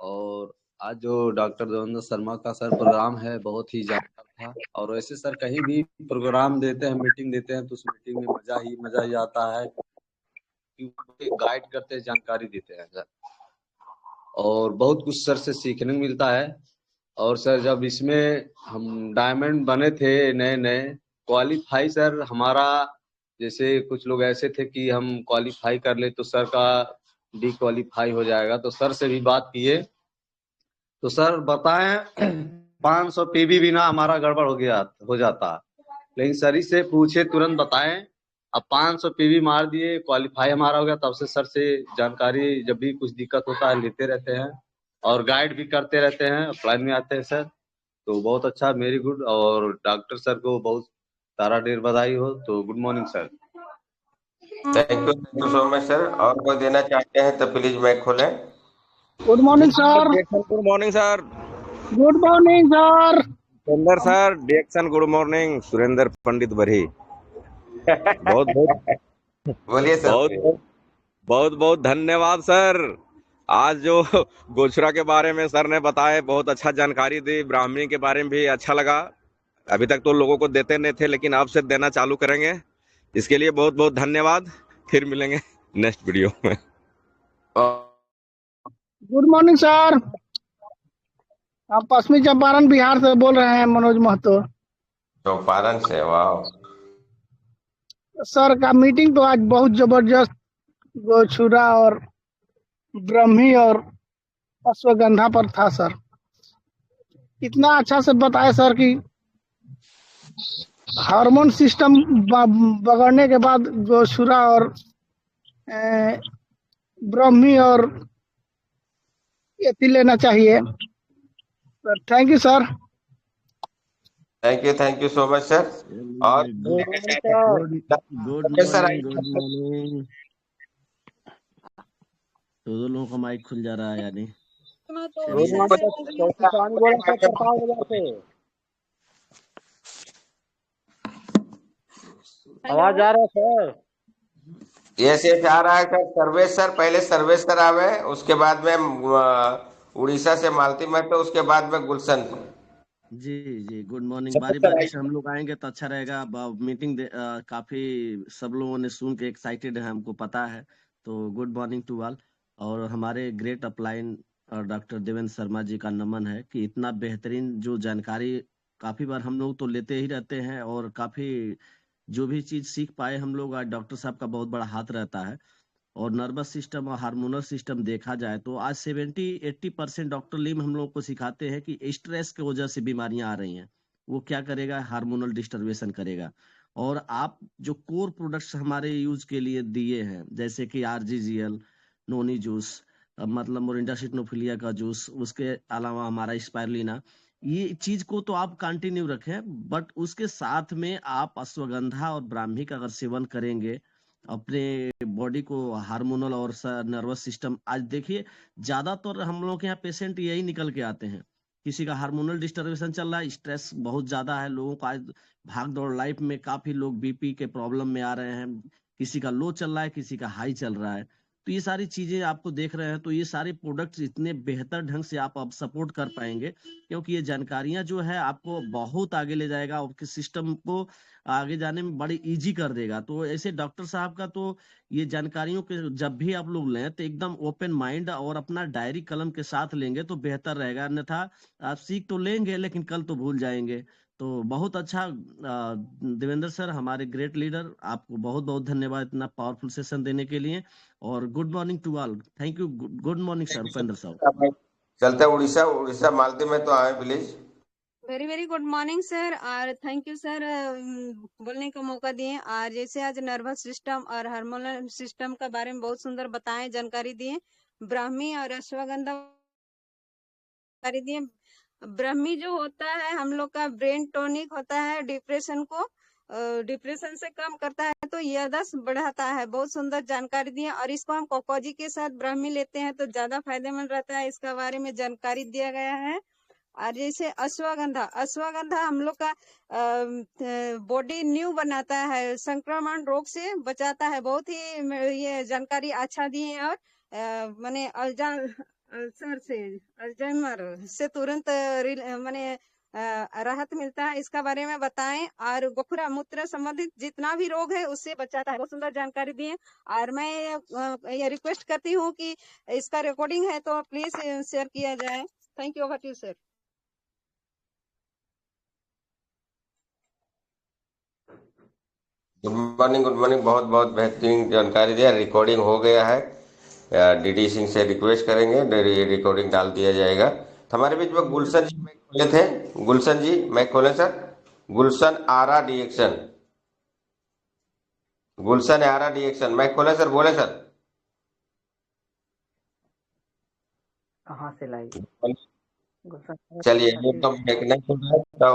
और आज जो डॉक्टर देवेंद्र शर्मा का सर प्रोग्राम है बहुत ही जानकार था, और वैसे सर कहीं भी प्रोग्राम देते हैं, मीटिंग देते हैं तो उस मीटिंग में मजा ही आता है, क्योंकि गाइड करते हैं, जानकारी देते हैं सर, और बहुत कुछ सर से सीखने को मिलता है। और सर जब इसमें हम डायमंड बने थे नए नए क्वालिफाई, सर हमारा जैसे कुछ लोग ऐसे थे कि हम क्वालिफाई कर ले तो सर का डिक्वालीफाई हो जाएगा, तो सर से भी बात किए तो सर बताएं 500 पीवी बिना हमारा गड़बड़ हो जाता, लेकिन सर ही से पूछे तुरंत बताएं। अब 500 पीवी मार दिए, क्वालिफाई हमारा हो गया। तब से सर से जानकारी जब भी कुछ दिक्कत होता है लेते रहते हैं, और गाइड भी करते रहते हैं, अप्लाइन में आते हैं सर। तो बहुत अच्छा, वेरी गुड। और डॉक्टर सर को बहुत सारा ढेर बधाई हो। तो good morning sir. Thank you so much sir. और कोई देना चाहते हैं तो प्लीज माइक खोलें। Good morning sir. Good morning sir. Good morning sir. Surendra sir डिएक्शन गुड मॉर्निंग। सुरेंद्र पंडित बरही। बहुत बहुत बोलिए सर। बहुत बहुत धन्यवाद सर। आज जो गोचरा के बारे में सर ने बताया, बहुत अच्छा जानकारी दी। ब्राह्मणी के बारे में भी अच्छा लगा। अभी तक तो लोगों को देते नहीं थे, लेकिन अब से देना चालू करेंगे। इसके लिए बहुत बहुत धन्यवाद। फिर मिलेंगे नेक्स्ट वीडियो में। Good morning sir. आप पश्चिमी चंपारण बिहार से बोल रहे हैं, मनोज महतो। चंपारण से, वाह। सर का मीटिंग तो आज बहुत जबरदस्त, गोछुरा और ब्रह्मी और अश्वगंधा पर था सर। इतना अच्छा से बताया सर कि हार्मोन सिस्टम बगड़ने के बाद गोछुरा और ब्राह्मी और एथी लेना चाहिए। Thank you sir. Thank you so much sir. और good sir morning, good morning. दो लोगों का माइक खुल जा रहा है यानी। आवाज आ रहा है सर? यस आ रहा है सर। सर्वेश सर, पहले सर्वेश सर आवे, उसके बाद में उड़ीसा से मालती महतो, उसके बाद में गुलशन। जी जी, गुड मॉर्निंग। बारी बारी से हम लोग आएंगे तो अच्छा रहेगा। मीटिंग काफी सब लोगों ने सुन के एक्साइटेड है, हमको पता है। तो गुड मॉर्निंग टू ऑल। और हमारे great upline doctor Devendra Sharma ji का नमन है कि इतना बेहतरीन जो जानकारी काफी बार हम लोग तो लेते ही रहते हैं, और काफी जो भी चीज सीख पाए हम लोग, आज डॉक्टर साहब का बहुत बड़ा हाथ रहता है। और नर्वस सिस्टम और हार्मोनल सिस्टम देखा जाए तो आज 70-80% डॉक्टर लीम हम लोग को सिखाते हैं कि स्ट्रेस की वजह से बीमारियां आ रही हैं। वो क्या करेगा? हार्मोनल डिस्टर्बेशन करेगा। और आप जो कोर प्रोडक्ट्स हमारे यूज के लिए दिए हैं, जैसे कि RGGL, नोनी जूस, मतलब मोरिंडा सिटोफिलिया का जूस, उसके अलावा हमारा स्पायरुलिना, ये चीज को तो आप कंटिन्यू रखें, बट उसके साथ में आप अश्वगंधा और ब्राह्मी का अगर सेवन करेंगे, अपने बॉडी को हार्मोनल और नर्वस सिस्टम, आज देखिए ज्यादातर हम लोग के यहाँ पेशेंट यही निकल के आते हैं। किसी का हार्मोनल डिस्टर्बेशन चल रहा है, स्ट्रेस बहुत ज्यादा है लोगों का, आज भाग दौड़ लाइफ में काफी लोग BP के प्रॉब्लम में आ रहे हैं, किसी का लो चल रहा है, किसी का हाई चल रहा है। तो ये सारी चीजें आपको देख रहे हैं, तो ये सारे प्रोडक्ट्स इतने बेहतर ढंग से आप अब सपोर्ट कर पाएंगे, क्योंकि ये जानकारियां जो है आपको बहुत आगे ले जाएगा, आपके सिस्टम को आगे जाने में बड़ी इजी कर देगा। तो ऐसे डॉक्टर साहब का तो ये जानकारियों के जब भी आप लोग लें तो एकदम ओपन माइंड और अपना डायरी कलम के साथ लेंगे तो बेहतर रहेगा, अन्यथा आप सीख तो लेंगे लेकिन कल तो भूल जाएंगे। तो बहुत अच्छा देवेंद्र सर, हमारे ग्रेट लीडर, आपको बहुत बहुत धन्यवाद इतना पावरफुल सेशन देने के लिए। और good morning to all. Thank you. Good morning sir Upendra sahab. चलते उड़ीसा मालती में तो आए please. Very very good morning sir, और थैंक यू सर बोलने का मौका दिए। और जैसे आज नर्वस सिस्टम और हार्मोनल सिस्टम के बारे में बहुत सुंदर बताएं, जानकारी दिए। ब्राह्मी और अश्वगंधा जानकारी दिए। ब्राह्मी जो होता है हम लोग का ब्रेन टॉनिक होता है, डिप्रेशन से कम करता है, तो याददाश्त बढ़ाता है। बहुत सुंदर जानकारी दिए। और इसको हम कोकोजी के साथ ब्राह्मी लेते हैं तो ज्यादा फायदेमंद रहता है, इसका बारे में जानकारी दिया गया है। और जैसे अश्वगंधा हम लोग का बॉडी न्यू बनाता है, संक्रमण रोग से बचाता है। बहुत ही ये जानकारी अच्छा दी है। और माने अल्जाइमर से तुरंत माने राहत मिलता है, इसका बारे में बताएं। और गोखरा मूत्र संबंधित जितना भी रोग है उससे बचाता है। बहुत सुंदर जानकारी दी है। और मैं ये रिक्वेस्ट करती हूँ कि इसका रिकॉर्डिंग है तो प्लीज शेयर किया जाए। Thank you. Over to you sir. Good morning. बहुत बहुत बेहतरीन जानकारी दिया। रिकॉर्डिंग हो गया है, DD सिंह से रिक्वेस्ट करेंगे, रिकॉर्डिंग डाल दिया जाएगा। तो हमारे बीच में गुलशन जी मैक खोले थे। गुलशन जी मैक खोले सर। गुलशन आरा डिएक्शन मैक खोले सर, बोले सर। कहाँ से लाई? चलिए, ये तो मैक नहीं खुला है, तो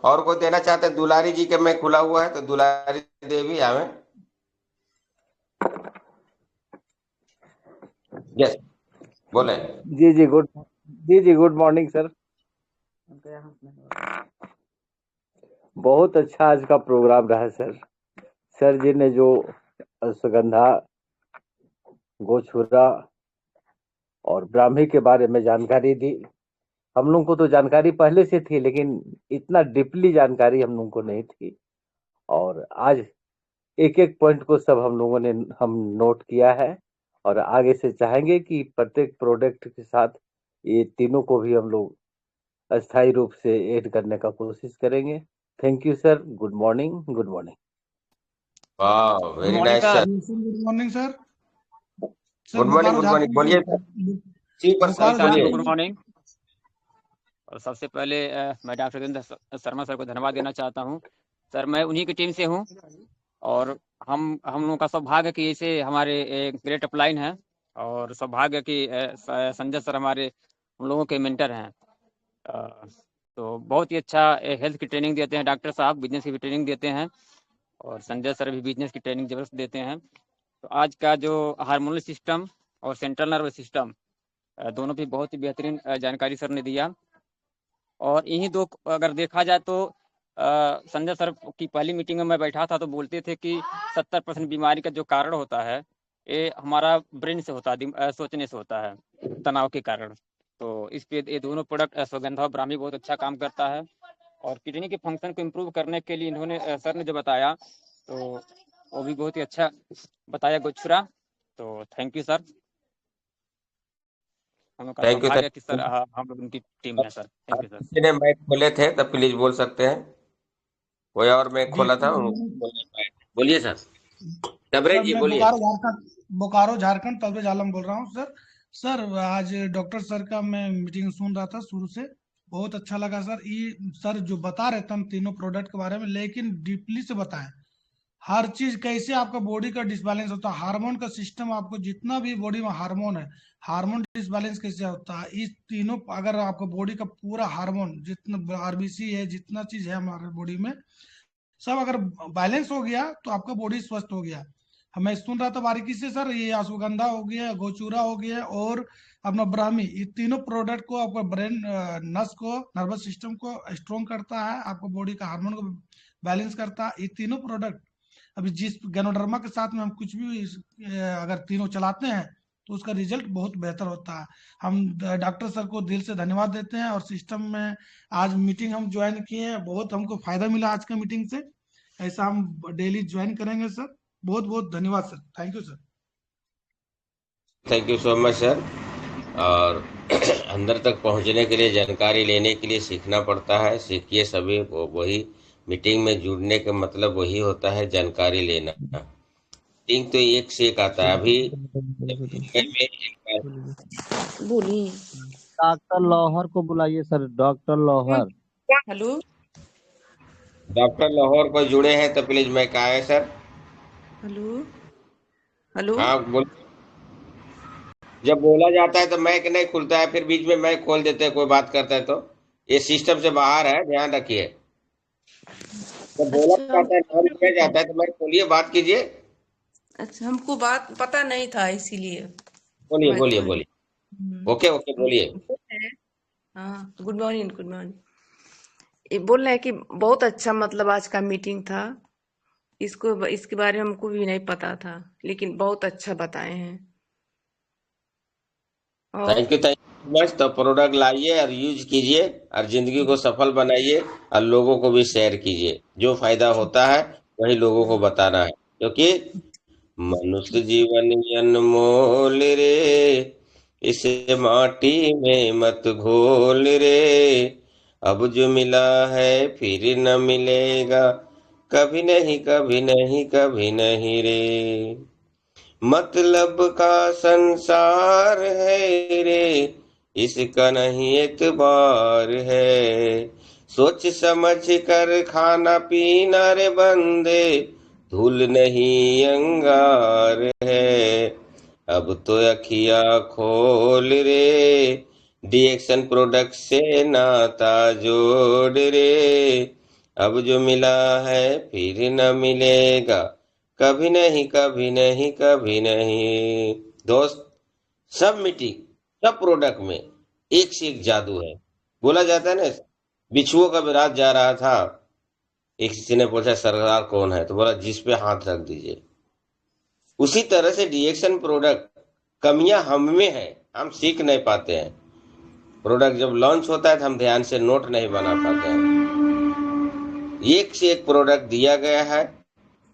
और कोई देना चाहते हैं? दुलारी जी के मैक खुला हुआ है, तो दुलारी देवी हमें। यस बोले। जी गुड मॉर्निंग सर। बहुत अच्छा आज का प्रोग्राम रहा सर। सर जी ने जो अश्वगंधा, गोछुरा और ब्राह्मी के बारे में जानकारी दी, हम लोग को तो जानकारी पहले से थी लेकिन इतना डीपली जानकारी हम लोगों को नहीं थी। और आज एक एक पॉइंट को सब हम नोट किया है, और आगे से चाहेंगे कि प्रत्येक प्रोडक्ट के साथ ये तीनों को भी हम लोग अस्थायी रूप से ऐड करने का कोशिश करेंगे। Thank you sir. Good morning. Good morning. वाह, very nice sir. Good morning sir. Good morning बोलिए सर। Good morning. और सबसे पहले मैं डॉक्टर देवेंद्र शर्मा सर को धन्यवाद देना चाहता हूं सर मैं उन्हीं की टीम से हूँ और हम लोगों का सौभाग्य कि ऐसे हमारे ग्रेट अपलाइन है और सौभाग्य कि संजय सर हमारे हम लोगों के मेंटर हैं। तो बहुत ही अच्छा हेल्थ की ट्रेनिंग देते हैं डॉक्टर साहब, बिजनेस की भी ट्रेनिंग देते हैं और संजय सर भी बिजनेस की ट्रेनिंग जबरदस्त देते हैं। तो आज का जो हार्मोनल सिस्टम और सेंट्रल नर्वस सिस्टम दोनों भी बहुत ही बेहतरीन जानकारी सर ने दिया। और इन्हीं दो अगर देखा जाए तो संजय सर की पहली मीटिंग में मैं बैठा था तो बोलते थे कि 70% बीमारी का जो कारण होता है ये हमारा ब्रेन से होता है, सोचने से होता है, तनाव के कारण। तो इस पे ये दोनों प्रोडक्ट अश्वगंधा और ब्राह्मी बहुत अच्छा काम करता है और किडनी के फंक्शन को इम्प्रूव करने के लिए इन्होंने सर ने जो बताया तो वो भी बहुत ही अच्छा बताया गोचुरा। तो थैंक यू सर, हम लोग का थैंक यू। सौभाग्य है कि सर हम लोग उनकी टीम है सर। Thank you sir. किसी ने माइक खोले थे तो प्लीज बोल सकते हैं। कोई और माइक खोला था बोलिए सर। तबरेज जी मैं बोलिए। बोकारो झारखंड तबरेज आलम बोल रहा हूँ सर। सर आज डॉक्टर सर का मैं मीटिंग सुन रहा था शुरू से, बहुत अच्छा लगा सर। ये सर जो बता रहे थे हम तीनों प्रोडक्ट के बारे में, लेकिन डीपली से बताएं हर चीज कैसे आपका बॉडी का डिसबैलेंस होता है, हार्मोन का सिस्टम, आपको जितना भी बॉडी में हार्मोन है, हार्मोन डिसबैलेंस कैसे होता है। इस तीनों अगर आपका बॉडी का पूरा हार्मोन जितना आरबीसी है, जितना चीज है हमारे बॉडी में, सब अगर बैलेंस हो गया तो आपका बॉडी स्वस्थ हो गया। मैं सुन रहा था बारीकी से सर, ये अश्वगंधा हो गया, गोचूरा हो गया और अपना ब्राह्मी, ये तीनों प्रोडक्ट को आपका ब्रेन नस को, नर्वस सिस्टम को स्ट्रॉन्ग करता है, आपको बॉडी का हार्मोन को बैलेंस करता है। ये तीनों प्रोडक्ट अभी जिस गैनोडर्मा के साथ में हम कुछ भी अगर तीनों चलाते हैं तो उसका रिजल्ट बहुत बेहतर होता है। हम डॉक्टर सर को दिल से धन्यवाद देते हैं और सिस्टम में आज मीटिंग हम ज्वाइन किए हैं, बहुत हमको फायदा मिला आज का मीटिंग से। ऐसा हम डेली ज्वाइन करेंगे सर। बहुत बहुत धन्यवाद sir. Thank you sir. Thank you so much sir. और अंदर तक पहुंचने के लिए, जानकारी लेने के लिए सीखना पड़ता है। सीखिए सभी। वही मीटिंग में जुड़ने का मतलब वही होता है, जानकारी लेना। मीटिंग तो एक से एक आता है। अभी बोलिए। डॉक्टर लाहौर को बुलाइए sir, doctor Lahore. Hello doctor Lahore को जुड़े हैं तो प्लीज मैं कहा है सर। हेलो हेलो हाँ बोल। जब बोला जाता है तो मैक नहीं खुलता है, फिर बीच में मैक खोल देते हैं कोई बात करता है तो ये सिस्टम से बाहर है, ध्यान रखिए। जब बोला जाता है, नाम लिया जाता है तो मैक खोलिए, बात कीजिए। अच्छा, हमको बात पता नहीं था इसीलिए। बोलिए मैं बोलिए खोल बोलिए। ओके ओके बोलिए। हाँ, गुड मॉर्निंग गुड मॉर्निंग। ये बोल रहे हैं कि बहुत अच्छा मतलब आज का मीटिंग था। इसके बारे में हमको भी नहीं पता था, लेकिन बहुत अच्छा बताए हैं। Thank you much. तो प्रोडक्ट लाइए और यूज कीजिए और जिंदगी को सफल बनाइए और लोगों को भी शेयर कीजिए। जो फायदा होता है वही लोगों को बताना है, क्योंकि मनुष्य जीवन अनमोल रे, इसे माटी में मत घोल रे। अब जो मिला है फिर न मिलेगा, कभी नहीं कभी नहीं कभी नहीं रे। मतलब का संसार है रे, इसका नहीं एतबार है। सोच समझ कर खाना पीना रे बंदे, धूल नहीं अंगार है। अब तो अखिया खोल रे, डीएक्शन प्रोडक्ट से नाता जोड़ रे। अब जो मिला है फिर न मिलेगा, कभी नहीं कभी नहीं कभी नहीं। दोस्त, सब मीटिंग, सब प्रोडक्ट में एक से एक जादू है। बोला जाता है ना, बिच्छुओं का विराट जा रहा था, एक किसी ने पूछा सरदार कौन है, तो बोला जिस पे हाथ रख दीजिए। उसी तरह से डीएक्शन प्रोडक्ट, कमियां हम में है, हम सीख नहीं पाते हैं। प्रोडक्ट जब लॉन्च होता है तो हम ध्यान से नोट नहीं बना पाते हैं। एक से एक प्रोडक्ट दिया गया है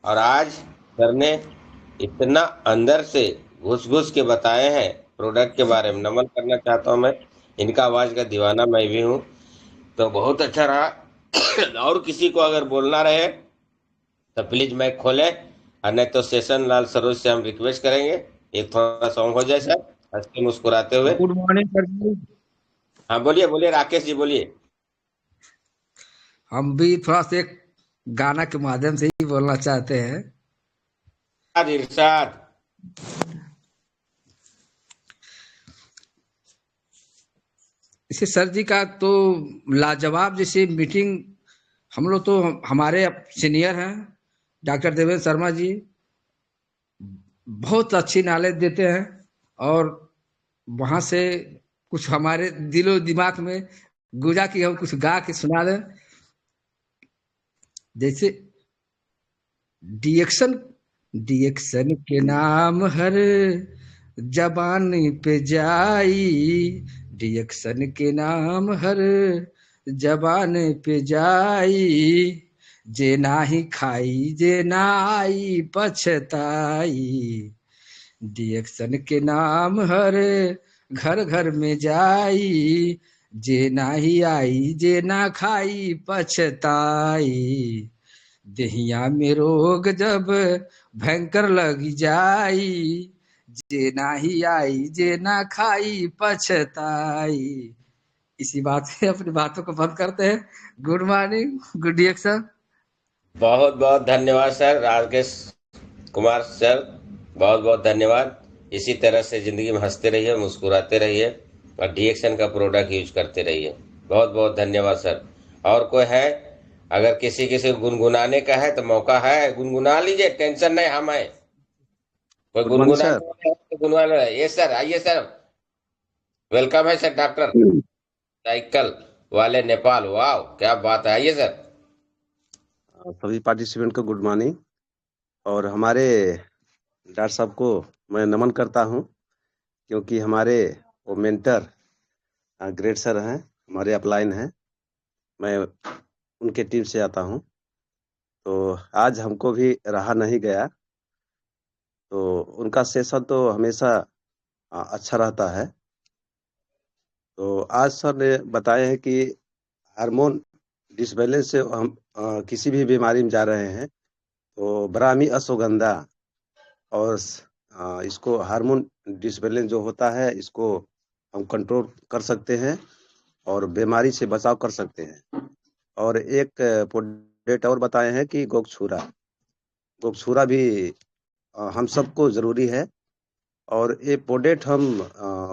और आज सर ने इतना अंदर से घुस घुस के बताए हैं प्रोडक्ट के बारे में। नमन करना चाहता हूं मैं, इनका आवाज का दीवाना मैं भी हूं। तो बहुत अच्छा रहा। और किसी को अगर बोलना रहे तो प्लीज माइक खोले, और नहीं तो सेशन लाल सरोज से हम रिक्वेस्ट करेंगे एक थोड़ा सॉन्ग हो जाए सर, हंसते मुस्कुराते हुए। Good morning sir. हाँ बोलिए बोलिए राकेश जी बोलिए। हम भी थोड़ा सा एक गाना के माध्यम से ही बोलना चाहते हैं। इरशाद। इसे सर जी का तो लाजवाब जैसे मीटिंग, हम लोग तो हमारे सीनियर हैं डॉक्टर देवेंद्र शर्मा जी, बहुत अच्छी नॉलेज देते हैं और वहां से कुछ हमारे दिलो दिमाग में गुजा कि हम कुछ गा के सुना दें। जैसे डिएक्शन के नाम हर जबान पे जाई, डिएक्शन के नाम हर जबान पे जाई, जे नाही खाई जे नाई पछताई, डिएक्शन के नाम हर घर घर में जाई, जे नाही आई जे ना खाई पछताई, देहिया में रोग जब भयंकर लग जाई, जे नाही आई जे ना खाई पछताई। इसी बात से अपनी बातों को बंद करते हैं। गुड मॉर्निंग, गुड डिएक्शन। बहुत बहुत धन्यवाद सर राकेश कुमार सर, बहुत बहुत धन्यवाद। इसी तरह से जिंदगी में हंसते रहिए, मुस्कुराते रहिए और डिएक्शन का प्रोडक्ट यूज करते रहिए। बहुत बहुत धन्यवाद सर। और कोई है? अगर किसी को गुनगुनाने का है तो मौका है, गुनगुना लीजिए, टेंशन नहीं, हम है। कोई गुड मॉर्निंग गुनगुनाने सर। वाला है तो गुनगुना लो। ये सर, आइए सर, वेलकम है सर। डॉक्टर साइकिल वाले नेपाल, वाह क्या बात है, आइए सर। सभी पार्टिसिपेंट को गुड मॉर्निंग। और हमारे डॉक्टर साहब को मैं नमन करता हूं, क्योंकि हमारे वो मेंटर ग्रेट सर हैं, हमारे अपलाइन हैं, मैं उनके टीम से आता हूं। तो आज हमको भी रहा नहीं गया, तो उनका सेशन तो हमेशा अच्छा रहता है। तो आज सर ने बताया है कि हार्मोन डिसबैलेंस से हम किसी भी बीमारी में जा रहे हैं तो ब्राह्मी अश्वगंधा और इसको हार्मोन डिसबैलेंस जो होता है इसको हम कंट्रोल कर सकते हैं और बीमारी से बचाव कर सकते हैं। और एक प्रोडक्ट और बताए हैं कि गोक्षूरा भी हम सबको जरूरी है। और ये प्रोडक्ट हम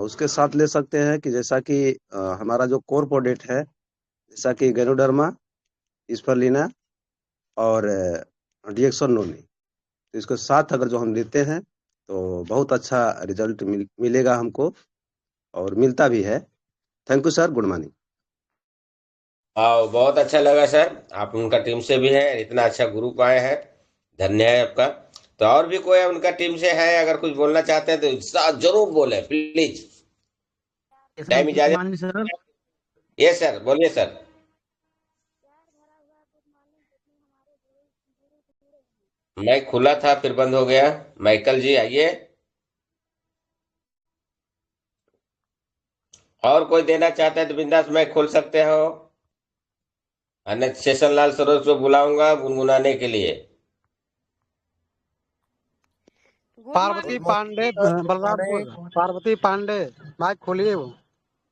उसके साथ ले सकते हैं कि जैसा कि हमारा जो कोर प्रोडक्ट है, जैसा कि गैनोडर्मा, स्पर्लिना और डिएक्सन नोनी, तो इसके साथ अगर जो हम लेते हैं तो बहुत अच्छा रिजल्ट मिलेगा हमको और मिलता भी है। Thank you sir, good morning. बहुत अच्छा लगा सर, आप उनका टीम से भी हैं, इतना अच्छा ग्रुप आए हैं, धन्य है आपका। तो और भी कोई उनका टीम से है, अगर कुछ बोलना चाहते हैं तो जरूर बोले प्लीज, टाइम इजाजत। ये सर बोलिए सर। माइक खुला था फिर बंद हो गया। माइकल जी आइए। और कोई देना चाहता है तो बिंदास माइक खोल सकते हो, अन्यथा शेषन लाल सरोज को बुलाऊंगा गुनगुनाने के लिए। पार्वती पांडे, बलरामपुर। पार्वती पांडे, माइक खोलिए। वो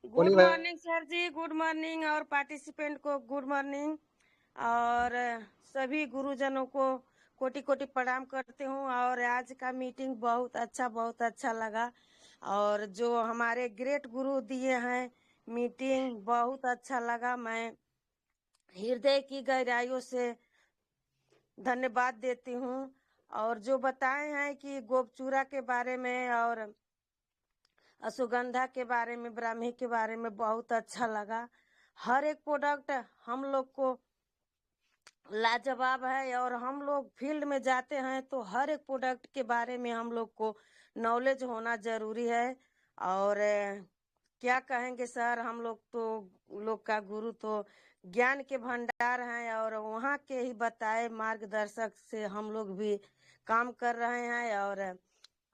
good morning sir ji, good morning, और पार्टिसिपेंट को गुड मॉर्निंग, और सभी गुरुजनों को कोटि कोटि प्रणाम करती हूँ। और आज का मीटिंग बहुत अच्छा लगा, और जो हमारे ग्रेट गुरु दिए हैं मीटिंग बहुत अच्छा लगा। मैं हृदय की गहराइयों से धन्यवाद देती हूँ। और जो बताए हैं कि गोपचूरा के बारे में और अश्वगंधा के बारे में, ब्राह्मी के बारे में, बहुत अच्छा लगा। हर एक प्रोडक्ट हम लोग को लाजवाब है, और हम लोग फील्ड में जाते हैं तो हर एक प्रोडक्ट के बारे में हम लोग को नॉलेज होना जरूरी है। और क्या कहेंगे सर, हम लोग का गुरु तो ज्ञान के भंडार हैं, और वहाँ के ही बताए मार्गदर्शक से हम लोग भी काम कर रहे हैं और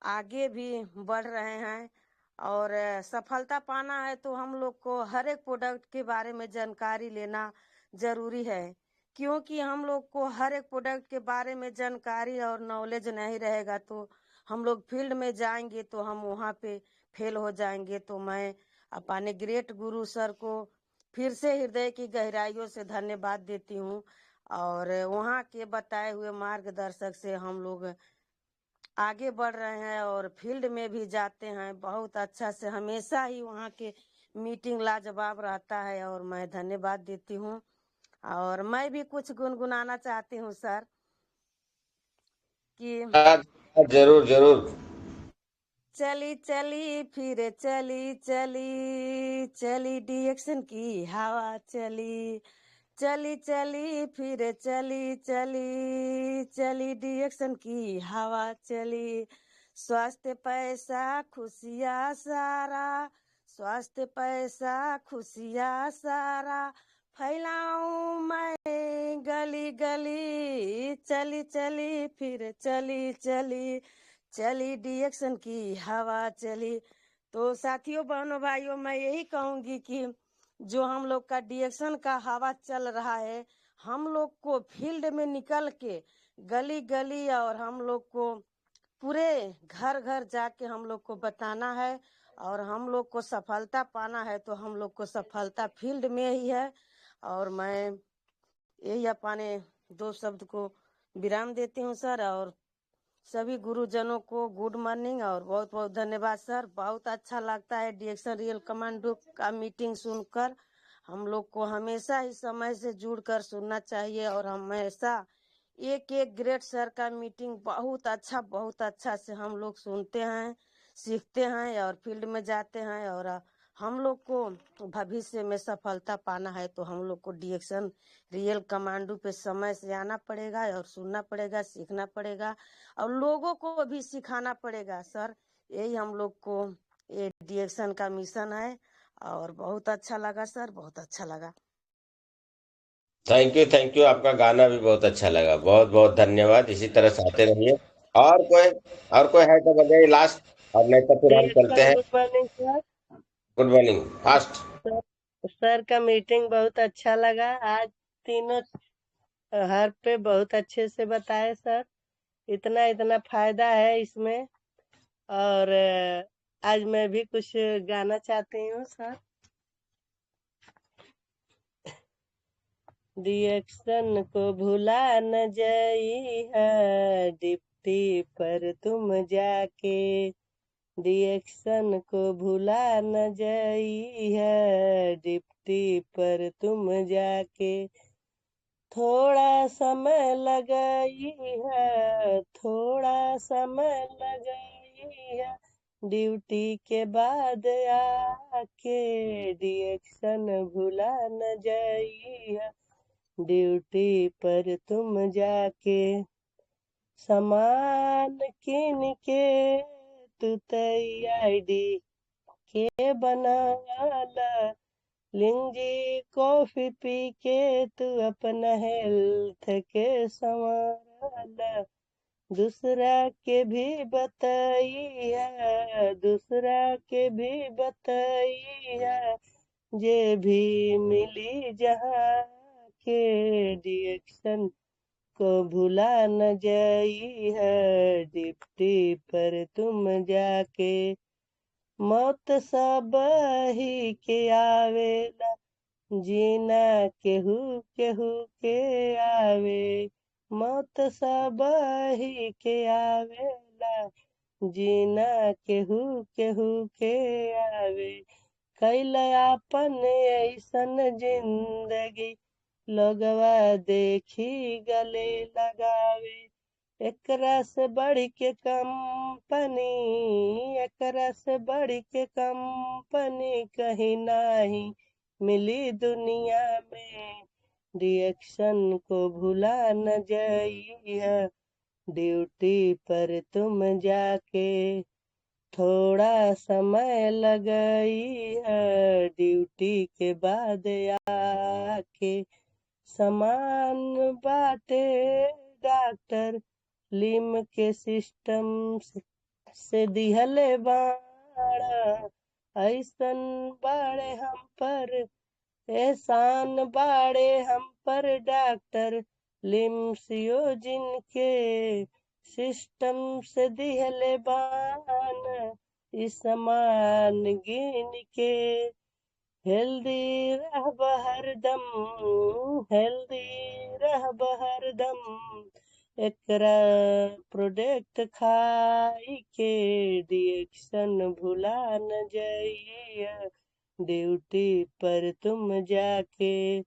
आगे भी बढ़ रहे हैं। और सफलता पाना है तो हम लोग को हर एक प्रोडक्ट के बारे में जानकारी लेना जरूरी है, क्योंकि हम लोग को हर एक प्रोडक्ट के बारे में जानकारी और नॉलेज नहीं रहेगा तो हम लोग फील्ड में जाएंगे तो हम वहाँ पे फेल हो जाएंगे। तो मैं अपने ग्रेट गुरु सर को फिर से हृदय की गहराइयों से धन्यवाद देती हूँ। और वहाँ के बताए हुए मार्गदर्शक से हम लोग आगे बढ़ रहे हैं और फील्ड में भी जाते हैं। बहुत अच्छा से हमेशा ही वहाँ के मीटिंग लाजवाब रहता है और मैं धन्यवाद देती हूँ। और मैं भी कुछ गुनगुनाना चाहती हूँ सर कि जरूर जरूर। चली चली फिर चली चली चली डिएक्शन की हवा चली, चली चली फिर चली चली चली डिएक्शन की हवा चली। स्वास्थ्य पैसा खुशियाँ सारा, स्वास्थ्य पैसा खुशियाँ सारा, फैलाऊं मैं गली गली, चली चली फिर चली चली चली डिएक्शन की हवा चली। तो साथियों बहनों भाइयों मैं यही कहूंगी कि जो हम लोग का डिएक्शन का हवा चल रहा है, हम लोग को फील्ड में निकल के गली गली और हम लोग को पूरे घर घर जाके हम लोग को बताना है और हम लोग को सफलता पाना है। तो हम लोग को सफलता फील्ड में ही है। और मैं यही अपने 2 शब्द को विराम देती हूँ सर। और सभी गुरुजनों को गुड मॉर्निंग और बहुत बहुत धन्यवाद सर। बहुत अच्छा लगता है डिएक्शन रियल कमांडो का मीटिंग सुनकर। हम लोग को हमेशा ही समय से जुड़कर सुनना चाहिए और हमेशा एक एक ग्रेट सर का मीटिंग बहुत अच्छा से हम लोग सुनते हैं, सीखते हैं और फील्ड में जाते हैं। और हम लोग को भविष्य में सफलता पाना है तो हम लोग को डिएक्शन रियल कमांडो पे समय से आना पड़ेगा और सुनना पड़ेगा, सीखना पड़ेगा और लोगों को भी सिखाना पड़ेगा सर। यही हम लोग को ये डिएक्शन का मिशन है। और बहुत अच्छा लगा सर, बहुत अच्छा लगा। Thank you. आपका गाना भी बहुत अच्छा लगा। बहुत बहुत धन्यवाद। इसी तरह से आते रहिए। और कोई है तो बताइए लास्ट, और नहीं तो फिर हम चलते हैं। Good morning sir. Good morning fast. Sir का मीटिंग बहुत अच्छा लगा। आज तीनों हर पे बहुत अच्छे से बताए सर। इतना फायदा है इसमें। और आज मैं भी कुछ गाना चाहती हूँ सर। डिएक्शन को भुला न जाई है डिप्टी पर तुम जाके, डिएक्शन को भुला न जाई है डिप्टी पर तुम जाके। थोड़ा समय लगाई है, थोड़ा समय लगाई है ड्यूटी के बाद आके, डिएक्शन भुला न जाई है ड्यूटी पर तुम जाके। सामान किन के तू तैयारी के बनाला, लिंजी कॉफी पी के तू अपना हेल्थ के संवारा। दूसरा के भी बताइया, दूसरा के भी बताइया, जे भी मिली जहाँ के, डिएक्शन को भुला न जाई है डिप्टी पर तुम जाके। मौत सब ही के आवेला, जीना केहू केहू के आवे। मौत सब ही के आवेला, जीना केहू केहू के आवे। कैल आपन ऐसन जिंदगी लोगवा देखी गले लगावे। एकरा से बढ़ के कंपनी, एकरा से बढ़ के कंपनी कहीं नहीं मिली दुनिया में। डिएक्शन को भुला न जाइए ड्यूटी पर तुम जाके। थोड़ा समय लगाई है ड्यूटी के बाद आके। समान बाटे डॉक्टर लिम के सिस्टम से दिहले बाड़ा, ऐसन बाड़े हम पर एहसान बाड़े हम पर डॉक्टर लिम्सियो जिनके सिस्टम से दिहले बान इस समान गिन के। हेल्दी रह हरदम, हेल्दी रह हरदम, एकरा प्रोडक्ट खाई के रिएक्शन भुला न जाइए। ड्यूटी पर तुम जाके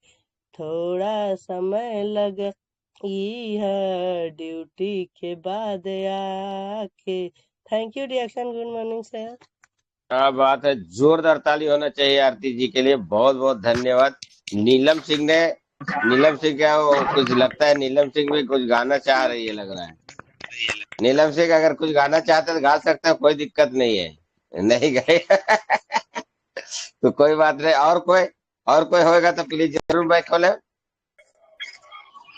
थोड़ा समय लग है, ड्यूटी के बाद आके। Thank you reaction. Good morning sir. क्या बात है, जोरदार ताली होना चाहिए आरती जी के लिए। बहुत बहुत धन्यवाद। नीलम सिंह ने, नीलम सिंह क्या वो कुछ लगता है नीलम सिंह भी कुछ गाना चाह रही है लग रहा है। नीलम सिंह अगर कुछ गाना चाहते तो गा सकते हैं, कोई दिक्कत नहीं है। नहीं गए तो कोई बात नहीं। और कोई होगा तो प्लीज जरूर माइक खोले।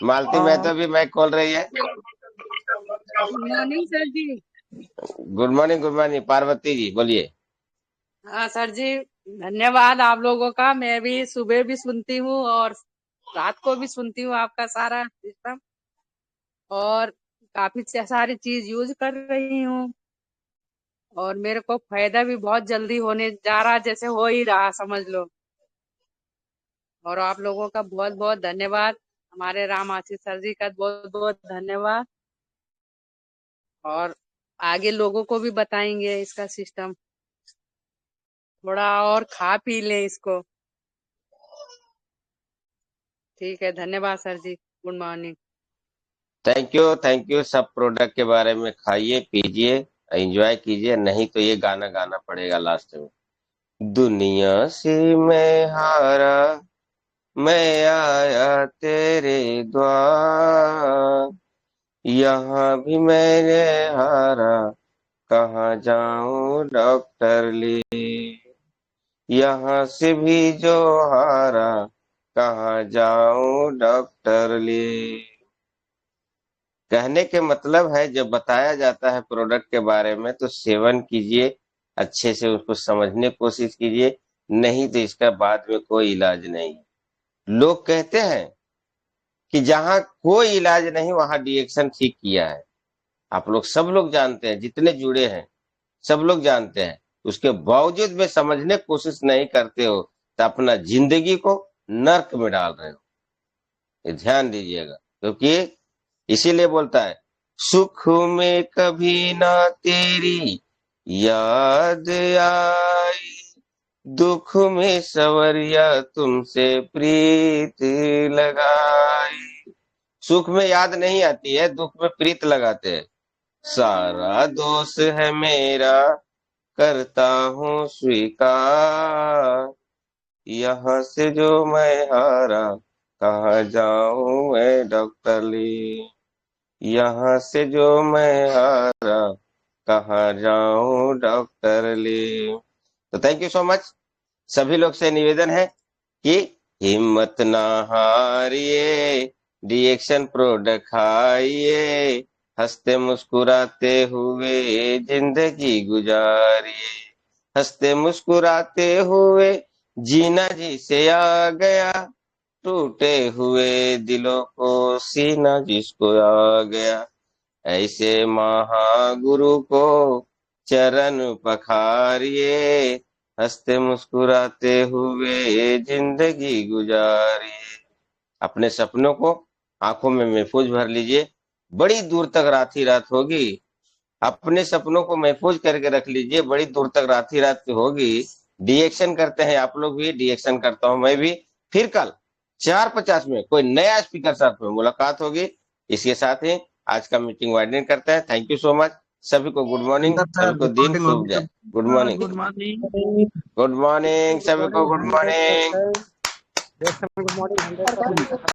मालती मेहतो भी माइक खोल रही है। Good morning sir ji. Good morning, good morning. Parvati ji बोलिए। हाँ सर जी, धन्यवाद आप लोगों का। मैं भी सुबह भी सुनती हूँ और रात को भी सुनती हूँ आपका सारा सिस्टम, और काफी सारी चीज यूज कर रही हूँ, और मेरे को फायदा भी बहुत जल्दी होने जा रहा, जैसे हो ही रहा समझ लो। और आप लोगों का बहुत बहुत धन्यवाद। हमारे राम आशीष सर जी का बहुत बहुत धन्यवाद, और आगे लोगों को भी बताएंगे इसका सिस्टम। थोड़ा और खा पी लें इसको। ठीक है, धन्यवाद sir ji. Good morning. Thank you. सब प्रोडक्ट के बारे में खाइए, पीजिए, एंजॉय कीजिए, नहीं तो ये गाना गाना पड़ेगा लास्ट में। दुनिया से मैं हारा, मैं आया तेरे द्वार, यहाँ भी मैंने हारा, कहाँ जाऊं डॉक्टर ली, यहाँ से भी जो हारा, कहाँ जाऊं डॉक्टर ली। कहने के मतलब है जब बताया जाता है प्रोडक्ट के बारे में तो सेवन कीजिए, अच्छे से उसको समझने की कोशिश कीजिए, नहीं तो इसका बाद में कोई इलाज नहीं। लोग कहते हैं कि जहां कोई इलाज नहीं वहां डिएक्शन ठीक किया है। आप लोग सब लोग जानते हैं, जितने जुड़े हैं सब लोग जानते हैं, उसके बावजूद में समझने की कोशिश नहीं करते हो तो अपना जिंदगी को नर्क में डाल रहे हो। ये ध्यान दीजिएगा, क्योंकि इसीलिए बोलता है सुख में कभी ना तेरी याद आई, दुख में सवरिया तुमसे प्रीत लगाई। सुख में याद नहीं आती है, दुख में प्रीत लगाते हैं। सारा दोष है मेरा, करता हूँ स्वीकार, यहाँ से जो मैं हारा, कहाँ जाऊं मैं डॉक्टर ली, यहाँ से जो मैं हारा, कहाँ जाऊं डॉक्टर ली। तो थैंक यू सो मच। सभी लोग से निवेदन है कि हिम्मत ना हारिए, डिएक्शन प्रोडक्ट खाइए, हंसते मुस्कुराते हुए जिंदगी गुजारिए, हंसते मुस्कुराते हुए जीना जी से आ गया, टूटे हुए दिलों को सीना जिसको आ गया, ऐसे महागुरु को चरण पखारिए, हंसते मुस्कुराते हुए जिंदगी गुजारिए। अपने सपनों को आंखों में महफूज भर लीजिए, बड़ी दूर तक रात ही रात होगी। अपने सपनों को महफूज करके रख लीजिए, बड़ी दूर तक रात ही रात होगी। डिएक्शन करते हैं आप लोग भी, डिएक्शन करता हूं मैं भी। फिर कल 4:50 में कोई नया स्पीकर साथ में मुलाकात होगी। इसके साथ ही आज का मीटिंग वाइडन करते हैं। Thank you so much. सभी को गुड मॉर्निंग, सभी को दिन शुभ जाए। Good morning, good morning. Good morning, सभी को गुड मॉर्निंग। Good morning.